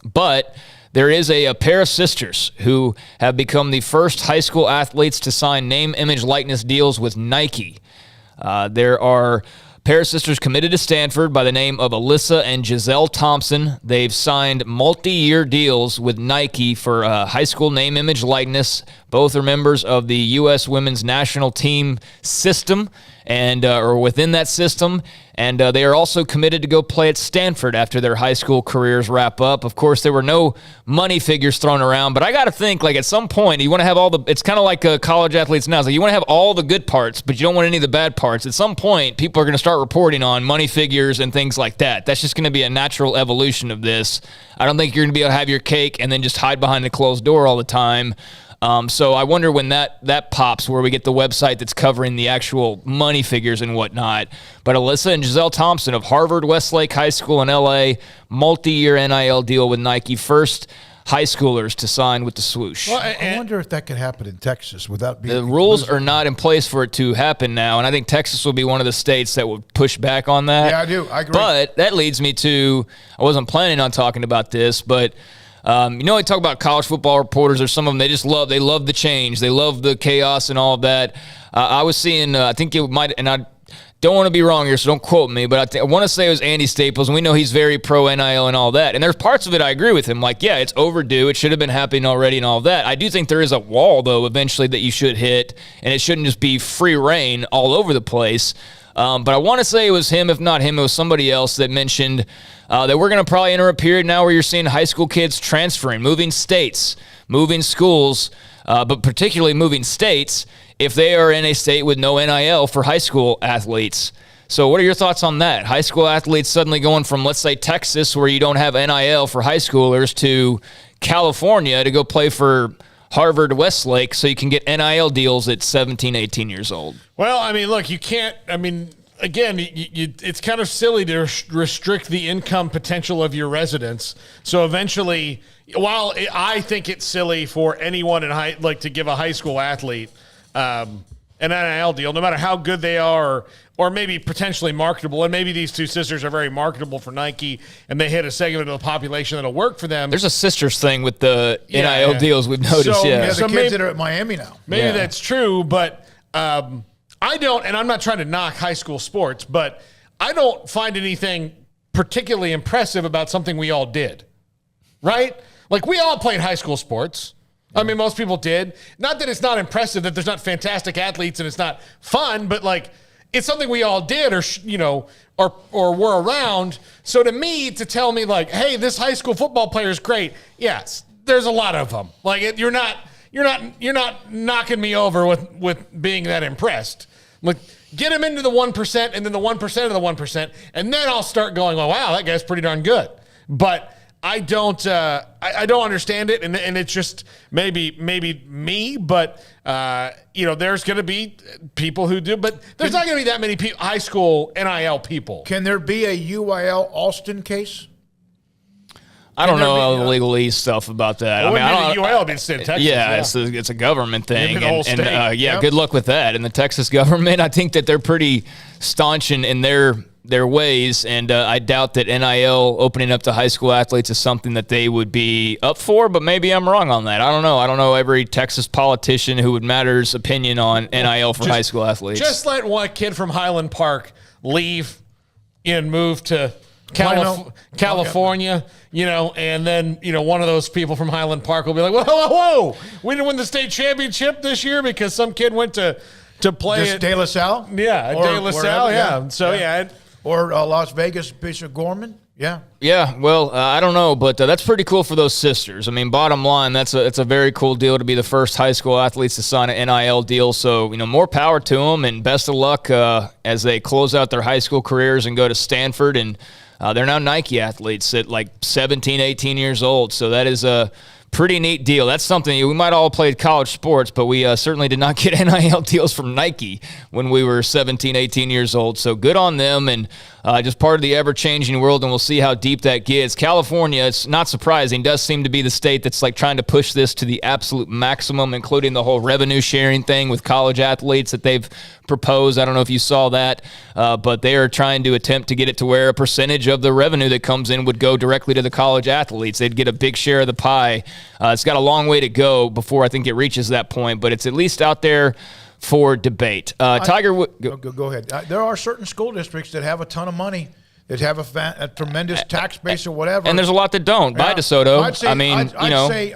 Speaker 7: But there is a pair of sisters who have become the first high school athletes to sign name, image, likeness deals with Nike. There are a pair of sisters committed to Stanford by the name of Alyssa and Giselle Thompson. They've signed multi-year deals with Nike for high school name, image, likeness. Both are members of the U.S. women's national team system and or within that system. And they are also committed to go play at Stanford after their high school careers wrap up. Of course, there were no money figures thrown around, but I got to think, like, at some point, you want to have all the, it's kind of like college athletes now. It's like you want to have all the good parts, but you don't want any of the bad parts. At some point, people are going to start reporting on money figures and things like that. That's just going to be a natural evolution of this. I don't think you're going to be able to have your cake and then just hide behind the closed door all the time. So I wonder when that pops, where we get the website that's covering the actual money figures and whatnot. But Alyssa and Giselle Thompson of Harvard Westlake High School in L.A., multi-year NIL deal with Nike, first high schoolers to sign with the swoosh.
Speaker 5: Well, I wonder if that could happen in Texas without being...
Speaker 7: The rules are not in place for it to happen now, and I think Texas will be one of the states that would push back on that.
Speaker 5: Yeah, I do. I agree.
Speaker 7: But that leads me to, I wasn't planning on talking about this, but... we talk about college football reporters, or some of them, they love the change. They love the chaos and all of that. I was seeing, I think it might, and I don't want to be wrong here, so don't quote me, but I want to say it was Andy Staples, and we know he's very pro-NIL and all that. And there's parts of it I agree with him. Like, yeah, it's overdue. It should have been happening already and all of that. I do think there is a wall, though, eventually that you should hit, and it shouldn't just be free reign all over the place. But I want to say it was him. If not him, it was somebody else that mentioned that we're going to probably enter a period now where you're seeing high school kids transferring, moving states, moving schools, but particularly moving states if they are in a state with no NIL for high school athletes. So what are your thoughts on that? High school athletes suddenly going from, let's say, Texas, where you don't have NIL for high schoolers, to California to go play for Harvard Westlake so you can get NIL deals at 17, 18 years old.
Speaker 6: Well, I mean, look, you can't, I mean, again, it's kind of silly to restrict the income potential of your residents. So eventually, while I think it's silly for anyone to give a high school athlete an NIL deal, no matter how good they are, or maybe potentially marketable, and maybe these two sisters are very marketable for Nike, and they hit a segment of the population that'll work for them.
Speaker 7: There's a sisters thing with the NIL deals we've noticed.
Speaker 5: So,
Speaker 7: yeah,
Speaker 5: the
Speaker 6: so
Speaker 5: kids that are at Miami now.
Speaker 6: Maybe that's true, but I don't, and I'm not trying to knock high school sports, but I don't find anything particularly impressive about something we all did, right? Like, we all played high school sports. I mean, most people did. Not that it's not impressive, that there's not fantastic athletes and it's not fun, but like, it's something we all did, or were around. So to me, to tell me like, hey, this high school football player is great. Yes, there's a lot of them. Like, you're not knocking me over with being that impressed. Like, get him into the 1%, and then the 1% of the 1%, and then I'll start going, oh wow, that guy's pretty darn good. But I don't understand it, and it's just maybe me, but there's going to be people who do, but there's not going to be that many high school NIL people.
Speaker 5: Can there be a UIL Austin case?
Speaker 7: I don't know all the legalese stuff about that.
Speaker 6: Well,
Speaker 7: I mean,
Speaker 6: the UIL being state of Texas.
Speaker 7: Yeah, it's a government thing, and
Speaker 6: yep.
Speaker 7: Good luck with that. And the Texas government, I think that they're pretty staunch in their ways, and I doubt that NIL opening up to high school athletes is something that they would be up for, but maybe I'm wrong on that. I don't know. I don't know every Texas politician who would matter's opinion on NIL for high school athletes.
Speaker 6: Just let one kid from Highland Park leave and move to California, and then, one of those people from Highland Park will be like, whoa, we didn't win the state championship this year because some kid went to play at
Speaker 5: De La Salle?
Speaker 6: Yeah, De La Salle, yeah. So, yeah.
Speaker 5: Or Las Vegas, Bishop Gorman. Yeah.
Speaker 7: Yeah, well, I don't know, but that's pretty cool for those sisters. I mean, bottom line, it's a very cool deal to be the first high school athletes to sign an NIL deal. So, more power to them, and best of luck as they close out their high school careers and go to Stanford. And they're now Nike athletes at like 17, 18 years old. So that is a pretty neat deal. That's something we might all played college sports, but we certainly did not get NIL deals from Nike when we were 17, 18 years old. So good on them, and just part of the ever-changing world, and we'll see how deep that gets. California, it's not surprising, does seem to be the state that's like trying to push this to the absolute maximum, including the whole revenue sharing thing with college athletes that they've proposed. I don't know if you saw that, but they are trying to attempt to get it to where a percentage of the revenue that comes in would go directly to the college athletes. They'd get a big share of the pie. It's got a long way to go before I think it reaches that point, but it's at least out there for debate. Tiger,
Speaker 5: go ahead. There are certain school districts that have a ton of money, that have a tremendous tax base or whatever,
Speaker 7: and there's a lot that don't. Bye, DeSoto.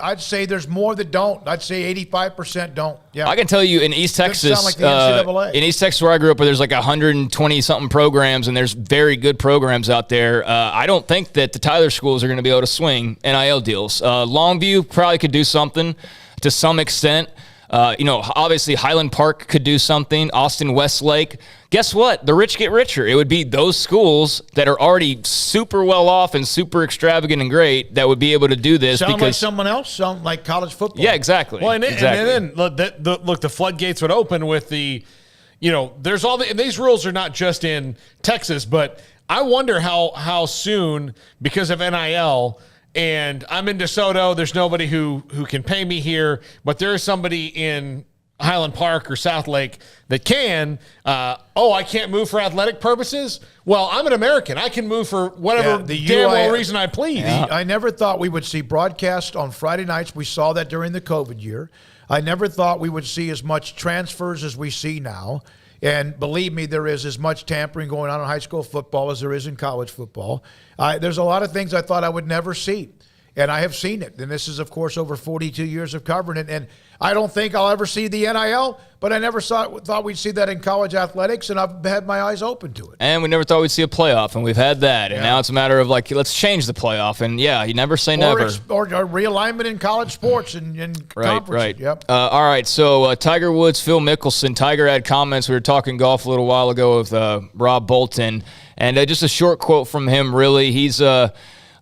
Speaker 5: I'd say there's more that don't. I'd say 85% don't. Yeah,
Speaker 7: I can tell you in East Texas,
Speaker 5: like the NCAA.
Speaker 7: In East Texas where I grew up, where there's like 120 something programs, and there's very good programs out there. I don't think that the Tyler schools are going to be able to swing NIL deals. Longview probably could do something to some extent. Obviously Highland Park could do something. Austin Westlake. Guess what? The rich get richer. It would be those schools that are already super well off and super extravagant and great that would be able to do this.
Speaker 5: Sound like someone else? Sound like college football?
Speaker 7: Yeah, exactly.
Speaker 6: Well, and then the floodgates would open with there's all and these rules are not just in Texas, but I wonder how soon, because of NIL. And I'm in DeSoto. There's nobody who can pay me here, but there is somebody in Highland Park or South Lake that can. I can't move for athletic purposes? Well, I'm an American. I can move for whatever damn well reason I please.
Speaker 5: I never thought we would see broadcast on Friday nights. We saw that during the COVID year. I never thought we would see as much transfers as we see now. And believe me, there is as much tampering going on in high school football as there is in college football. There's a lot of things I thought I would never see. And I have seen it. And this is, of course, over 42 years of covering it. And I don't think I'll ever see the NIL, but I never thought we'd see that in college athletics, and I've had my eyes open to it.
Speaker 7: And we never thought we'd see a playoff, and we've had that. And now it's a matter of, like, let's change the playoff. And, yeah, you never say never.
Speaker 5: Or realignment in college sports and conferences.
Speaker 7: Right.
Speaker 5: Yep.
Speaker 7: All right, so Tiger Woods, Phil Mickelson. Tiger had comments. We were talking golf a little while ago with Rob Bolton. And just a short quote from him, really. He's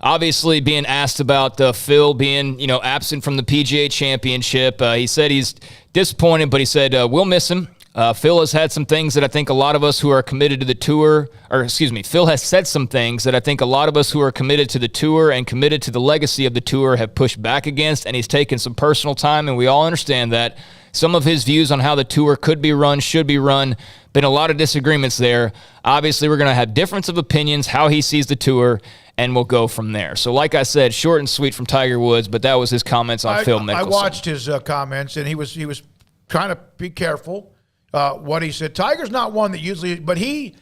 Speaker 7: obviously being asked about Phil being, absent from the PGA Championship. He said he's disappointed, but he said, we'll miss him. Phil has had some things that I think a lot of us who are committed to the tour, Phil has said some things that I think a lot of us who are committed to the tour and committed to the legacy of the tour have pushed back against, and he's taken some personal time, and we all understand that. Some of his views on how the tour could be run, should be run, been a lot of disagreements there. Obviously, we're going to have difference of opinions, how he sees the tour, and we'll go from there. So like I said, short and sweet from Tiger Woods, but that was his comments on Phil Mickelson.
Speaker 5: I watched his comments, and he was trying to be careful what he said. Tiger's not one that usually, but he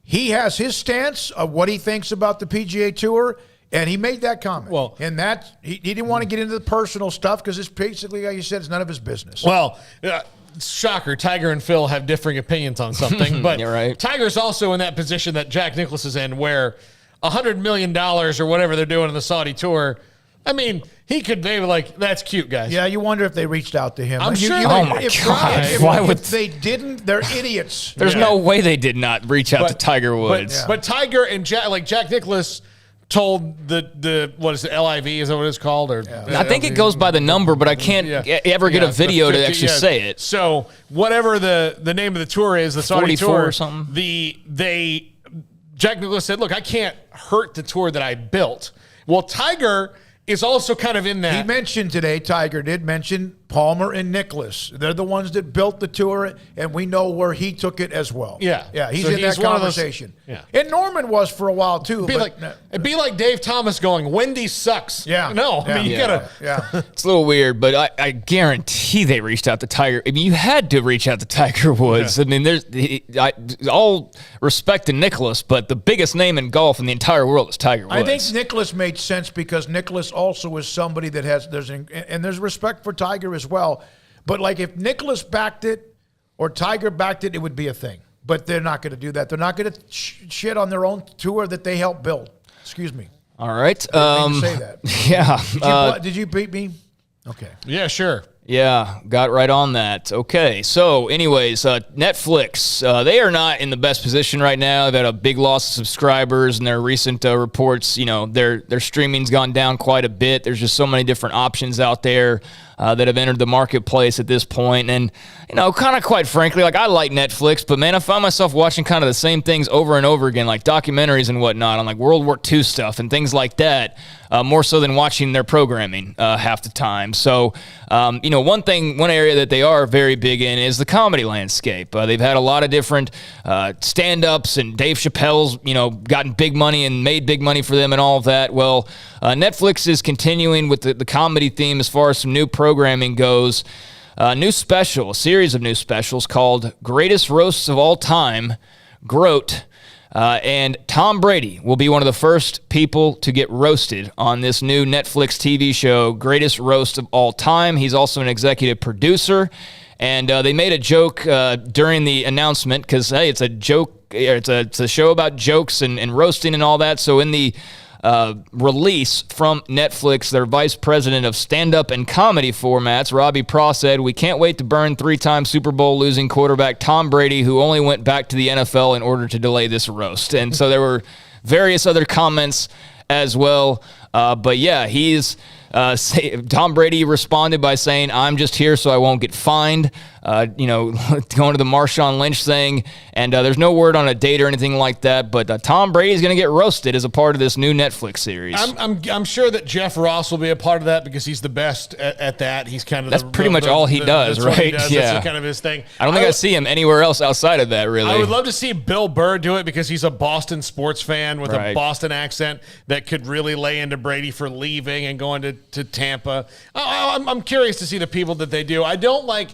Speaker 5: has his stance of what he thinks about the PGA Tour, and he made that comment.
Speaker 6: Well,
Speaker 5: and that he didn't want to get into the personal stuff because it's basically, like you said, it's none of his business.
Speaker 6: Well, shocker, Tiger and Phil have differing opinions on something, but
Speaker 7: You're right.
Speaker 6: Tiger's also in that position that Jack Nicklaus is in, where $100 million or whatever they're doing in the Saudi tour, I mean, he could maybe like, that's cute, guys.
Speaker 5: Yeah, you wonder if they reached out to him.
Speaker 6: I'm sure.
Speaker 7: Oh my God! Why would
Speaker 5: they didn't? They're idiots.
Speaker 7: There's no way they did not reach out to Tiger Woods.
Speaker 6: But Tiger and Jack Nicklaus told the what is it, LIV, is that what it's called? Or
Speaker 7: I think it goes by the number, but I can't ever get a video to actually say it.
Speaker 6: So whatever the name of the tour is, the Saudi tour
Speaker 7: or something.
Speaker 6: Jack Nicklaus said, "Look, I can't hurt the tour that I built." Well, Tiger is also kind of in that.
Speaker 5: He mentioned today, Tiger did mention Palmer and Nicklaus. They're the ones that built the tour, and we know where he took it as well.
Speaker 6: Yeah.
Speaker 5: Yeah, he's in that conversation. And Norman was for a while, too.
Speaker 6: It'd be like Dave Thomas going, Wendy sucks.
Speaker 5: Yeah.
Speaker 6: No, I mean, you gotta.
Speaker 5: Yeah.
Speaker 7: It's a little weird, but I guarantee they reached out to Tiger. I mean, you had to reach out to Tiger Woods. Yeah. I mean, all respect to Nicklaus, but the biggest name in golf in the entire world is Tiger Woods.
Speaker 5: I think Nicklaus made sense because Nicklaus also is somebody that there's respect for Tiger as well. But like if Nicklaus backed it or Tiger backed it, it would be a thing. But they're not going to do that. They're not going to shit on their own tour that they helped build. Excuse me.
Speaker 7: All right.
Speaker 5: I didn't say that.
Speaker 7: Yeah.
Speaker 5: Did you beat me? Okay.
Speaker 6: Yeah, sure.
Speaker 7: Yeah, got right on that. Okay, so anyways, Netflix, they are not in the best position right now. They've had a big loss of subscribers, and their recent reports, their streaming's gone down quite a bit. There's just so many different options out there that have entered the marketplace at this point. And, kind of quite frankly, like I like Netflix, but man, I find myself watching kind of the same things over and over again, like documentaries and whatnot on like World War II stuff and things like that, more so than watching their programming half the time. So, one area that they are very big in is the comedy landscape. They've had a lot of different stand-ups, and Dave Chappelle's, gotten big money and made big money for them and all of that. Well, Netflix is continuing with the comedy theme as far as some new programming goes. A series of new specials called Greatest Roasts of All Time, GROAT. And Tom Brady will be one of the first people to get roasted on this new Netflix TV show, Greatest Roast of All Time. He's also an executive producer. And they made a joke during the announcement because, hey, it's a joke. It's a show about jokes and roasting and all that. So in the release from Netflix, their vice president of stand-up and comedy formats, Robbie Praw, said, "We can't wait to burn three-time Super Bowl losing quarterback Tom Brady, who only went back to the NFL in order to delay this roast." And so there were various other comments as well. But yeah, Tom Brady responded by saying, "I'm just here so I won't get fined." Going to the Marshawn Lynch thing, and there's no word on a date or anything like that. But Tom Brady is going to get roasted as a part of this new Netflix series.
Speaker 6: I'm sure that Jeff Ross will be a part of that because he's the best at that. He's kind of
Speaker 7: that's pretty much all he does, right?
Speaker 6: Yeah, that's kind of his thing.
Speaker 7: I don't think I see him anywhere else outside of that. Really,
Speaker 6: I would love to see Bill Burr do it because he's a Boston sports fan with a Boston accent that could really lay into Brady for leaving and going to Tampa. I'm curious to see the people that they do. I don't like.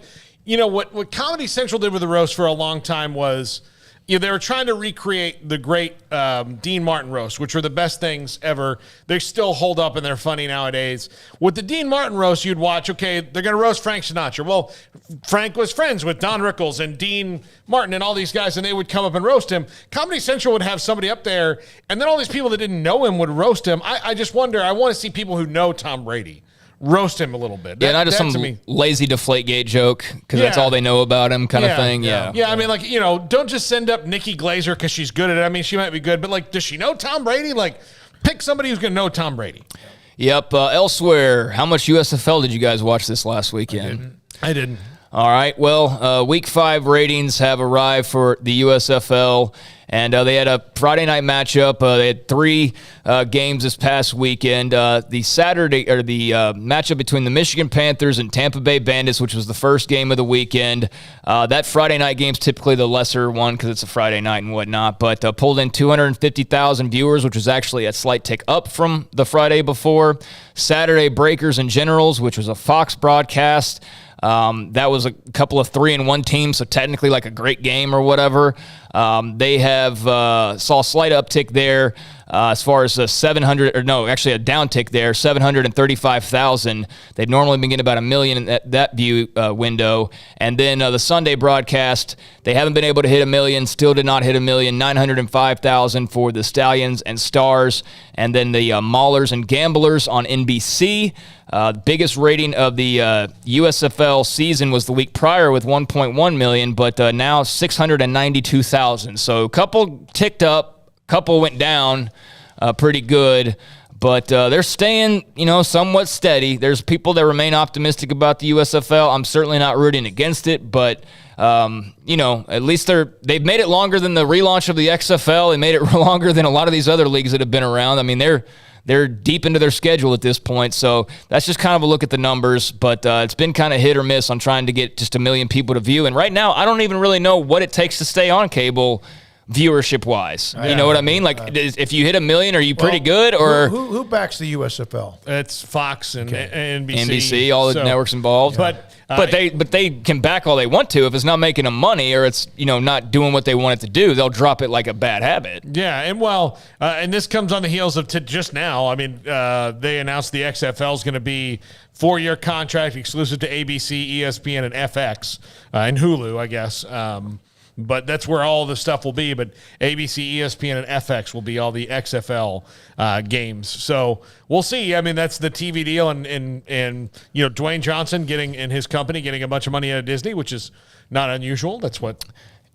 Speaker 6: What Comedy Central did with the roast for a long time was, they were trying to recreate the great Dean Martin roast, which were the best things ever. They still hold up and they're funny nowadays. With the Dean Martin roast, you'd watch, okay, they're going to roast Frank Sinatra. Well, Frank was friends with Don Rickles and Dean Martin and all these guys, and they would come up and roast him. Comedy Central would have somebody up there, and then all these people that didn't know him would roast him. I just wonder, I want to see people who know Tom Brady roast him a little bit.
Speaker 7: Not just some lazy Deflategate joke because that's all they know about him kind of thing. Yeah.
Speaker 6: I mean, like, don't just send up Nikki Glaser because she's good at it. I mean, she might be good, but, like, does she know Tom Brady? Like, pick somebody who's going to know Tom Brady.
Speaker 7: Yep. Elsewhere, how much USFL did you guys watch this last weekend?
Speaker 6: I didn't.
Speaker 7: All right. Well, Week 5 ratings have arrived for the USFL, and they had a Friday night matchup. They had 3 games this past weekend. The matchup between the Michigan Panthers and Tampa Bay Bandits, which was the first game of the weekend. That Friday night game's typically the lesser one because it's a Friday night and whatnot, but pulled in 250,000 viewers, which was actually a slight tick up from the Friday before. Saturday, Breakers and Generals, which was a Fox broadcast. That was a couple of 3-1 teams, so technically like a great game or whatever. They have saw a slight uptick there as far as a downtick there, 735,000. They'd normally been getting about 1 million in that view window. And then the Sunday broadcast, they haven't been able to hit 1 million, still did not hit 1 million, 905,000 for the Stallions and Stars. And then the Maulers and Gamblers on NBC. The biggest rating of the USFL season was the week prior with 1.1 million, but now 692,000. So a couple ticked up, a couple went down pretty good, but they're staying, somewhat steady. There's people that remain optimistic about the USFL. I'm certainly not rooting against it, but at least they've made it longer than the relaunch of the XFL. They made it longer than a lot of these other leagues that have been around. I mean, they're deep into their schedule at this point, so that's just kind of a look at the numbers, but it's been kind of hit or miss on trying to get just 1 million people to view, and right now I don't even really know what it takes to stay on cable viewership-wise. You know what I mean? Like, if you hit 1 million, are you pretty good? Or
Speaker 5: who backs the USFL?
Speaker 6: It's Fox and NBC.
Speaker 7: NBC, all the networks involved. But they can back all they want to. If it's not making them money or it's not doing what they want it to do, they'll drop it like a bad habit.
Speaker 6: Yeah, and and this comes on the heels of just now. I mean, they announced the XFL is going to be 4-year contract exclusive to ABC, ESPN, and FX and Hulu, I guess. But that's where all the stuff will be. But ABC, ESPN, and FX will be all the XFL games. So we'll see. I mean, that's the TV deal, and Dwayne Johnson and his company getting a bunch of money out of Disney, which is not unusual. That's what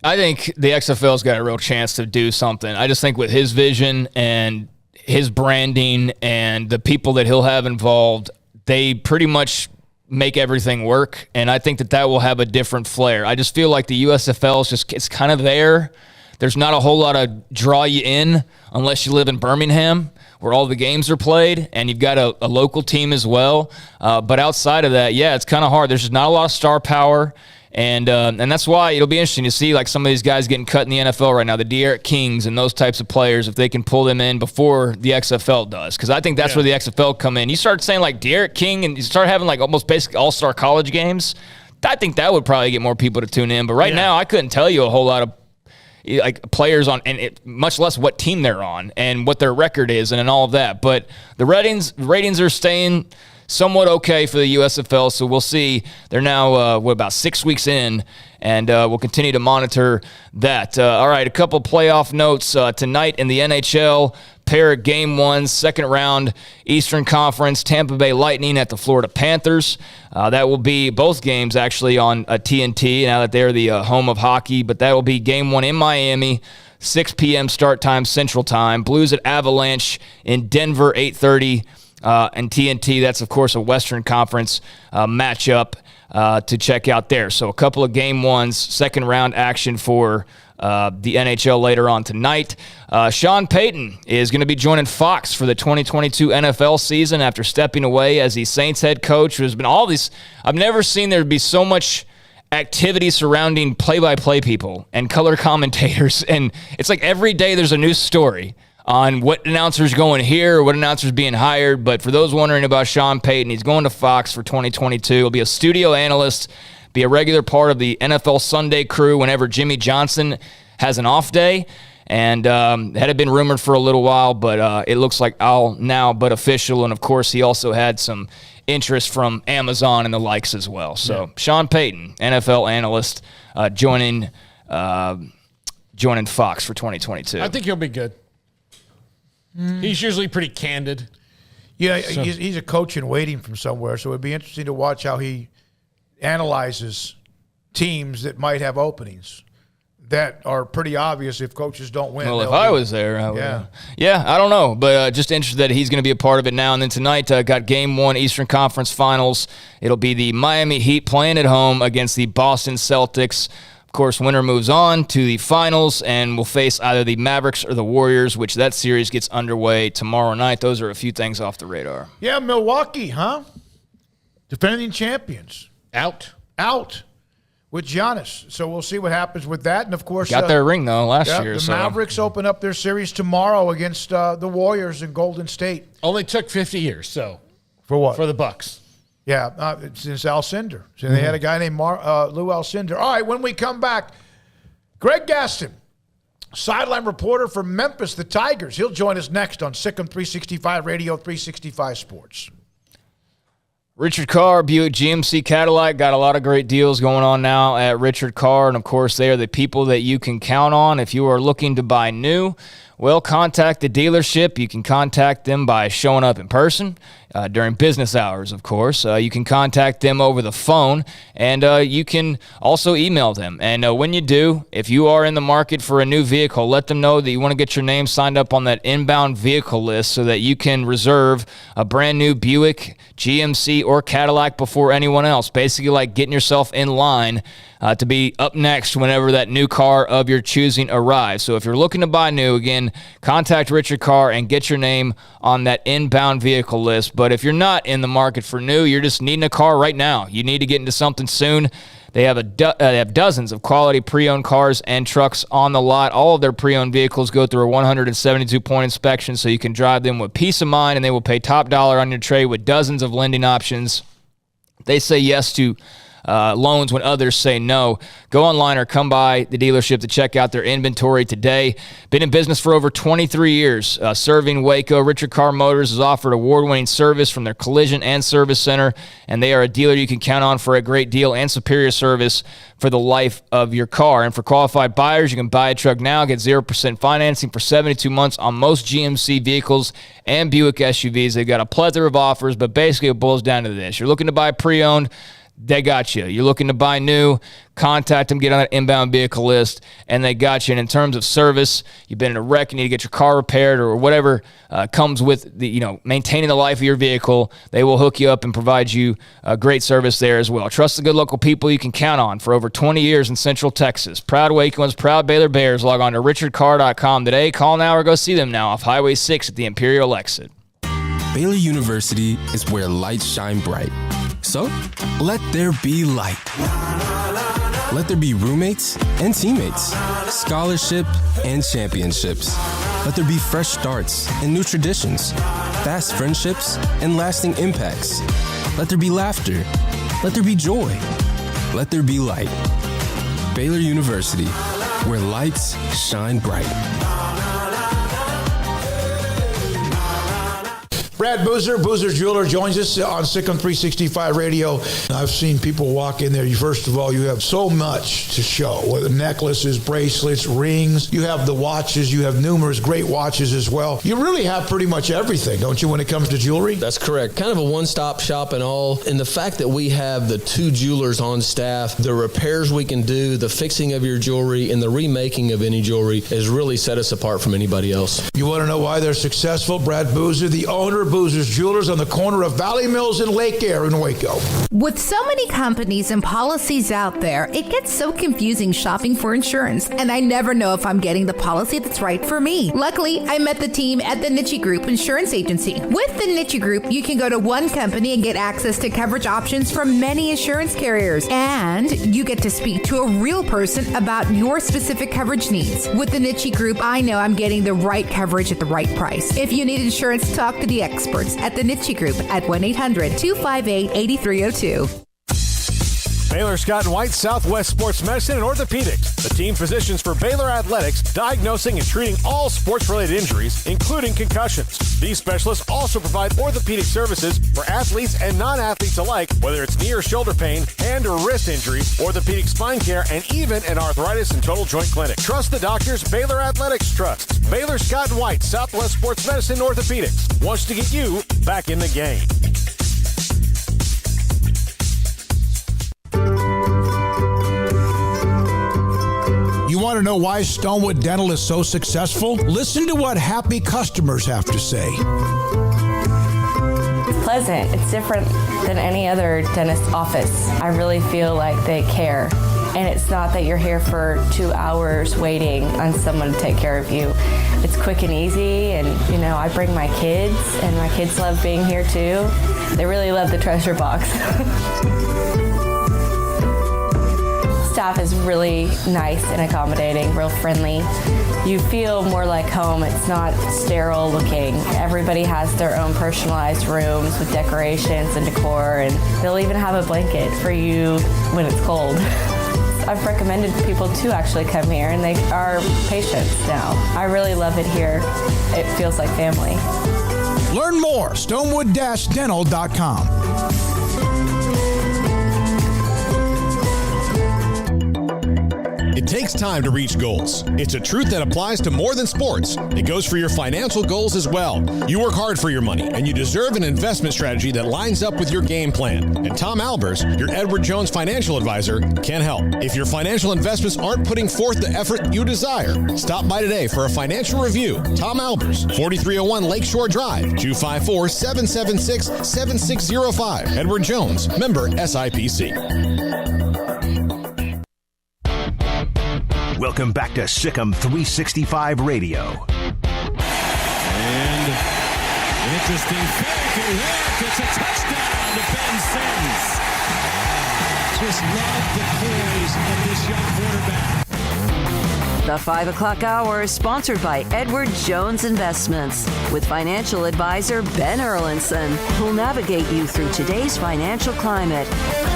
Speaker 7: I think the XFL's got a real chance to do something. I just think with his vision and his branding and the people that he'll have involved, they pretty much make everything work, and I think that will have a different flair. I just feel like the USFL is it's kind of there. There's not a whole lot of draw you in unless you live in Birmingham, where all the games are played, and you've got a local team as well. But outside of that, it's kind of hard. There's just not a lot of star power, and that's why it'll be interesting to see like some of these guys getting cut in the NFL right now, the De'Aaron Kings and those types of players, if they can pull them in before the XFL does. Because I think that's where the XFL come in. You start saying like De'Aaron King and you start having like almost basic all-star college games, I think that would probably get more people to tune in. But right now, I couldn't tell you a whole lot of like players on, and much less what team they're on and what their record is and all of that. But the ratings are staying somewhat okay for the USFL, so we'll see. They're now about 6 weeks in, and we'll continue to monitor that. All right, a couple playoff notes. Tonight in the NHL, pair of Game 1, second round Eastern Conference, Tampa Bay Lightning at the Florida Panthers. That will be both games actually on TNT now that they're the home of hockey, but that will be Game 1 in Miami, 6 p.m. start time Central Time. Blues at Avalanche in Denver, 8:30. And TNT, that's, of course, a Western Conference matchup to check out there. So a couple of Game 1s, second round action for the NHL later on tonight. Sean Payton is going to be joining Fox for the 2022 NFL season after stepping away as the Saints head coach. There's been all these – I've never seen there be so much activity surrounding play-by-play people and color commentators. And it's like every day there's a new story on what announcer's going here, or what announcer's being hired. But for those wondering about Sean Payton, he's going to Fox for 2022. He'll be a studio analyst, be a regular part of the NFL Sunday crew whenever Jimmy Johnson has an off day. And had been rumored for a little while, but it looks like all now but official. And, of course, he also had some interest from Amazon and the likes as well. So Sean Payton, NFL analyst, joining Fox for 2022.
Speaker 6: I think he'll be good. He's usually pretty candid.
Speaker 5: Yeah, he's a coach in waiting from somewhere, so it'd be interesting to watch how he analyzes teams that might have openings that are pretty obvious if coaches don't win.
Speaker 7: Well, if I was there, I would. Yeah, I don't know, but just interested that he's going to be a part of it now. And then tonight, got Game 1 Eastern Conference Finals. It'll be the Miami Heat playing at home against the Boston Celtics. Of course, winner moves on to the finals and will face either the Mavericks or the Warriors, which that series gets underway tomorrow night. Those are a few things off the radar.
Speaker 5: Yeah, Milwaukee, huh? Defending champions.
Speaker 6: Out. With Giannis. So we'll see what happens with that. And, of course,
Speaker 7: got their ring, though, last year.
Speaker 5: The Mavericks open up their series tomorrow against the Warriors in Golden State.
Speaker 6: Only took 50 years, so.
Speaker 5: For what?
Speaker 6: For the Bucks.
Speaker 5: Yeah, since Alcindor. So they had a guy named Lou Alcindor. All right, when we come back, Greg Gaston, sideline reporter for Memphis, the Tigers. He'll join us next on Sikkim 365 Radio, 365 Sports.
Speaker 7: Richard Carr, Buick GMC Cadillac, got a lot of great deals going on now at Richard Carr. And, of course, they are the people that you can count on if you are looking to buy new. Well, contact the dealership. You can contact them by showing up in person during business hours, of course. You can contact them over the phone, and you can also email them. And when you do, if you are in the market for a new vehicle, let them know that you want to get your name signed up on that inbound vehicle list so that you can reserve a brand new Buick, GMC, or Cadillac before anyone else. Basically like getting yourself in line to be up next whenever that new car of your choosing arrives. So if you're looking to buy new, again, contact Richard Carr and get your name on that inbound vehicle list. But if you're not in the market for new, you're just needing a car right now, you need to get into something soon. They have they have dozens of quality pre-owned cars and trucks on the lot. All of their pre-owned vehicles go through a 172-point inspection, so you can drive them with peace of mind, and they will pay top dollar on your trade with dozens of lending options. They say yes to loans when others say no. Go online or come by the dealership to check out their inventory today. Been in business for over 23 years, serving Waco. Richard Carr Motors has offered award-winning service from their collision and service center, and they are a dealer you can count on for a great deal and superior service for the life of your car. And for qualified buyers, you can buy a truck now, get 0% financing for 72 months on most GMC vehicles and Buick SUVs. They've got a plethora of offers, but basically it boils down to this. You're looking to buy pre-owned, they got you. You're looking to buy new, contact them, get on that inbound vehicle list, and they got you. And in terms of service, you've been in a wreck, you need to get your car repaired or whatever comes with the, maintaining the life of your vehicle, they will hook you up and provide you great service there as well. Trust the good local people you can count on for over 20 years in Central Texas. Proud Wacoans, proud Baylor Bears. Log on to richardcarr.com today. Call now or go see them now off Highway 6 at the Imperial exit.
Speaker 11: Baylor University is where lights shine bright. So, let there be light. Let there be roommates and teammates, scholarship and championships. Let there be fresh starts and new traditions, fast friendships and lasting impacts. Let there be laughter. Let there be joy. Let there be light. Baylor University, where lights shine bright.
Speaker 5: Brad Boozer, Boozer Jeweler, joins us on Sikkim 365 Radio. I've seen people walk in there. First of all, you have so much to show, whether necklaces, bracelets, rings. You have the watches. You have numerous great watches as well. You really have pretty much everything, don't you, when it comes to jewelry?
Speaker 23: That's correct. Kind of a one-stop shop and all. And the fact that we have the 2 jewelers on staff, the repairs we can do, the fixing of your jewelry, and the remaking of any jewelry has really set us apart from anybody else.
Speaker 5: You want to know why they're successful? Brad Boozer, the owner of Boozer's Jewelers on the corner of Valley Mills and Lake Air in Waco.
Speaker 17: With so many companies and policies out there, it gets so confusing shopping for insurance, and I never know if I'm getting the policy that's right for me. Luckily, I met the team at the Niche Group Insurance Agency. With the Niche Group, you can go to one company and get access to coverage options from many insurance carriers, and you get to speak to a real person about your specific coverage needs. With the Niche Group, I know I'm getting the right coverage at the right price. If you need insurance, talk to the experts at the Niche Group at 1-800-258-8302.
Speaker 22: Baylor Scott and White, Southwest Sports Medicine and Orthopedics, the team physicians for Baylor Athletics, diagnosing and treating all sports-related injuries, including concussions. These specialists also provide orthopedic services for athletes and non-athletes alike, whether it's knee or shoulder pain, hand or wrist injury, orthopedic spine care, and even an arthritis and total joint clinic. Trust the doctors Baylor Athletics trusts. Baylor Scott and White, Southwest Sports Medicine and Orthopedics wants to get you back in the game.
Speaker 9: You want to know why Stonewood Dental is so successful? Listen to what happy customers have to say.
Speaker 13: It's pleasant. It's different than any other dentist's office. I really feel like they care. And it's not that you're here for 2 hours waiting on someone to take care of you. It's quick and easy, and I bring my kids, and my kids love being here too. They really love the treasure box. Staff is really nice and accommodating, real friendly. You feel more like home. It's not sterile looking. Everybody has their own personalized rooms with decorations and decor, and they'll even have a blanket for you when it's cold. I've recommended people to actually come here, and they are patients now. I really love it here. It feels like family.
Speaker 9: Learn more, stonewood-dental.com.
Speaker 12: It takes time to reach goals. It's a truth that applies to more than sports. It goes for your financial goals as well. You work hard for your money, and you deserve an investment strategy that lines up with your game plan. And Tom Albers, your Edward Jones financial advisor, can help. If your financial investments aren't putting forth the effort you desire, stop by today for a financial review. Tom Albers, 4301 Lakeshore Drive, 254-776-7605. Edward Jones, member SIPC.
Speaker 4: Welcome back to Sikkim 365 Radio.
Speaker 15: And interesting fake. It worked. It's a touchdown to Ben Sims. Just love the poise of this young quarterback.
Speaker 2: The 5 o'clock hour is sponsored by Edward Jones Investments with financial advisor Ben Erlinson, who'll navigate you through today's financial climate.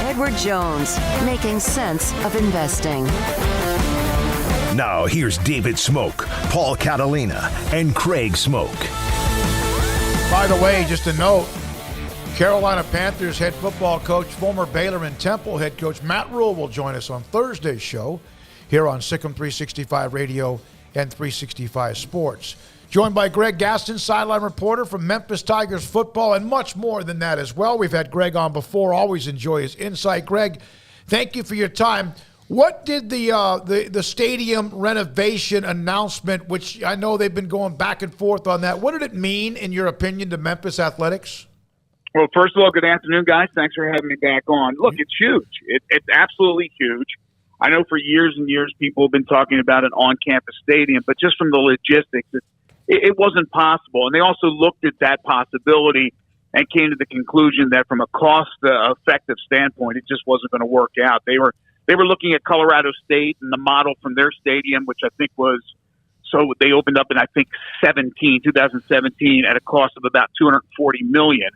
Speaker 2: Edward Jones, making sense of investing.
Speaker 4: Now, here's David Smoak, Paul Catalina, and Craig Smoak.
Speaker 5: By the way, just a note, Carolina Panthers head football coach, former Baylor and Temple head coach Matt Rule will join us on Thursday's show here on Sikkim 365 Radio and 365 Sports. Joined by Greg Gaston, sideline reporter from Memphis Tigers football, and much more than that as well. We've had Greg on before. Always enjoy his insight. Greg, thank you for your time. What did the stadium renovation announcement, which I know they've been going back and forth on that, what did it mean, in your opinion, to Memphis athletics?
Speaker 14: Well, first of all, good afternoon, guys. Thanks for having me back on. Look, it's huge. It's absolutely huge. I know for years and years people have been talking about an on-campus stadium, but just from the logistics, it wasn't possible. And they also looked at that possibility and came to the conclusion that from a cost-effective standpoint, it just wasn't going to work out. They were looking at Colorado State and the model from their stadium, which I think was, so they opened up in, I think, 2017 at a cost of about $240 million.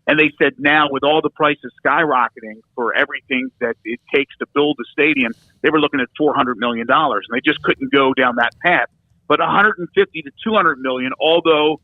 Speaker 14: And they said now, with all the prices skyrocketing for everything that it takes to build a stadium, they were looking at $400 million, and they just couldn't go down that path. But $150 to $200 million, although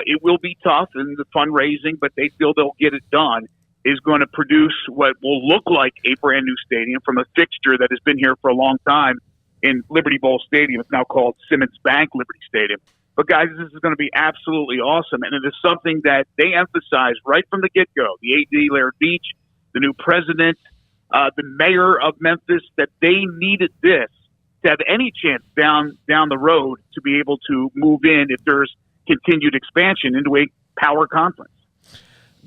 Speaker 14: it will be tough in the fundraising, but they feel they'll get it done, is going to produce what will look like a brand new stadium from a fixture that has been here for a long time in Liberty Bowl Stadium. It's now called Simmons Bank Liberty Stadium. But guys, this is going to be absolutely awesome. And it is something that they emphasized right from the get-go. The AD, Laird Beach, the new president, the mayor of Memphis, that they needed this to have any chance down the road to be able to move in if there's continued expansion into a power conference.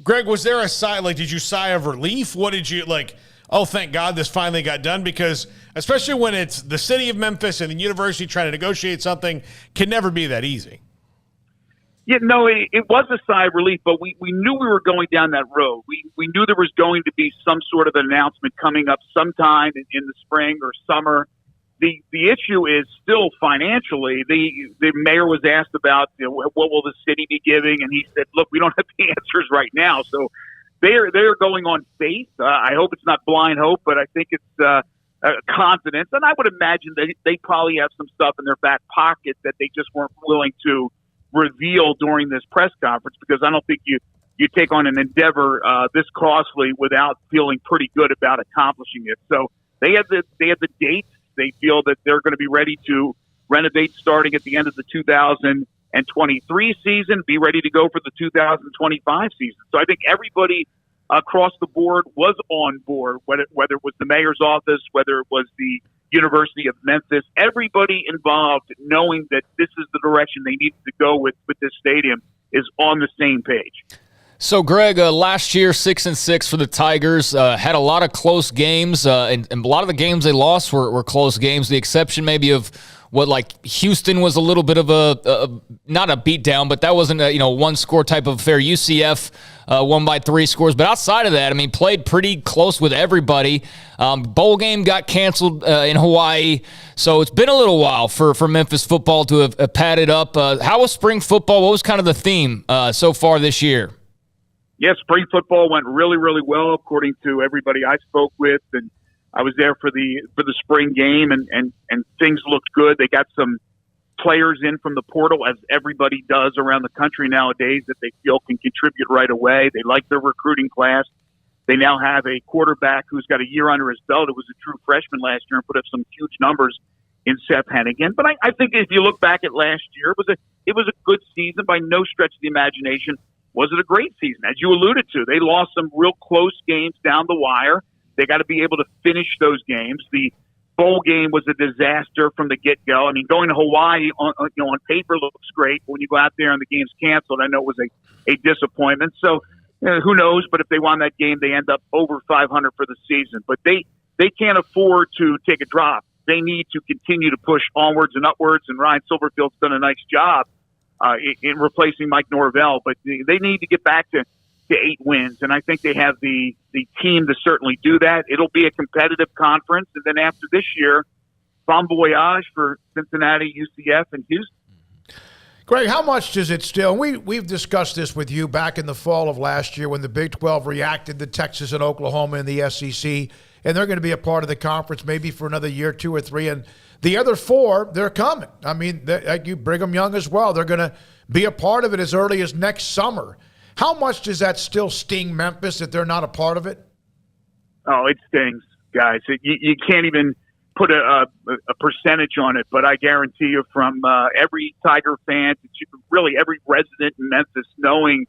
Speaker 6: Greg, was there a sigh, did you sigh of relief? What did you, oh, thank God this finally got done? Because especially when it's the city of Memphis and the university trying to negotiate something, can never be that easy.
Speaker 14: Yeah, no, it was a sigh of relief, but we knew we were going down that road. We knew there was going to be some sort of announcement coming up sometime in the spring or summer. The issue is still financially. The mayor was asked about what will the city be giving, and he said, look, we don't have the answers right now. So they're going on faith. I hope it's not blind hope, but I think it's confidence. And I would imagine that they probably have some stuff in their back pocket that they just weren't willing to reveal during this press conference, because I don't think you take on an endeavor this costly without feeling pretty good about accomplishing it. So they have the dates. They feel that they're going to be ready to renovate starting at the end of the 2023 season, be ready to go for the 2025 season. So I think everybody across the board was on board, whether it was the mayor's office, whether it was the University of Memphis, everybody involved, knowing that this is the direction they needed to go with this stadium, is on the same page.
Speaker 7: So, Greg, last year, 6-6 for the Tigers, had a lot of close games, and a lot of the games they lost were close games, the exception maybe of what, like, Houston was a little bit of not a beatdown, but that wasn't a one-score type of affair. UCF won by 3 scores. But outside of that, I mean, played pretty close with everybody. Bowl game got canceled in Hawaii. So it's been a little while for Memphis football to have padded up. How was spring football? What was kind of the theme so far this year?
Speaker 14: Yes, spring football went really, really well, according to everybody I spoke with, and I was there for the spring game, and things looked good. They got some players in from the portal, as everybody does around the country nowadays, that they feel can contribute right away. They like their recruiting class. They now have a quarterback who's got a year under his belt. It was a true freshman last year and put up some huge numbers in Seth Hennigan. But I think if you look back at last year, it was a good season by no stretch of the imagination. Was it a great season? As you alluded to, they lost some real close games down the wire. They got to be able to finish those games. The bowl game was a disaster from the get-go. I mean, going to Hawaii on paper looks great. When you go out there and the game's canceled, I know it was a disappointment. So who knows? But if they won that game, they end up over 500 for the season. But they can't afford to take a drop. They need to continue to push onwards and upwards. And Ryan Silverfield's done a nice job in replacing Mike Norvell. But they need to get back to 8 wins, and I think they have the team to certainly do that. It'll be a competitive conference, and then after this year, bon voyage for Cincinnati, UCF, and Houston.
Speaker 5: Greg, how much does it still – we've discussed this with you back in the fall of last year when the Big 12 reacted to Texas and Oklahoma in the SEC, and they're going to be a part of the conference maybe for another year, 2 or 3, and the other 4, they're coming. I mean, like you, Brigham Young as well, they're going to be a part of it as early as next summer. How much does that still sting Memphis that they're not a part of it?
Speaker 14: Oh, it stings, guys. You can't even put a percentage on it, but I guarantee you from every Tiger fan, really every resident in Memphis, knowing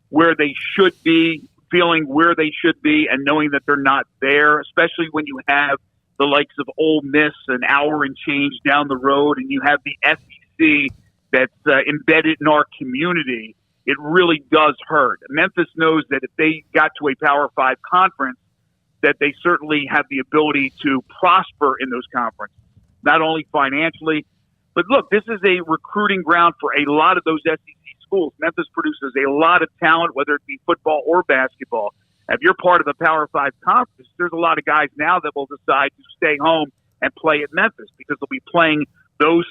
Speaker 14: where they should be, feeling where they should be, and knowing that they're not there, especially when you have the likes of Ole Miss an hour and change down the road, and you have the SEC that's embedded in our community. It really does hurt. Memphis knows that if they got to a Power 5 conference, that they certainly have the ability to prosper in those conferences, not only financially, but look, this is a recruiting ground for a lot of those SEC schools. Memphis produces a lot of talent, whether it be football or basketball. If you're part of the Power 5 conference, there's a lot of guys now that will decide to stay home and play at Memphis because they'll be playing those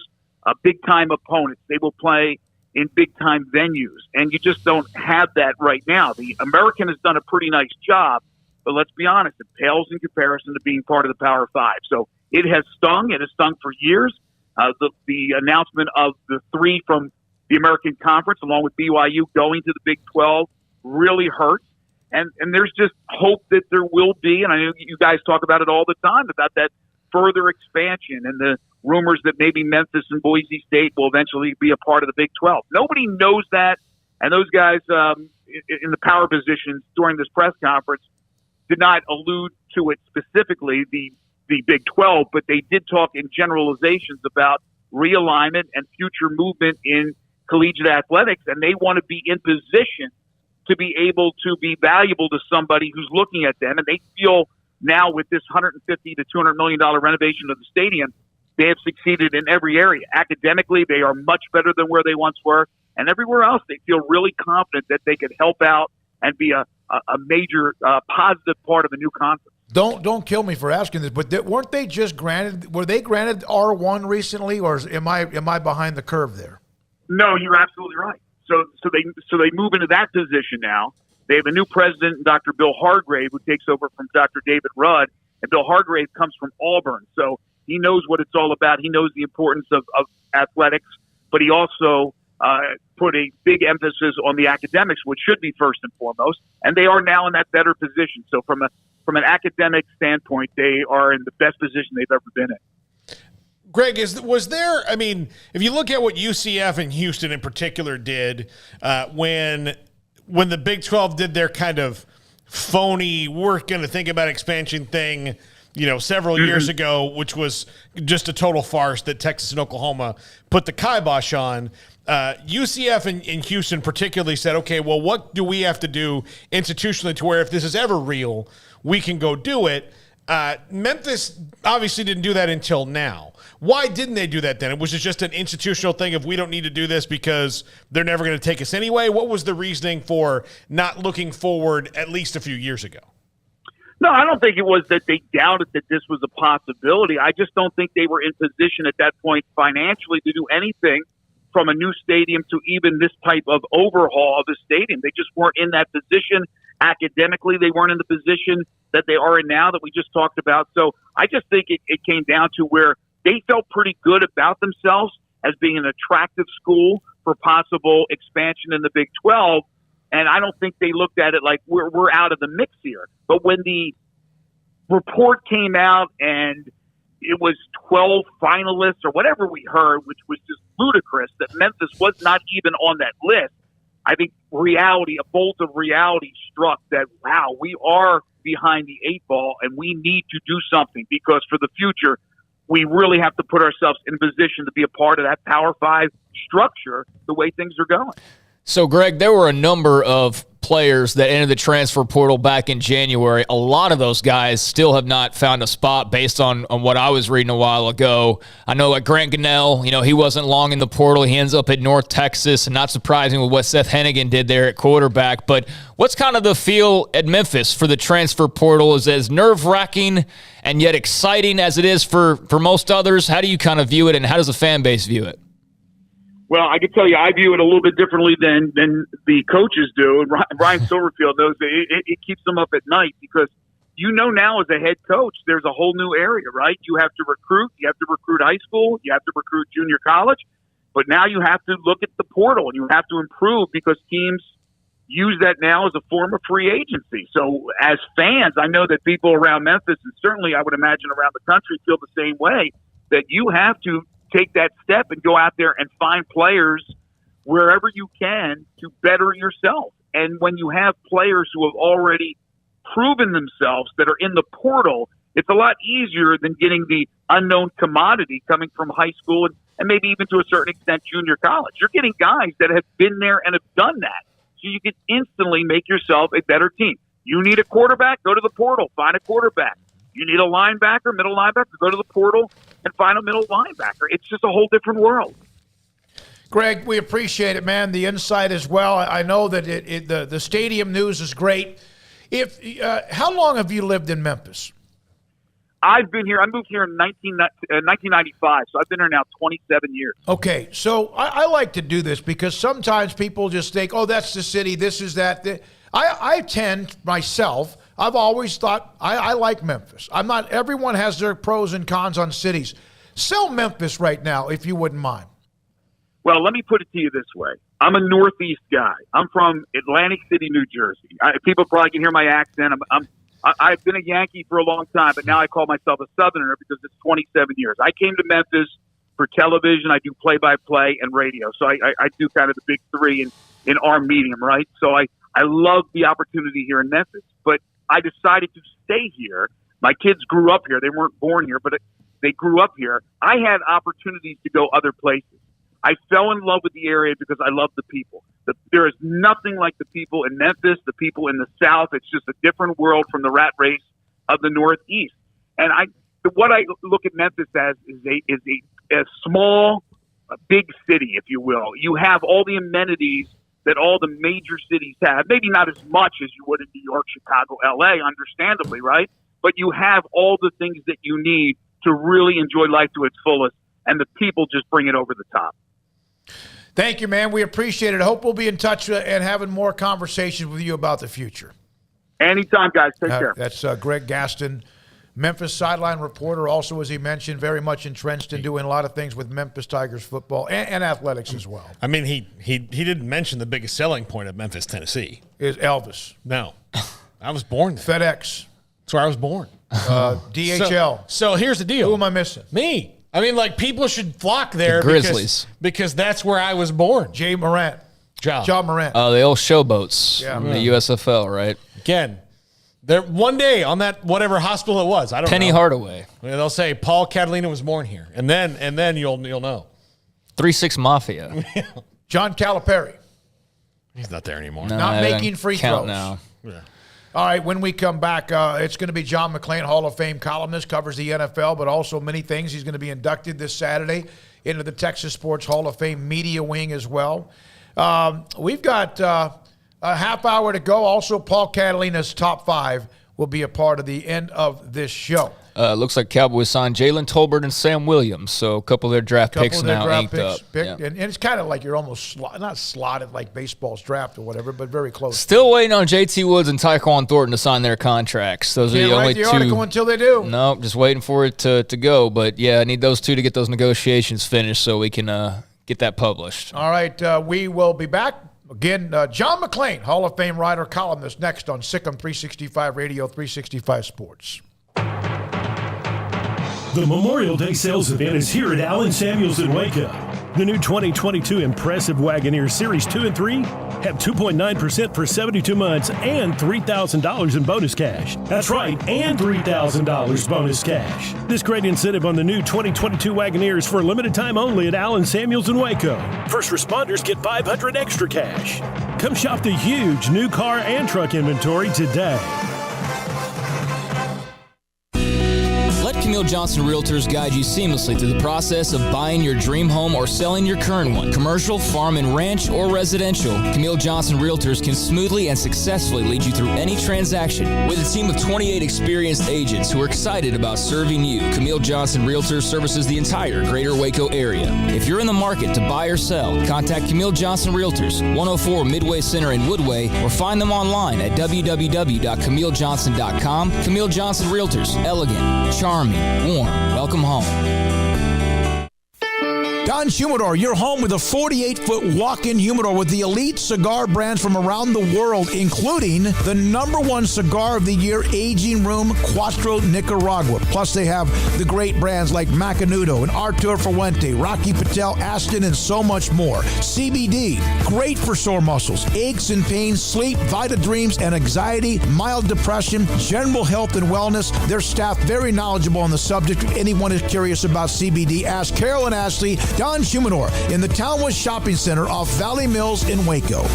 Speaker 14: big-time opponents. They will play in big-time venues, and you just don't have that right now. The American has done a pretty nice job, but let's be honest, it pales in comparison to being part of the Power 5. So it has stung. It has stung for years. The announcement of the 3 from the American Conference, along with BYU going to the Big 12, really hurts. And there's just hope that there will be, and I know you guys talk about it all the time, about that further expansion and the rumors that maybe Memphis and Boise State will eventually be a part of the Big 12. Nobody knows that, and those guys in the power positions during this press conference did not allude to it specifically, the Big 12, but they did talk in generalizations about realignment and future movement in collegiate athletics, and they want to be in position to be able to be valuable to somebody who's looking at them. And they feel now with this $150 to $200 million renovation of the stadium, they have succeeded in every area. Academically, they are much better than where they once were. And everywhere else, they feel really confident that they could help out and be a major positive part of the new conference.
Speaker 5: Don't kill me for asking this, but weren't they just granted? Were they granted R1 recently, or am I behind the curve there?
Speaker 14: No, you're absolutely right. So they move into that position now. They have a new president, Dr. Bill Hargrave, who takes over from Dr. David Rudd. And Bill Hargrave comes from Auburn, so he knows what it's all about. He knows the importance of athletics, but he also put a big emphasis on the academics, which should be first and foremost. And they are now in that better position. So from an academic standpoint, they are in the best position they've ever been in.
Speaker 6: Greg, was there, I mean, if you look at what UCF and Houston in particular did when the Big 12 did their kind of phony, we're going to think about expansion thing, several years ago, which was just a total farce that Texas and Oklahoma put the kibosh on, UCF and Houston particularly said, okay, well, what do we have to do institutionally to where if this is ever real, we can go do it? Memphis obviously didn't do that until now. Why didn't they do that then? It was just an institutional thing of we don't need to do this because they're never going to take us anyway? What was the reasoning for not looking forward at least a few years ago?
Speaker 14: No, I don't think it was that they doubted that this was a possibility. I just don't think they were in position at that point financially to do anything from a new stadium to even this type of overhaul of the stadium. They just weren't in that position. Academically, they weren't in the position that they are in now that we just talked about. So I just think it came down to where they felt pretty good about themselves as being an attractive school for possible expansion in the Big 12. And I don't think they looked at it like we're out of the mix here. But when the report came out and it was 12 finalists or whatever we heard, which was just ludicrous, that Memphis was not even on that list, I think a bolt of reality struck that, wow, we are behind the eight ball and we need to do something because for the future, we really have to put ourselves in position to be a part of that Power 5 structure the way things are going.
Speaker 7: So, Greg, there were a number of players that entered the transfer portal back in January. A lot of those guys still have not found a spot based on what I was reading a while ago. I know like Grant Gunnell, he wasn't long in the portal. He ends up at North Texas, and not surprising with what Seth Hennigan did there at quarterback. But what's kind of the feel at Memphis for the transfer portal? Is it as nerve-wracking and yet exciting as it is for most others? How do you kind of view it, and how does the fan base view it?
Speaker 14: Well, I can tell you, I view it a little bit differently than the coaches do. And Ryan Silverfield knows that it keeps them up at night because now as a head coach, there's a whole new area, right? You have to recruit. You have to recruit high school. You have to recruit junior college. But now you have to look at the portal and you have to improve because teams use that now as a form of free agency. So as fans, I know that people around Memphis, and certainly I would imagine around the country, feel the same way, that you have to take that step and go out there and find players wherever you can to better yourself. And when you have players who have already proven themselves that are in the portal, it's a lot easier than getting the unknown commodity coming from high school and maybe even to a certain extent junior college. You're getting guys that have been there and have done that. So you can instantly make yourself a better team. You need a quarterback, go to the portal, find a quarterback. You need a linebacker, middle linebacker, go to the portal and find a middle linebacker. It's just a whole different world.
Speaker 5: Greg, we appreciate it, man. The insight as well. I know that the stadium news is great. How long have you lived in Memphis?
Speaker 14: I've been here. I moved here in 1995, so I've been here now 27 years.
Speaker 5: Okay, so I like to do this because sometimes people just think, oh, that's the city, this is that. I tend myself, I've always thought I like Memphis. Everyone has their pros and cons on cities. Sell Memphis right now, if you wouldn't mind.
Speaker 14: Well, let me put it to you this way. I'm a Northeast guy. I'm from Atlantic City, New Jersey. People probably can hear my accent. I've been a Yankee for a long time, but now I call myself a Southerner because it's 27 years. I came to Memphis for television. I do play-by-play and radio. So I do kind of the big three in our medium, right? So I love the opportunity here in Memphis, but I decided to stay here. My kids grew up here. They weren't born here, but they grew up here. I had opportunities to go other places. I fell in love with the area because I love the people. There is nothing like the people in Memphis, the people in the South. It's just a different world from the rat race of the Northeast. And what I look at Memphis as is a small, big city, if you will. You have all the amenities that all the major cities have. Maybe not as much as you would in New York, Chicago, LA, understandably, right? But you have all the things that you need to really enjoy life to its fullest, and the people just bring it over the top.
Speaker 5: Thank you, man. We appreciate it. I hope we'll be in touch and having more conversations with you about the future.
Speaker 14: Anytime, guys. Take care.
Speaker 5: That's Greg Gaston, Memphis sideline reporter. Also, as he mentioned, very much entrenched in doing a lot of things with Memphis Tigers football and athletics as well.
Speaker 6: I mean, he didn't mention the biggest selling point of Memphis, Tennessee.
Speaker 5: Is Elvis.
Speaker 6: No. I was born there.
Speaker 5: FedEx.
Speaker 6: That's where I was born.
Speaker 5: DHL.
Speaker 6: So here's the deal.
Speaker 5: Who am I missing?
Speaker 6: Me. I mean, like, people should flock there.
Speaker 7: The Grizzlies.
Speaker 6: Because that's where I was born.
Speaker 5: Jay Morant.
Speaker 6: Ja
Speaker 5: Morant.
Speaker 7: The old showboats
Speaker 5: Yeah.
Speaker 7: from the USFL, right?
Speaker 6: Again, there one day on that whatever hospital it was, I don't know.
Speaker 7: Penny Hardaway.
Speaker 6: They'll say Paul Catalina was born here, and then you'll know.
Speaker 7: 3-6 Mafia.
Speaker 5: John Calipari.
Speaker 6: He's not there anymore.
Speaker 7: No,
Speaker 5: Not
Speaker 7: I
Speaker 5: making
Speaker 7: don't
Speaker 5: free
Speaker 7: count
Speaker 5: throws.
Speaker 7: now.
Speaker 6: Yeah.
Speaker 5: All right, when we come back, it's going to be John McClain, Hall of Fame columnist, covers the NFL, but also many things. He's going to be inducted this Saturday into the Texas Sports Hall of Fame media wing as well. We've got a half hour to go. Also, Paul Catalina's top 5 will be a part of the end of this show.
Speaker 7: Looks like Cowboys signed Jalen Tolbert and Sam Williams, so a couple of their draft picks now inked up.
Speaker 5: Yeah. And it's kind of like you're almost not slotted like baseball's draft or whatever, but very close.
Speaker 7: Still waiting on JT Woods and Tyquan Thornton to sign their contracts. Those are the only two.
Speaker 5: Can't write the article until they do.
Speaker 7: No, just waiting for it to go. But, yeah, I need those two to get those negotiations finished so we can get that published.
Speaker 5: All right, we will be back. Again, John McClain, Hall of Fame writer, columnist, next on Sikkim 365 Radio, 365 Sports.
Speaker 20: The Memorial Day sales event is here at Allen Samuels in Waco. The new 2022 Impressive Wagoneer Series 2 and 3 have 2.9% for 72 months and $3,000 in bonus cash. That's right, and $3,000 bonus cash. This great incentive on the new 2022 Wagoneer is for a limited time only at Allen Samuels in Waco. First responders get $500 extra cash. Come shop the huge new car and truck inventory today.
Speaker 10: Let Camille Johnson Realtors guide you seamlessly through the process of buying your dream home or selling your current one. Commercial, farm and ranch, or residential, Camille Johnson Realtors can smoothly and successfully lead you through any transaction. With a team of 28 experienced agents who are excited about serving you, Camille Johnson Realtors services the entire greater Waco area. If you're in the market to buy or sell, contact Camille Johnson Realtors, 104 Midway Center in Woodway, or find them online at www.camillejohnson.com. Camille Johnson Realtors, elegant, charming, warm. Welcome home.
Speaker 9: Don Humidor, your home with a 48-foot walk-in humidor with the elite cigar brands from around the world, including the #1 cigar of the year, Aging Room Cuatro Nicaragua. Plus, they have the great brands like Macanudo and Artur Fuente, Rocky Patel, Aston, and so much more. CBD, great for sore muscles, aches and pains, sleep, Vita Dreams, and anxiety, mild depression, general health and wellness. Their staff very knowledgeable on the subject. If anyone is curious about CBD, ask Carol and Ashley. Don Humidor in the Townwood Shopping Center off Valley Mills in Waco.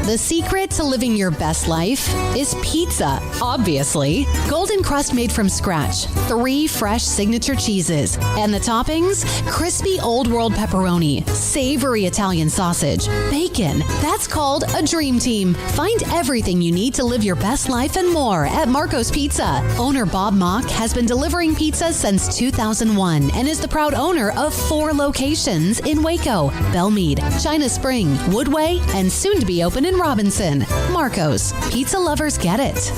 Speaker 16: The secret to living your best life is pizza, obviously. Golden crust made from scratch, 3 fresh signature cheeses, and the toppings, crispy Old World pepperoni, savory Italian sausage, bacon. That's called a dream team. Find everything you need to live your best life and more at Marco's Pizza. Owner Bob Mack has been delivering pizza since 2001 and is the proud owner of 4 locations in Waco, Belmead, China Spring, Woodway, and soon to be open in Robinson. Marco's. Pizza lovers get it.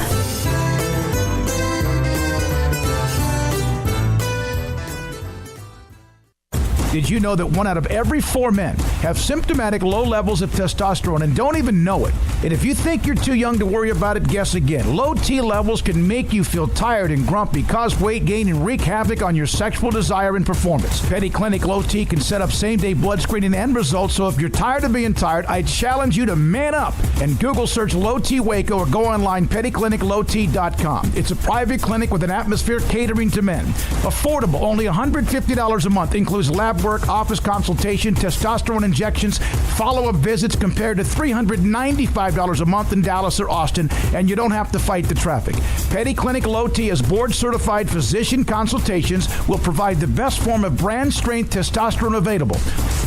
Speaker 9: Did you know that 1 out of every 4 men have symptomatic low levels of testosterone and don't even know it? And if you think you're too young to worry about it, guess again. Low T levels can make you feel tired and grumpy, cause weight gain, and wreak havoc on your sexual desire and performance. Petty Clinic Low T can set up same-day blood screening and results, so if you're tired of being tired, I challenge you to man up and Google search Low T Waco or go online, pettycliniclowt.com. It's a private clinic with an atmosphere catering to men. Affordable, only $150 a month, includes lab work, office consultation, testosterone injections, follow-up visits compared to $395 a month in Dallas or Austin, and you don't have to fight the traffic. Petty Clinic Low T is board-certified physician consultations, will provide the best form of brand-strength testosterone available.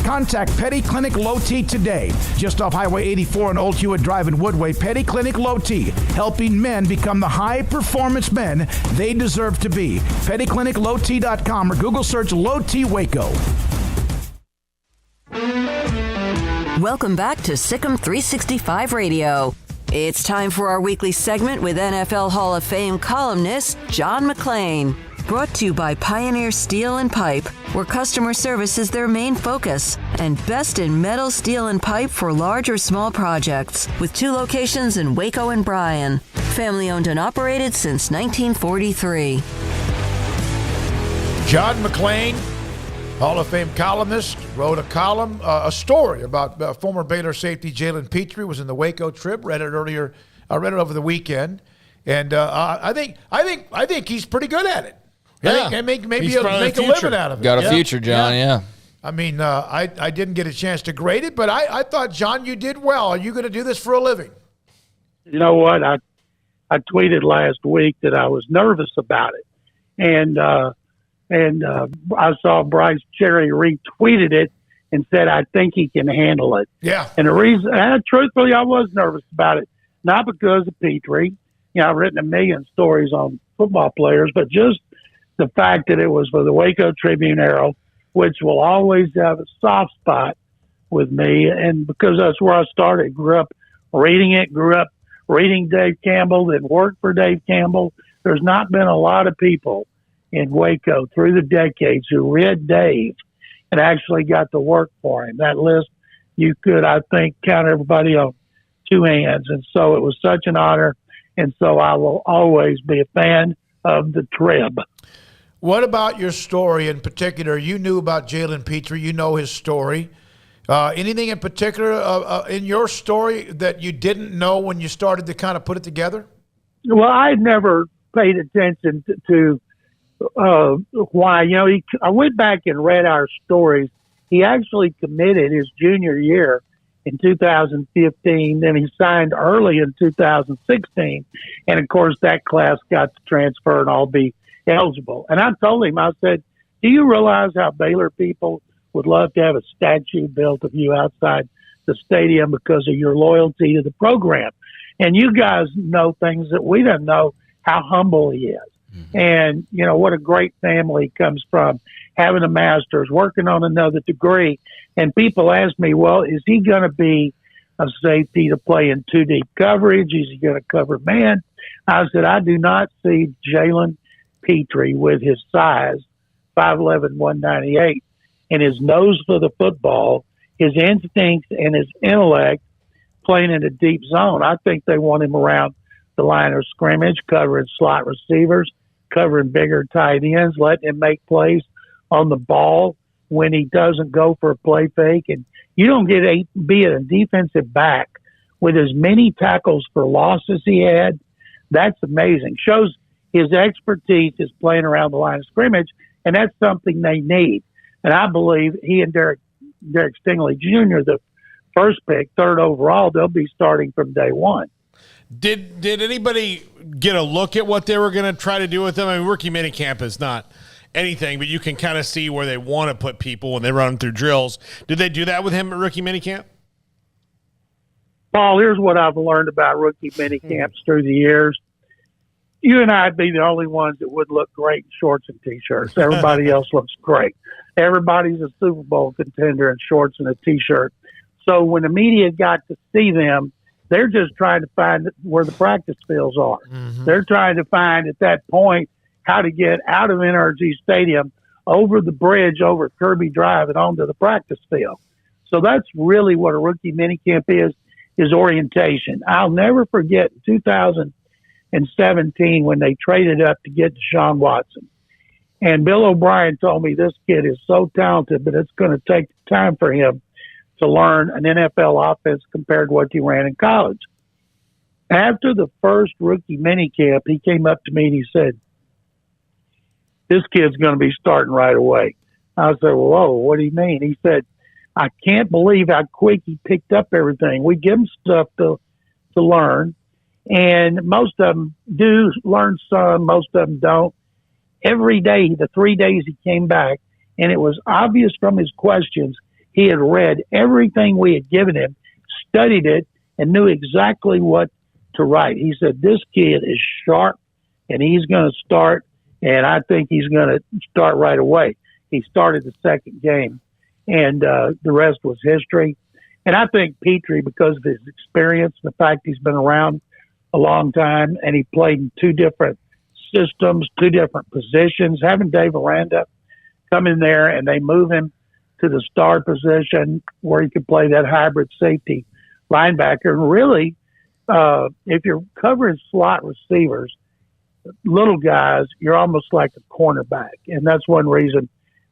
Speaker 9: Contact Petty Clinic Low T today, just off Highway 84 and Old Hewitt Drive in Woodway. Petty Clinic Low T, helping men become the high-performance men they deserve to be. PettyClinicLowT.com or Google search Low T Waco.
Speaker 2: Welcome back to Sikkim 365 Radio. It's time for our weekly segment with NFL Hall of Fame columnist John McClain. Brought to you by Pioneer Steel and Pipe, where customer service is their main focus, and best in metal, steel, and pipe for large or small projects, with 2 locations in Waco and Bryan. Family owned and operated since 1943.
Speaker 5: John McClain, Hall of Fame columnist, wrote a column, a story about former Baylor safety Jalen Petrie. Was in the Waco trip. Read it earlier. I read it over the weekend, and I think he's pretty good at it.
Speaker 6: Yeah,
Speaker 5: maybe
Speaker 6: he's
Speaker 5: he'll make a living out of it.
Speaker 7: Got a future, John. Yeah.
Speaker 5: I mean, I didn't get a chance to grade it, but I thought, John, you did well. Are you going to do this for a living?
Speaker 1: You know what? I tweeted last week that I was nervous about it, and I saw Bryce Cherry retweeted it and said, I think he can handle it.
Speaker 5: Yeah.
Speaker 1: And the reason, truthfully, I was nervous about it, not because of Petrie. You know, I've written a million stories on football players, but just the fact that it was for the Waco Tribune-Arrow, which will always have a soft spot with me. And because that's where I started, grew up reading it, grew up reading Dave Campbell, that worked for Dave Campbell. There's not been a lot of people in Waco through the decades who read Dave and actually got to work for him. That list, you could, I think, count everybody on 2 hands. And so it was such an honor. And so I will always be a fan of the Trib.
Speaker 5: What about your story in particular? You knew about Jalen Petrie. You know his story. Anything in particular in your story that you didn't know when you started to kind of put it together?
Speaker 1: Well, I had never paid attention to why. You know, I went back and read our stories. He actually committed his junior year in 2015, then he signed early in 2016. And, of course, that class got to transfer and all be eligible. And I told him, I said, do you realize how Baylor people would love to have a statue built of you outside the stadium because of your loyalty to the program? And you guys know things that we didn't know, how humble he is. And, you know, what a great family he comes from, having a master's, working on another degree. And people ask me, well, is he going to be a safety to play in 2 deep coverage? Is he going to cover man? I said, I do not see Jalen Petrie with his size, 5'11", 198, and his nose for the football, his instincts and his intellect playing in a deep zone. I think they want him around the line of scrimmage, covering slot receivers, covering bigger tight ends, letting him make plays on the ball when he doesn't go for a play fake. And you don't get be a defensive back with as many tackles for loss as he had. That's amazing. Shows his expertise is playing around the line of scrimmage, and that's something they need. And I believe he and Derek Stingley Jr., the first pick, 3rd overall, they'll be starting from day one.
Speaker 6: Did anybody get a look at what they were going to try to do with them? I mean, rookie minicamp is not anything, but you can kind of see where they want to put people when they run them through drills. Did they do that with him at rookie minicamp?
Speaker 1: Paul, here's what I've learned about rookie minicamps through the years. You and I'd be the only ones that would look great in shorts and T-shirts. Everybody else looks great. Everybody's a Super Bowl contender in shorts and a T-shirt. So when the media got to see them, they're just trying to find where the practice fields are. Mm-hmm. They're trying to find at that point how to get out of NRG Stadium, over the bridge, over Kirby Drive, and onto the practice field. So that's really what a rookie minicamp is orientation. I'll never forget 2017 when they traded up to get Deshaun Watson. And Bill O'Brien told me this kid is so talented, but it's going to take time for him to learn an NFL offense compared to what he ran in college. After the first rookie minicamp, he came up to me and he said, this kid's going to be starting right away. I said, well, whoa, what do you mean? He said, I can't believe how quick he picked up everything. We give him stuff to learn, and most of them do learn some, most of them don't. Every day, the 3 days he came back, and it was obvious from his questions, he had read everything we had given him, studied it, and knew exactly what to write. He said, this kid is sharp, and he's going to start, and I think he's going to start right away. He started the second game, and the rest was history. And I think Petrie, because of his experience, the fact he's been around a long time, and he played in 2 different systems, 2 different positions, having Dave Aranda come in there and they move him to the star position where he could play that hybrid safety linebacker. And really, if you're covering slot receivers, little guys, you're almost like a cornerback. And that's one reason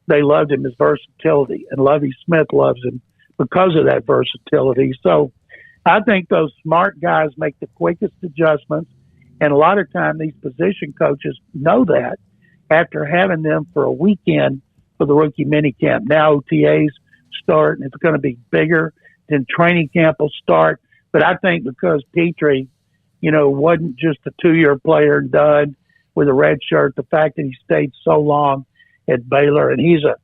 Speaker 1: they loved him, his versatility. And Lovie Smith loves him because of that versatility. So I think those smart guys make the quickest adjustments. And a lot of time these position coaches know that after having them for a weekend for the rookie minicamp. Now OTAs start, and it's going to be bigger. Then training camp will start. But I think because Petrie, wasn't just a 2-year player and done with a red shirt, the fact that he stayed so long at Baylor, and he's a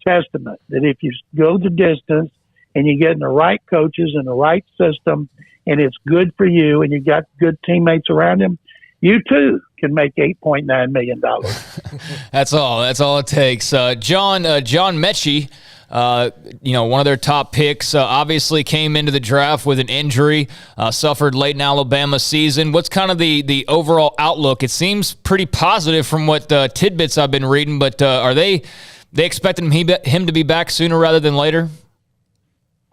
Speaker 1: testament that if you go the distance and you get in the right coaches and the right system, and it's good for you, and you got good teammates around him, you too can make $8.9 million.
Speaker 7: That's all it takes. John Mechie, one of their top picks, obviously came into the draft with an injury, suffered late in Alabama season. What's kind of the overall outlook? It seems pretty positive from what tidbits I've been reading, but are they expecting him to be back sooner rather than later?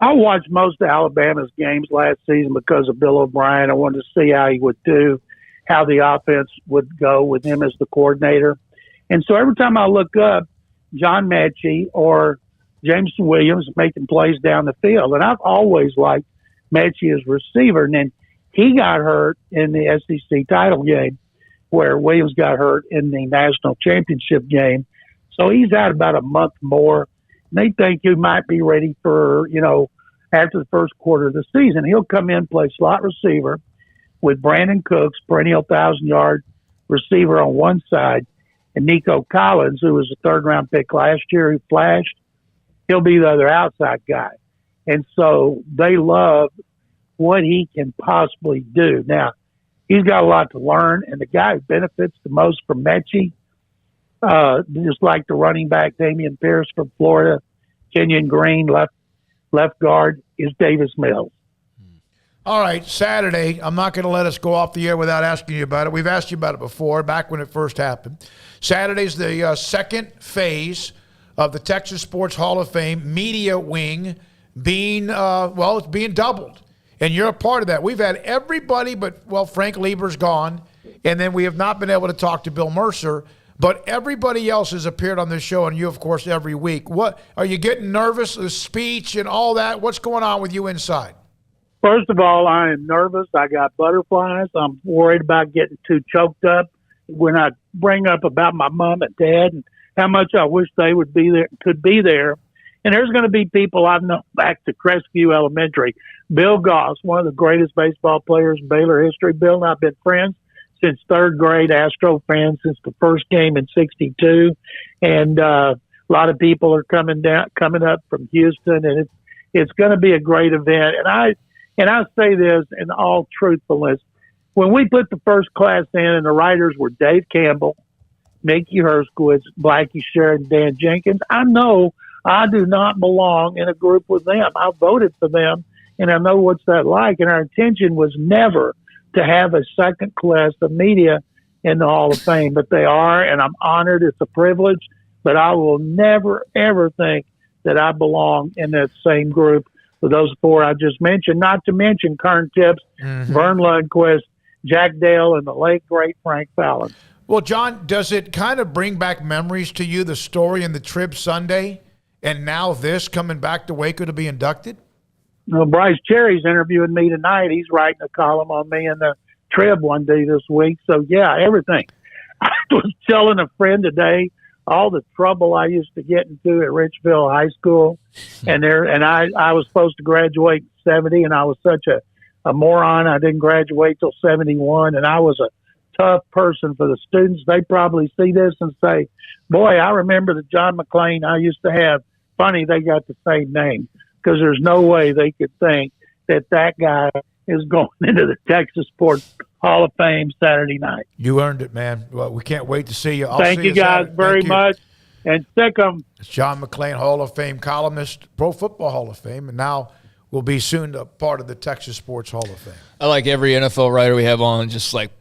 Speaker 1: I watched most of Alabama's games last season because of Bill O'Brien. I wanted to see how he would do, how the offense would go with him as the coordinator. And so every time I look up John Mechie or Jameson Williams making plays down the field, and I've always liked Mechie as receiver. And then he got hurt in the SEC title game where Williams got hurt in the national championship game. So he's out about a month more. And they think he might be ready for, after the first quarter of the season. He'll come in, play slot receiver with Brandon Cooks, perennial 1,000-yard receiver on one side, and Nico Collins, who was a 3rd-round pick last year, who flashed. He'll be the other outside guy. And so they love what he can possibly do. Now, he's got a lot to learn, and the guy who benefits the most from Mechie, just like the running back Damian Pierce from Florida, Kenyon Green, left guard, is Davis Mills.
Speaker 5: All right, Saturday, I'm not going to let us go off the air without asking you about it. We've asked you about it before, back when it first happened. Saturday's the second phase of the Texas Sports Hall of Fame media wing being, it's being doubled. And you're a part of that. We've had everybody but, Frank Lieber's gone, and then we have not been able to talk to Bill Mercer, but everybody else has appeared on this show, and you, of course, every week. What are you getting nervous, the speech and all that? What's going on with you inside?
Speaker 1: First of all, I am nervous. I got butterflies. I'm worried about getting too choked up when I bring up about my mom and dad and how much I wish they would be there, could be there. And there's going to be people I've known back to Crestview Elementary. Bill Goss, one of the greatest baseball players in Baylor history. Bill and I have been friends since 3rd grade, Astro fans since the first game in '62. And a lot of people are coming up from Houston, and it's going to be a great event. And I say this in all truthfulness. When we put the first class in, and the writers were Dave Campbell, Mickey Herskowitz, Blackie Sheridan, Dan Jenkins, I know I do not belong in a group with them. I voted for them, and I know what's that like. And our intention was never to have a second class of media in the Hall of Fame, but they are, and I'm honored. It's a privilege, but I will never, ever think that I belong in that same group with those 4 I just mentioned, not to mention Kern Tips, Vern Lundquist, Jack Dale, and the late, great Frank Fallon.
Speaker 5: Well, John, does it kind of bring back memories to you, the story in the Trib Sunday, and now this coming back to Waco to be inducted?
Speaker 1: Well, Bryce Cherry's interviewing me tonight. He's writing a column on me in the Trib one day this week. So, yeah, everything. I was telling a friend today all the trouble I used to get into at Richville High School. And I was supposed to graduate in 70, and I was such a moron. I didn't graduate till 71, and I was a tough person for the students. They probably see this and say, boy, I remember the John McClain I used to have. Funny, they got the same name, because there's no way they could think that guy is going into the Texas Sports Hall of Fame Saturday night.
Speaker 5: You earned it, man. Well, we can't wait to see you.
Speaker 1: Thank you guys very much. And sick 'em.
Speaker 5: It's John McClain, Hall of Fame columnist, Pro Football Hall of Fame, and now will be soon a part of the Texas Sports Hall of Fame.
Speaker 7: I like every NFL writer we have on, just like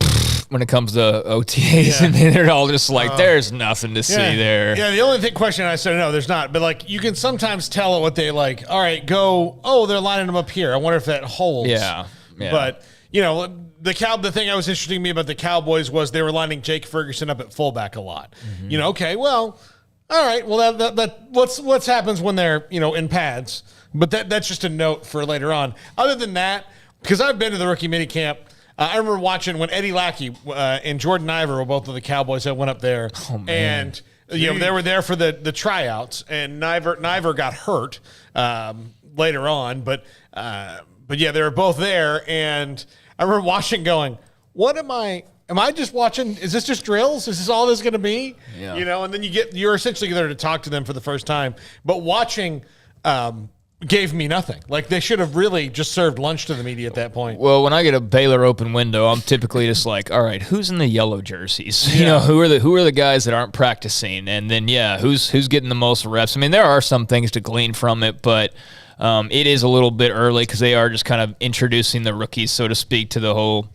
Speaker 7: when it comes to OTAs, and they're all just like, there's nothing to see there.
Speaker 6: Yeah, the only question I said, no, there's not. But, like, you can sometimes tell what they like. All right, go, they're lining them up here. I wonder if that holds.
Speaker 7: Yeah.
Speaker 6: But, the thing that was interesting to me about the Cowboys was they were lining Jake Ferguson up at fullback a lot.
Speaker 7: Mm-hmm.
Speaker 6: Okay, well, all right. Well, that what's happens when they're, in pads. But that's just a note for later on. Other than that, because I've been to the rookie minicamp, I remember watching when Eddie Lackey and Jordan Iver were both of the Cowboys that went up there.
Speaker 7: Oh, man.
Speaker 6: And, they were there for the tryouts, and Niver got hurt later on. But yeah, they were both there, and I remember watching going, what am I just watching? Is this just drills? Is this all this going to be?
Speaker 7: Yeah.
Speaker 6: And then you're essentially there to talk to them for the first time. But watching gave me nothing. Like, they should have really just served lunch to the media at that point.
Speaker 7: Well, when I get a Baylor open window, I'm typically just like, all right, who's in the yellow jerseys?
Speaker 6: Yeah.
Speaker 7: Who are the guys that aren't practicing? And then, who's getting the most reps? I mean, there are some things to glean from it, but it is a little bit early because they are just kind of introducing the rookies, so to speak, to the whole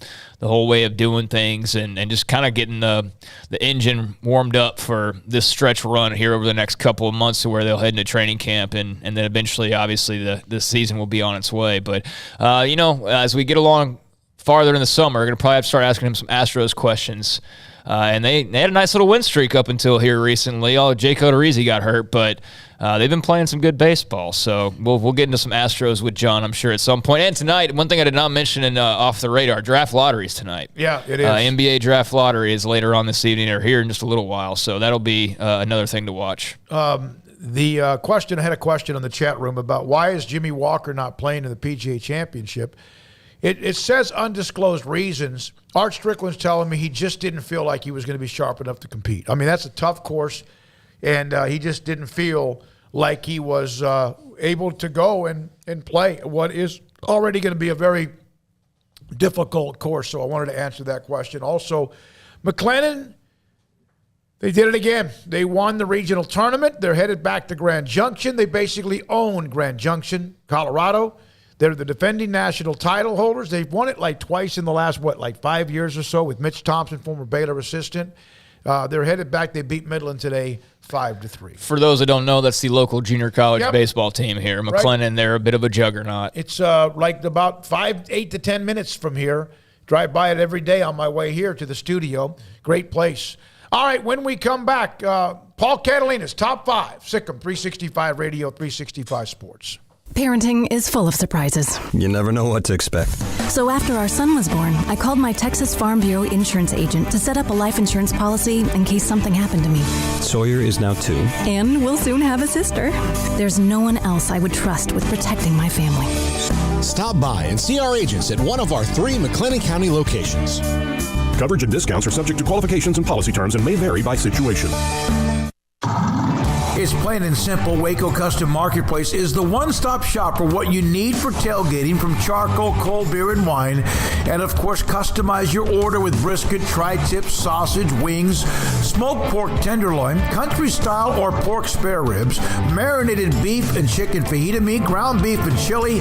Speaker 7: way of doing things and just kind of getting the engine warmed up for this stretch run here over the next couple of months to where they'll head into training camp and then eventually, obviously, the season will be on its way. But, as we get along farther in the summer, we're going to probably have to start asking him some Astros questions. And they had a nice little win streak up until here recently. Jake Odorizzi got hurt, but they've been playing some good baseball. So we'll get into some Astros with John, I'm sure, at some point. And tonight, one thing I did not mention in Off the Radar, draft lotteries tonight.
Speaker 5: Yeah, it is.
Speaker 7: NBA draft lottery is later on this evening or here in just a little while. So that'll be another thing to watch.
Speaker 5: I had a question on the chat room about why is Jimmy Walker not playing in the PGA Championship? It says undisclosed reasons. Art Strickland's telling me he just didn't feel like he was going to be sharp enough to compete. I mean, that's a tough course, and he just didn't feel like he was able to go and play what is already going to be a very difficult course. So I wanted to answer that question. Also, McLennan, they did it again. They won the regional tournament. They're headed back to Grand Junction. They basically own Grand Junction, Colorado. They're the defending national title holders. They've won it like twice in the last, 5 years or so with Mitch Thompson, former Baylor assistant. They're headed back. They beat Midland today 5-3.
Speaker 7: For those that don't know, that's the local junior college baseball team here. McLennan,
Speaker 5: right.
Speaker 7: They're a bit of a juggernaut.
Speaker 5: It's about 8 to 10 minutes from here. Drive by it every day on my way here to the studio. Great place. All right, when we come back, Paul Catalina's Top 5, Sikkim 365 Radio, 365 Sports.
Speaker 16: Parenting is full of surprises.
Speaker 3: You never know what to expect.
Speaker 16: So after our son was born, I called my Texas Farm Bureau insurance agent to set up a life insurance policy in case something happened to me.
Speaker 3: Sawyer is now 2.
Speaker 16: And we'll soon have a sister. There's no one else I would trust with protecting my family.
Speaker 12: Stop by and see our agents at one of our 3 McLennan County locations.
Speaker 18: Coverage and discounts are subject to qualifications and policy terms and may vary by situation.
Speaker 19: It's plain and simple. Waco Custom Marketplace is the one-stop shop for what you need for tailgating, from charcoal, cold beer, and wine. And, of course, customize your order with brisket, tri-tip, sausage, wings, smoked pork tenderloin, country-style or pork spare ribs, marinated beef and chicken fajita meat, ground beef and chili,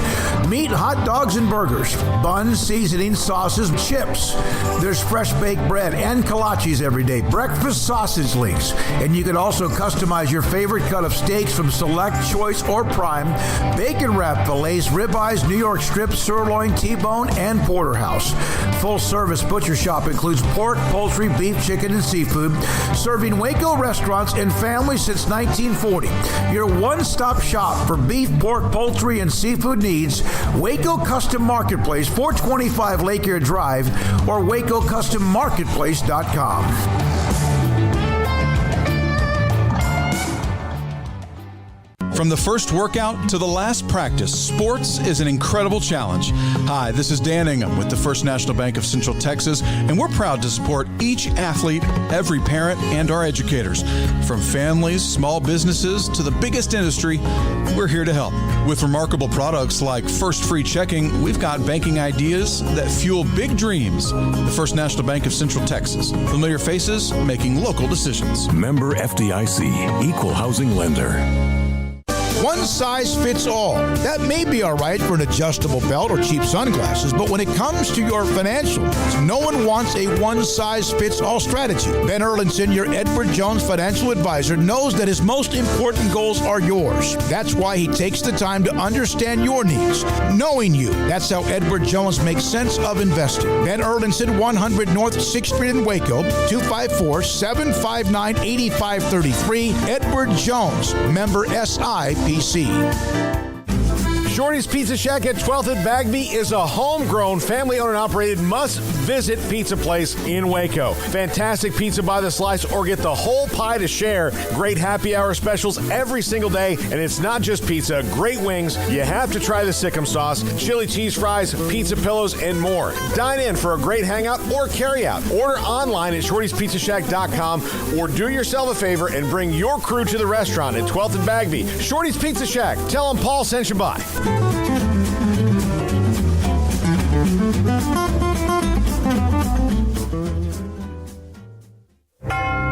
Speaker 19: meat, hot dogs, and burgers, buns, seasoning, sauces, chips. There's fresh baked bread and kolaches every day, breakfast sausage links. And you can also customize your favorite cut of steaks from Select, Choice, or Prime, bacon wrap fillets, ribeyes, New York strips, sirloin, T-bone, and porterhouse. Full service butcher shop includes pork, poultry, beef, chicken, and seafood, serving Waco restaurants and families since 1940. Your one-stop shop for beef, pork, poultry, and seafood needs. Waco Custom Marketplace, 425 Lake Air Drive, or WacoCustomMarketplace.com.
Speaker 9: From the first workout to the last practice, sports is an incredible challenge. Hi, this is Dan Ingham with the First National Bank of Central Texas, and we're proud to support each athlete, every parent, and our educators. From families, small businesses, to the biggest industry, we're here to help. With remarkable products like First Free Checking, we've got banking ideas that fuel big dreams. The First National Bank of Central Texas. Familiar faces making local decisions.
Speaker 4: Member FDIC, Equal Housing Lender.
Speaker 9: One size fits all. That may be all right for an adjustable belt or cheap sunglasses, but when it comes to your financial needs, no one wants a one-size-fits-all strategy. Ben Erlinson, your Edward Jones financial advisor, knows that his most important goals are yours. That's why he takes the time to understand your needs, knowing you. That's how Edward Jones makes sense of investing. Ben Erlinson, 100 North 6th Street in Waco, 254-759-8533. Edward Jones, member SIPC.
Speaker 22: Shorty's Pizza Shack at 12th and Bagby is a homegrown, family-owned and operated must-visit pizza place in Waco. Fantastic pizza by the slice or get the whole pie to share. Great happy hour specials every single day, and it's not just pizza. Great wings. You have to try the Sikkim sauce, chili cheese fries, pizza pillows, and more. Dine in for a great hangout or carry-out. Order online at shortyspizzashack.com or do yourself a favor and bring your crew to the restaurant at 12th and Bagby. Shorty's Pizza Shack. Tell them Paul sent you by.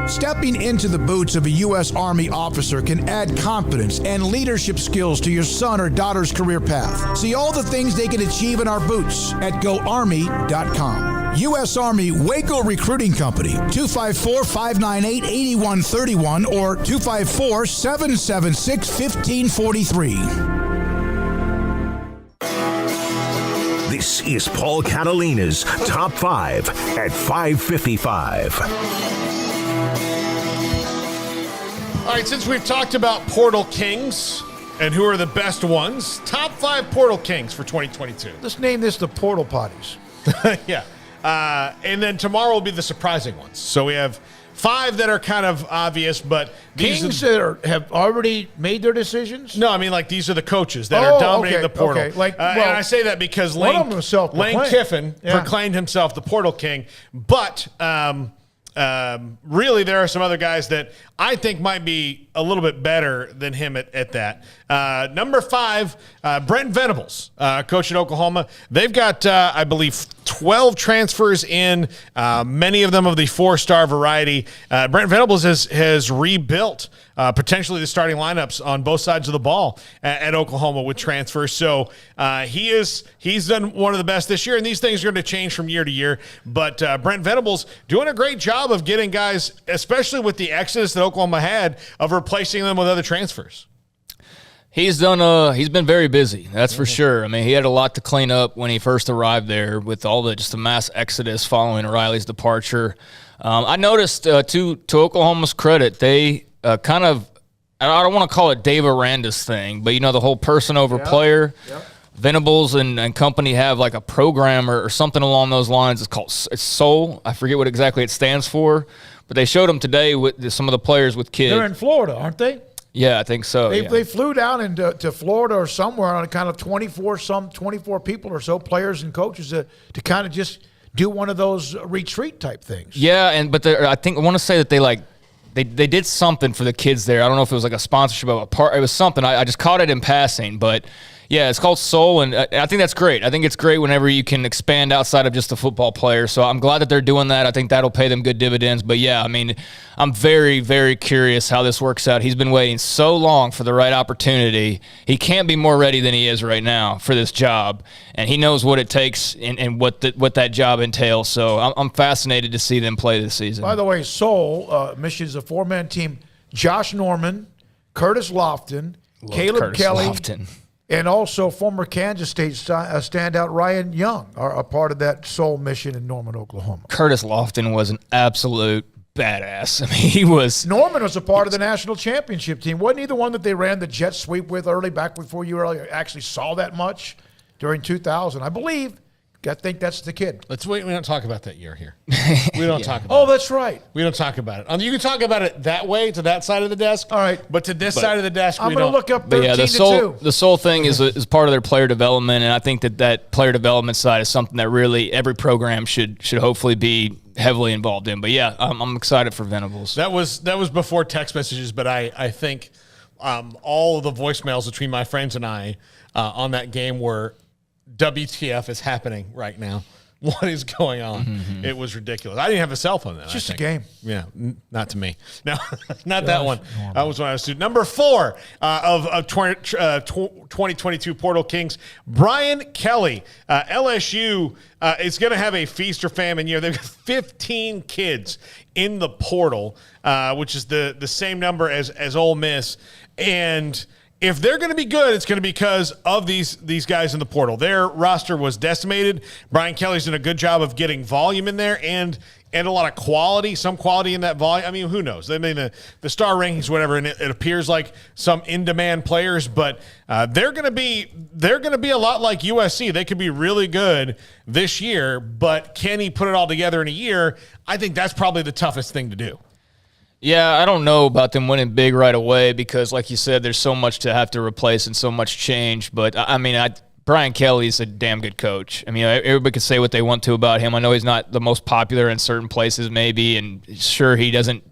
Speaker 9: Stepping into the boots of a U.S. Army officer can add confidence and leadership skills to your son or daughter's career path. See all the things they can achieve in our boots at GoArmy.com. U.S. Army Waco Recruiting Company, 254-598-8131 or 254-776-1543.
Speaker 4: This is Paul Catalina's Top 5 at 5:55.
Speaker 6: All right, since we've talked about Portal Kings and who are the best ones, top 5 Portal Kings for 2022.
Speaker 5: Let's name this the Portal Potties.
Speaker 6: Yeah. And then tomorrow will be the surprising ones. So we have 5 that are kind of obvious, but
Speaker 5: Kings that have already made their decisions?
Speaker 6: No, I mean, like, these are the coaches that are dominating the portal.
Speaker 5: Okay. Like,
Speaker 6: and I say that because Lane Kiffin proclaimed himself the Portal King, but really there are some other guys that I think might be a little bit better than him at that. Number 5, Brent Venables, coach at Oklahoma. They've got, I believe, 12 transfers in, many of them of the 4-star variety. Brent Venables has rebuilt potentially the starting lineups on both sides of the ball at Oklahoma with transfers. So he's done one of the best this year, and these things are going to change from year to year. But Brent Venables doing a great job of getting guys, especially with the exodus that Oklahoma had, of replacing them with other transfers.
Speaker 7: He's been very busy, that's for sure. I mean, he had a lot to clean up when he first arrived there with all the mass exodus following Riley's departure. I noticed, to Oklahoma's credit, they kind of, I don't want to call it Dave Aranda's thing, but the whole person over player. Yep. Venables and company have like a program or something along those lines. It's SOUL. I forget what exactly it stands for, but they showed them today with some of the players with kids.
Speaker 5: They're in Florida, aren't they?
Speaker 7: Yeah, I think so.
Speaker 5: They flew down to Florida or somewhere on a kind of 24 people or so, players and coaches to kind of just do one of those retreat type things.
Speaker 7: Yeah, but I want to say that they did something for the kids there. I don't know if it was like a sponsorship of a part. It was something. I just caught it in passing, but yeah, it's called SOUL, and I think that's great. I think it's great whenever you can expand outside of just a football player. So I'm glad that they're doing that. I think that'll pay them good dividends. But yeah, I mean, I'm very, very curious how this works out. He's been waiting so long for the right opportunity. He can't be more ready than he is right now for this job, and he knows what it takes and what that job entails. So I'm fascinated to see them play this season.
Speaker 5: By the way, SOUL, Michigan's a 4-man team. Josh Norman, Curtis Lofton, Caleb Kelly. And also former Kansas State standout Ryan Young are a part of that SOUL mission in Norman, Oklahoma.
Speaker 7: Curtis Lofton was an absolute badass. I mean, he was.
Speaker 5: Norman was a part of the national championship team. Wasn't he the one that they ran the jet sweep with early, back before you actually saw that much during 2000? I believe. I think that's the kid.
Speaker 6: Let's wait. We don't talk about that year here. We don't talk about it.
Speaker 5: Oh, that's right.
Speaker 6: We don't talk about it. You can talk about it that way, to that side of the desk.
Speaker 5: All right.
Speaker 6: But to this side of the desk,
Speaker 5: I'm going to look up 13-2.
Speaker 7: The SOUL thing is part of their player development, and I think that player development side is something that really every program should hopefully be heavily involved in. But yeah, I'm excited for Venables.
Speaker 6: That was before text messages, but I think all of the voicemails between my friends and I on that game were WTF is happening right now. what is going on.
Speaker 7: Mm-hmm.
Speaker 6: It was ridiculous. I didn't have a cell phone then.
Speaker 5: It's just a
Speaker 6: think.
Speaker 5: game.
Speaker 6: Yeah, not to me. No, not that one. That was when I was student. Number 4 of 2022 Portal Kings, Brian Kelly. LSU is going to have a feast or famine year. They've got 15 kids in the portal, which is the same number as Ole Miss. And if they're going to be good, it's going to be because of these guys in the portal. Their roster was decimated. Brian Kelly's done a good job of getting volume in there and a lot of quality, some quality in that volume. I mean, who knows? I mean, the star rankings, whatever, and it appears like some in-demand players, but they're going to be a lot like USC. They could be really good this year, but can he put it all together in a year? I think that's probably the toughest thing to do.
Speaker 7: Yeah, I don't know about them winning big right away because, like you said, there's so much to have to replace and so much change. But, I mean, Brian Kelly's a damn good coach. I mean, everybody can say what they want to about him. I know he's not the most popular in certain places maybe, and sure, he doesn't,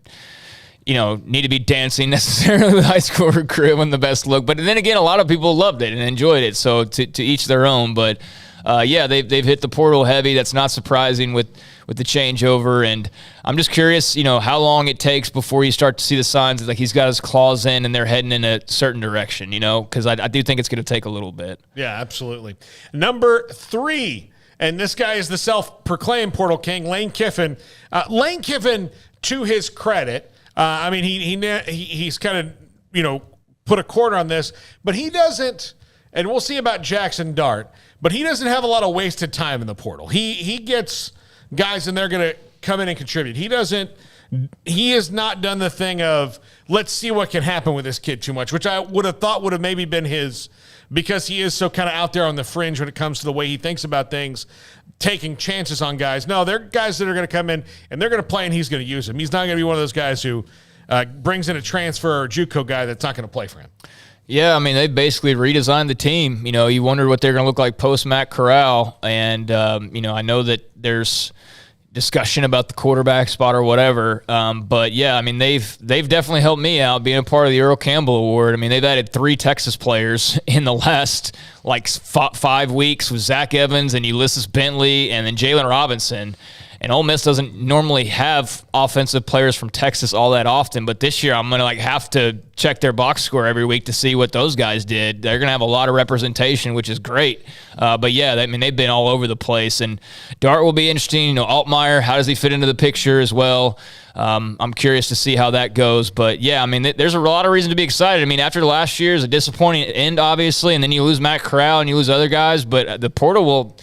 Speaker 7: need to be dancing necessarily with high school recruit when the best look. But then again, a lot of people loved it and enjoyed it, so to each their own. But, yeah, they've hit the portal heavy. That's not surprising with the changeover, and I'm just curious, how long it takes before you start to see the signs that, like, he's got his claws in and they're heading in a certain direction, because I do think it's going to take a little bit.
Speaker 6: Yeah, absolutely. Number 3, and this guy is the self-proclaimed Portal King, Lane Kiffin. Lane Kiffin, to his credit, I mean, he's kind of, put a quarter on this, but he doesn't, and we'll see about Jackson Dart, but he doesn't have a lot of wasted time in the portal. He gets guys and they're going to come in and contribute. He has not done the thing of let's see what can happen with this kid too much, which I would have thought would have maybe been his, because he is so kind of out there on the fringe when it comes to the way he thinks about things, taking chances on guys. No, they're guys that are going to come in and they're going to play and he's going to use them. He's not going to be one of those guys who brings in a transfer or JUCO guy that's not going to play for him.
Speaker 7: Yeah, I mean, they basically redesigned the team. You wondered what they're going to look like post-Mack Corral, and, I know that there's discussion about the quarterback spot or whatever, but, yeah, I mean, they've definitely helped me out being a part of the Earl Campbell Award. I mean, they've added 3 Texas players in the last, 5 weeks with Zach Evans and Ulysses Bentley and then Jalen Robinson. And Ole Miss doesn't normally have offensive players from Texas all that often, but this year I'm going to have to check their box score every week to see what those guys did. They're going to have a lot of representation, which is great. But yeah, they've been all over the place. And Dart will be interesting. Altmaier, how does he fit into the picture as well? I'm curious to see how that goes. But yeah, I mean, there's a lot of reason to be excited. I mean, after last year's a disappointing end, obviously, and then you lose Mack Corral and you lose other guys, but the portal will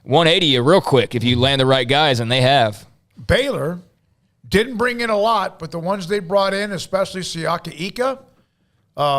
Speaker 7: 180 you real quick if you land the right guys, and they have.
Speaker 5: Baylor didn't bring in a lot, but the ones they brought in, especially Siaka Ika,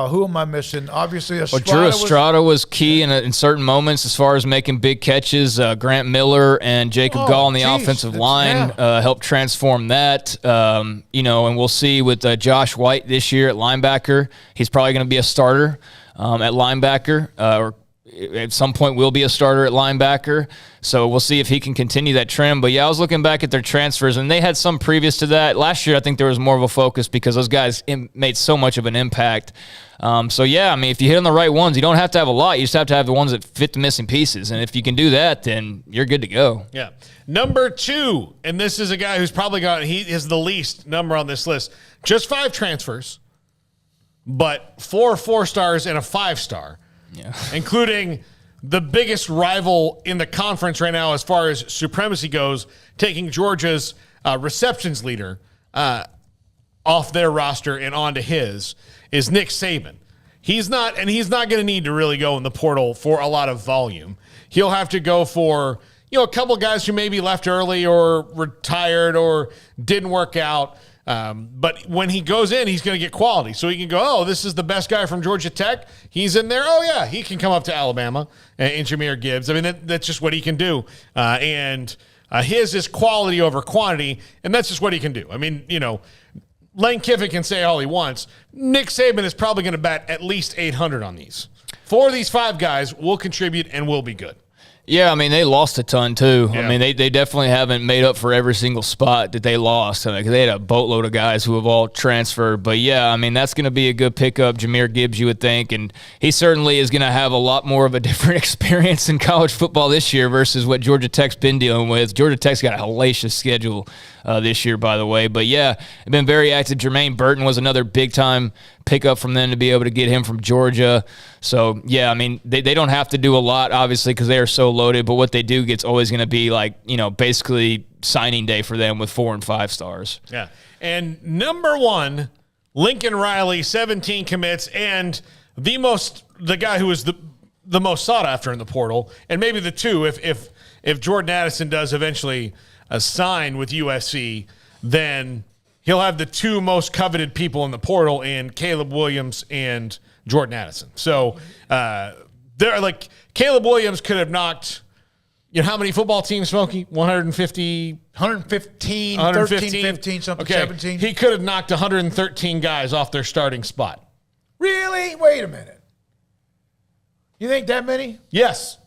Speaker 5: who am I missing? Obviously,
Speaker 7: Drew Estrada was key in certain moments as far as making big catches. Grant Miller and Jacob Gall on the offensive line helped transform that. And we'll see with Josh White this year at linebacker. He's probably going to be a starter at linebacker, or at some point will be a starter at linebacker. So we'll see if he can continue that trend. But yeah, I was looking back at their transfers, and they had some previous to that. Last year, I think there was more of a focus because those guys made so much of an impact. So yeah, I mean, if you hit on the right ones, you don't have to have a lot. You just have to have the ones that fit the missing pieces. And if you can do that, then you're good to go.
Speaker 6: Yeah. Number 2, and this is a guy who's probably he is the least number on this list. Just 5 transfers, but 4 4-stars and a 5-star.
Speaker 7: Yeah.
Speaker 6: Including the biggest rival in the conference right now as far as supremacy goes, taking Georgia's receptions leader off their roster and onto his, is Nick Saban. He's not going to need to really go in the portal for a lot of volume. He'll have to go for, a couple guys who maybe left early or retired or didn't work out. But when he goes in, he's going to get quality. So he can go, oh, this is the best guy from Georgia Tech. He's in there. Oh, yeah, he can come up to Alabama and Jahmyr Gibbs. I mean, that's just what he can do. And his is quality over quantity, and that's just what he can do. I mean, Lane Kiffin can say all he wants. Nick Saban is probably going to bat at least 800 on these. 4 of these 5 guys will contribute and will be good.
Speaker 7: Yeah, I mean, they lost a ton, too.
Speaker 5: Yeah.
Speaker 7: I mean, they definitely haven't made up for every single spot that they lost. Because they had a boatload of guys who have all transferred. But, yeah, I mean, that's going to be a good pickup. Jahmyr Gibbs, you would think. And he certainly is going to have a lot more of a different experience in college football this year versus what Georgia Tech's been dealing with. Georgia Tech's got a hellacious schedule this year, by the way. But, yeah, they've been very active. Jermaine Burton was another big-time pickup from them to be able to get him from Georgia. So, yeah, I mean, they don't have to do a lot, obviously, because they are so loaded. But what they do gets always going to be, like, basically signing day for them with 4 and 5 stars.
Speaker 6: Yeah. And number 1, Lincoln Riley, 17 commits, and the guy who was the most sought after in the portal, and maybe the 2 if Jordan Addison does eventually sign with USC, then he'll have the 2 most coveted people in the portal in Caleb Williams and Jordan Addison. So they're like, Caleb Williams could have knocked, how many football teams, Smokey? 115,
Speaker 5: 13, 15, something,
Speaker 6: okay.
Speaker 5: 17.
Speaker 6: He could have knocked 113 guys off their starting spot.
Speaker 5: Really? Wait a minute. You think that many?
Speaker 6: Yes.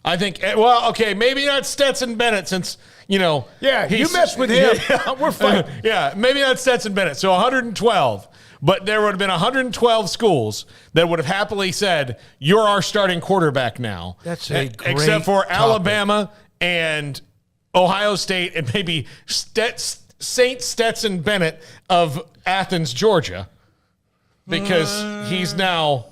Speaker 6: I think, well, okay, maybe not Stetson Bennett since,
Speaker 5: Yeah, you mess with him. Yeah, we're fine.
Speaker 6: Yeah, maybe not Stetson Bennett. So 112. But there would have been 112 schools that would have happily said, you're our starting quarterback now.
Speaker 5: That's a great
Speaker 6: except for
Speaker 5: topic.
Speaker 6: Alabama and Ohio State and maybe St. Stetson Bennett of Athens, Georgia, because he's now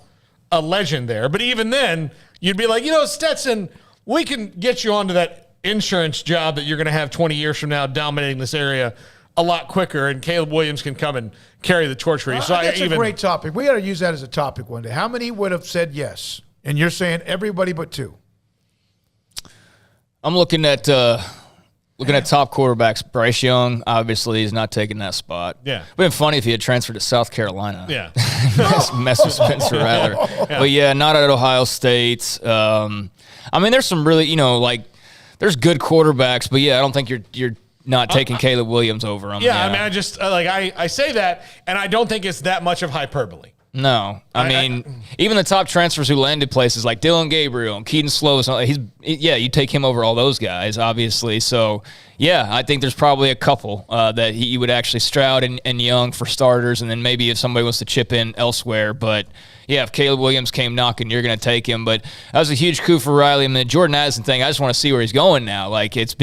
Speaker 6: a legend there. But even then, you'd be like, Stetson, we can get you onto that insurance job that you're going to have 20 years from now dominating this area a lot quicker, and Caleb Williams can come and carry the torch for you. So
Speaker 5: that's a great topic. We got to use that as a topic one day. How many would have said yes? And you're saying everybody but 2.
Speaker 7: I'm looking at top quarterbacks. Bryce Young, obviously, is not taking that spot.
Speaker 6: Yeah.
Speaker 7: It would have been funny if he had transferred to South Carolina.
Speaker 6: Yeah.
Speaker 7: mess with Spencer Rattler.
Speaker 6: Yeah.
Speaker 7: But, yeah, not at Ohio State. I mean, there's some really, there's good quarterbacks. But, yeah, I don't think you're not taking Caleb Williams over him.
Speaker 6: Yeah, I mean, I just, I say that, and I don't think it's that much of hyperbole.
Speaker 7: No. I mean, even the top transfers who landed places like Dylan Gabriel and Keaton Slovis, you take him over all those guys, obviously. So, yeah, I think there's probably a couple that he would actually Stroud and Young for starters, and then maybe if somebody wants to chip in elsewhere. But, yeah, if Caleb Williams came knocking, you're going to take him. But that was a huge coup for Riley. I mean, the Jordan Addison thing, I just want to see where he's going now. Like, it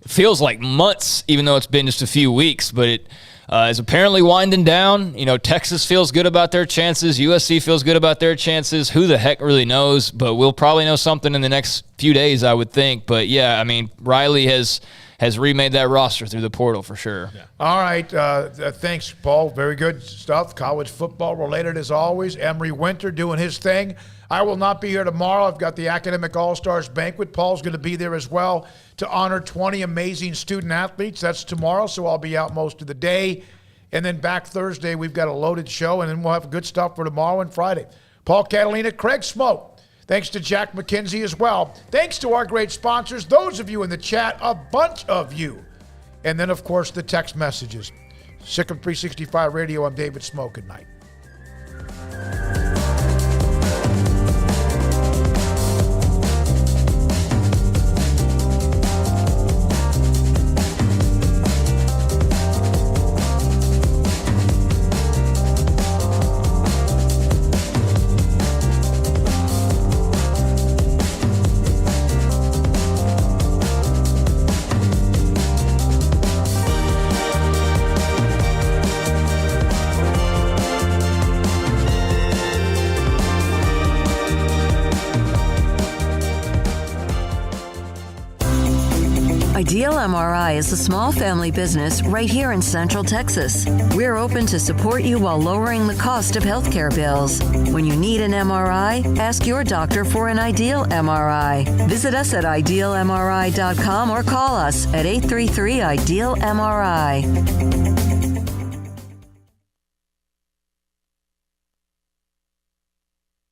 Speaker 7: feels like months, even though it's been just a few weeks, but it is apparently winding down. Texas feels good about their chances. USC feels good about their chances. Who the heck really knows? But we'll probably know something in the next few days, I would think. But, yeah, I mean, Riley has remade that roster through the portal for sure.
Speaker 5: Yeah. All right. Thanks, Paul. Very good stuff. College football related as always. Emory Winter doing his thing. I will not be here tomorrow. I've got the Academic All-Stars Banquet. Paul's going to be there as well to honor 20 amazing student-athletes. That's tomorrow, so I'll be out most of the day. And then back Thursday, we've got a loaded show, and then we'll have good stuff for tomorrow and Friday. Paul, Catalina, Craig Smoak. Thanks to Jack McKenzie as well. Thanks to our great sponsors, those of you in the chat, a bunch of you. And then, of course, the text messages. Sikkim 365 Radio, I'm David Smoak. Good night.
Speaker 2: Ideal MRI is a small family business right here in Central Texas. We're open to support you while lowering the cost of healthcare bills. When you need an MRI, ask your doctor for an Ideal MRI. Visit us at idealmri.com or call us at 833-IDEAL-MRI.